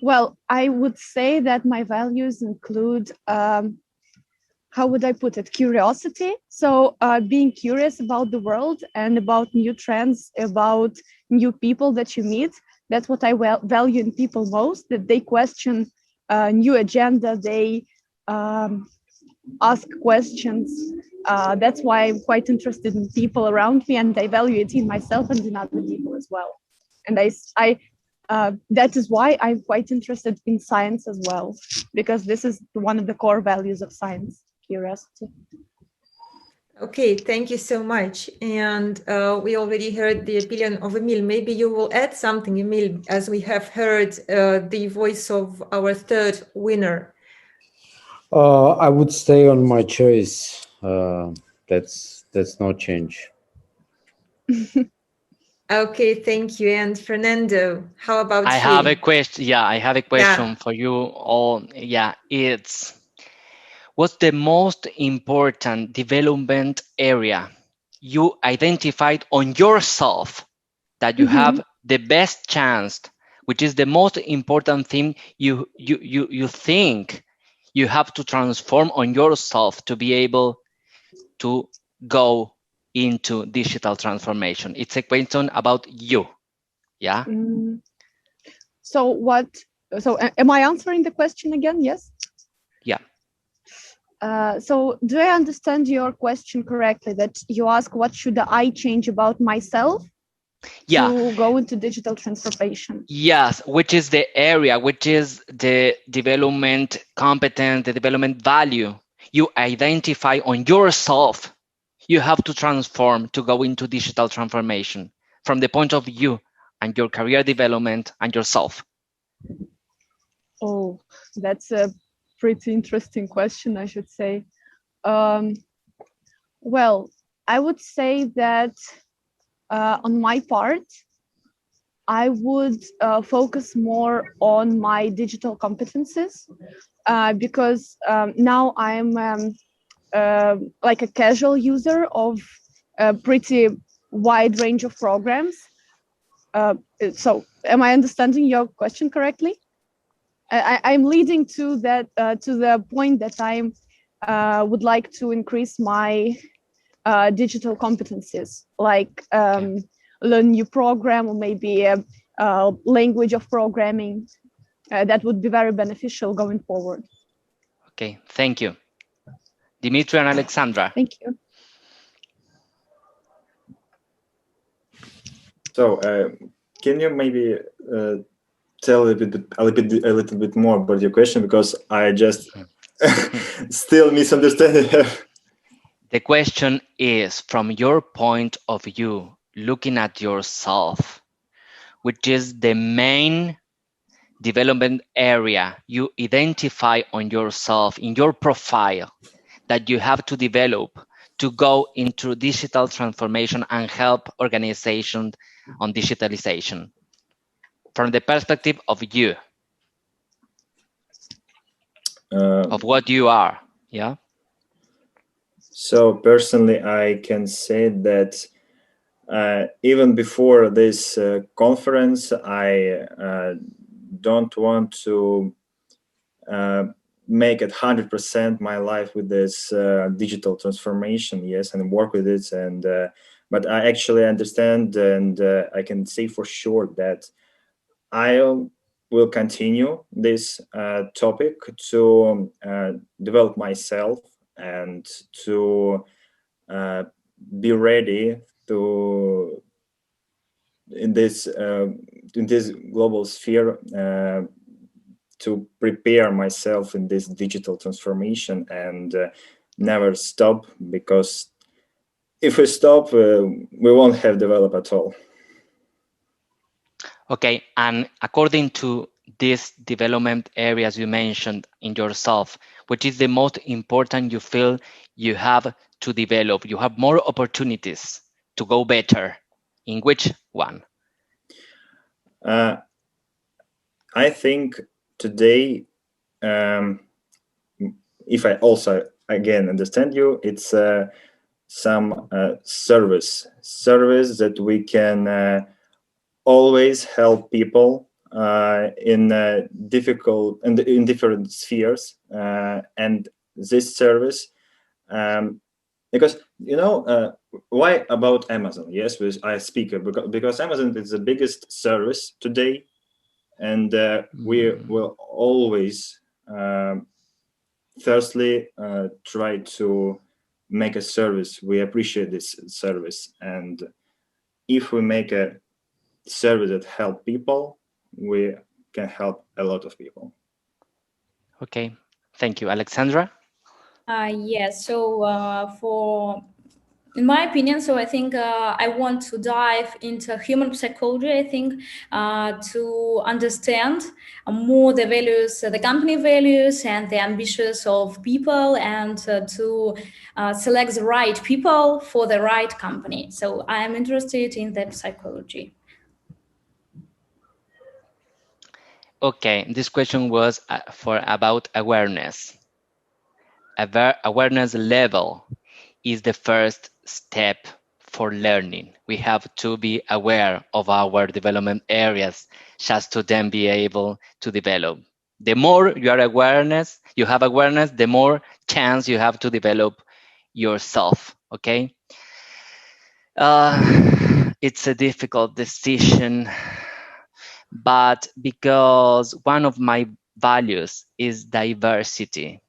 Well, I would say that my values include, how would I put it, curiosity. So being curious about the world and about new trends, about new people that you meet. That's what I value in people most, that they question new agenda, they ask questions. That's why I'm quite interested in people around me, and I value it in myself and in other people as well. And that is why I'm quite interested in science as well, because this is one of the core values of science, curiosity. Okay, thank you so much. And we already heard the opinion of Emil. Maybe you will add something, Emil, as we have heard the voice of our 3rd winner. I would stay on my choice. That's no change. Okay, thank you. And Fernando, how about I you? have a question. Yeah, I have a question Yeah. for you all. Yeah, it's what's the most important development area you identified on yourself that you have the best chance, which is the most important thing you think you have to transform on yourself to be able to go into digital transformation? It's a question about you. Yeah. So am I answering the question again? Yes. Yeah. So do I understand your question correctly, that you ask what should I change about myself to go into digital transformation? Yes, which is the area, which is the development competence, the development value you identify on yourself. You have to transform to go into digital transformation from the point of view and your career development and yourself. Oh, that's a pretty interesting question, I should say. Well, I would say that on my part, I would focus more on my digital competences because now I'm like a casual user of a pretty wide range of programs. So am I understanding your question correctly? I'm leading to that to the point that I would like to increase my digital competencies, like learn new program or maybe a language of programming. That would be very beneficial going forward. Okay, thank you. Dimitri and Alexandra. Thank you. So, can you maybe tell a little bit more about your question, because I just still misunderstand it. The question is, from your point of view, looking at yourself, which is the main development area you identify on yourself in your profile that you have to develop to go into digital transformation and help organizations on digitalization from the perspective of you, of what you are. Yeah. So personally, I can say that even before this conference, I don't want to make it 100% my life with this digital transformation, yes, and work with it. And but I actually understand, and I can say for sure that I will continue this topic to develop myself and to be ready to in this global sphere to prepare myself in this digital transformation and never stop, because if we stop, we won't have developed at all. Okay, and according to these development areas you mentioned in yourself, which is the most important you feel you have to develop? You have more opportunities to go better. In which one? I think today, if I also again understand you, it's some service that we can always help people in difficult and in different spheres, and this service, because why about Amazon? Yes, I speak because Amazon is the biggest service today, and we will always firstly try to make a service. We appreciate this service, and if we make a service that help people, we can help a lot of people. Okay, thank you. Alexandra? Yes, so in my opinion, so I think I want to dive into human psychology, I think, to understand more the values, the company values and the ambitions of people, and to select the right people for the right company. So I am interested in that psychology. Okay, this question was about awareness. Awareness level is the first step for learning. We have to be aware of our development areas just to then be able to develop. The more you have awareness, the more chance you have to develop yourself, okay? It's a difficult decision, but because one of my values is diversity,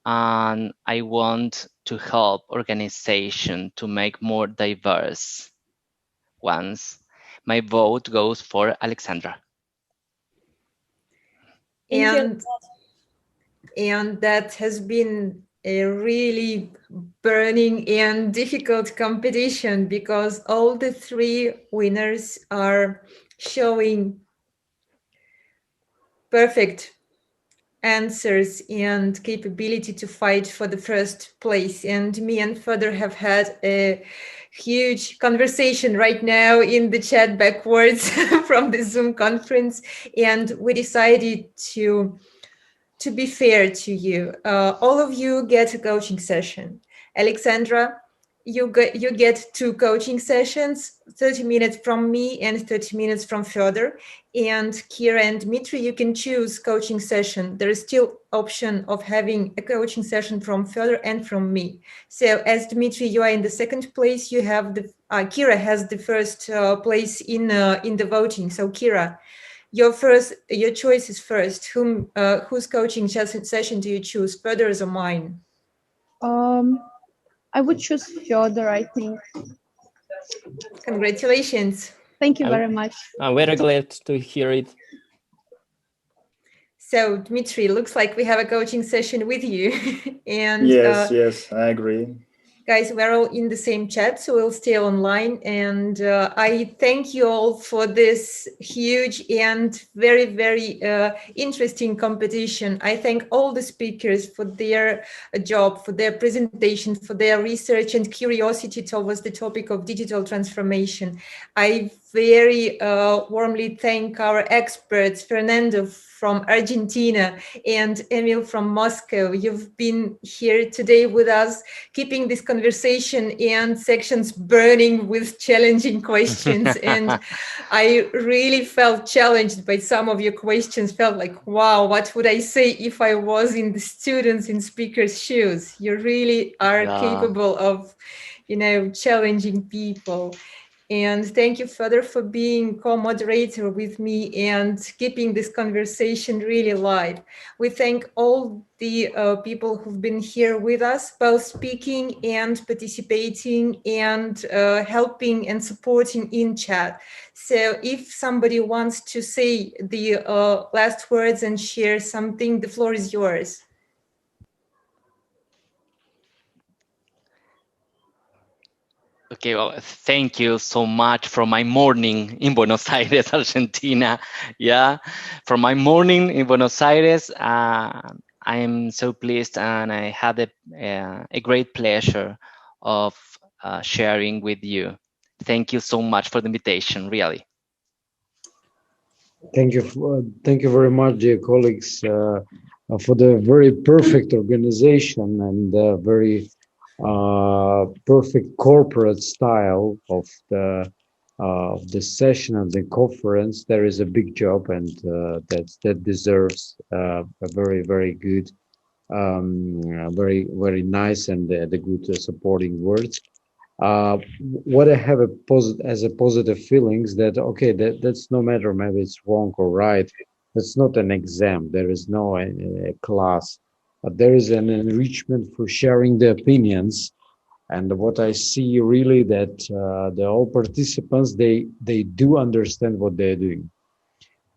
and I want to help organization to make more diverse ones, my vote goes for Alexandra. And that has been a really burning and difficult competition, because all the three winners are showing perfect answers and capability to fight for the first place. And me and Fedor have had a huge conversation right now in the chat backwards from the Zoom conference, and we decided to be fair to you. All of you get a coaching session. Alexandra, you get 2 coaching sessions, 30 minutes from me and 30 minutes from Fedor. And Kira and Dmitry, you can choose coaching session. There is still option of having a coaching session from Fedor and from me. So as Dmitry, you are in the second place. You have the Kira has the first place in the voting. So Kira, your choice is first. Whose coaching session do you choose, Fedor's or mine? I would choose Fyodor, I think. Congratulations. Thank you very much. I'm very glad to hear it. So, Dmitry, looks like we have a coaching session with you. And yes, I agree. Guys, we're all in the same chat, so we'll stay online. And I thank you all for this huge and very, very interesting competition. I thank all the speakers for their job, for their presentation, for their research and curiosity towards the topic of digital transformation. I very warmly thank our experts, Fernando from Argentina and Emil from Moscow. You've been here today with us, keeping this conversation and sections burning with challenging questions. And I really felt challenged by some of your questions, felt like, wow, what would I say if I was in the students and speakers' shoes? You really are capable of, challenging people. And thank you, Fedor, for being co-moderator with me and keeping this conversation really live. We thank all the people who've been here with us, both speaking and participating and helping and supporting in chat. So if somebody wants to say the last words and share something, the floor is yours. Okay, well, thank you so much for my morning in Buenos Aires, Argentina. Yeah, for my morning in Buenos Aires, I am so pleased, and I had a great pleasure of sharing with you. Thank you so much for the invitation, really. Thank you very much, dear colleagues, for the very perfect organization and very perfect corporate style of the session and the conference. There is a big job, and that deserves a very, very good, very, very nice and the good supporting words. What I have as a positive feelings that okay, that's no matter, maybe it's wrong or right. That's not an exam. There is no a class, but there is an enrichment for sharing the opinions. And what I see really that the all participants, they do understand what they're doing,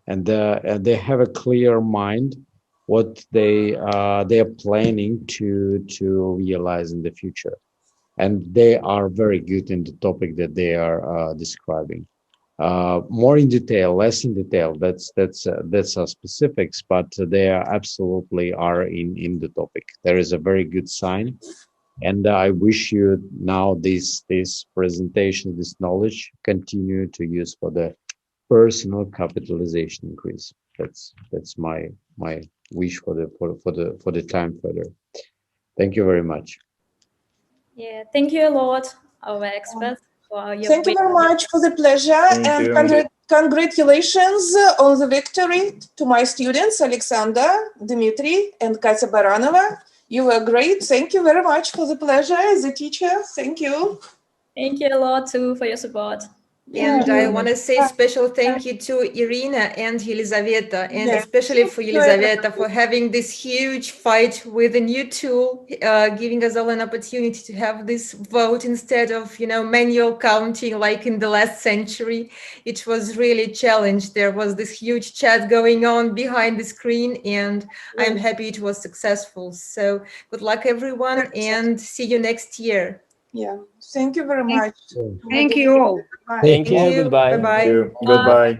and they have a clear mind what they are planning to realize in the future. and they are very good in the topic that they are describing. More in detail, less in detail. That's specifics, but they are absolutely are in the topic. There is a very good sign, and I wish you now this presentation, this knowledge, continue to use for the personal capitalization increase. That's my wish for the time further. Thank you very much. Yeah, thank you a lot, our experts. Thank you very much for the pleasure, and congratulations on the victory to my students, Alexander, Dmitry, and Katya Baranova. You were great. Thank you very much for the pleasure as a teacher. Thank you. Thank you a lot too for your support. And I want to say special thank you to Irina and Yelizaveta, and especially for Yelizaveta for having this huge fight with a new tool, giving us all an opportunity to have this vote instead of, manual counting like in the last century. It was really a challenge. There was this huge chat going on behind the screen, and I'm happy it was successful. So good luck, everyone, and see you next year. Yeah, thank you very much. Thank you all. Thank you. Goodbye. Bye-bye. Goodbye.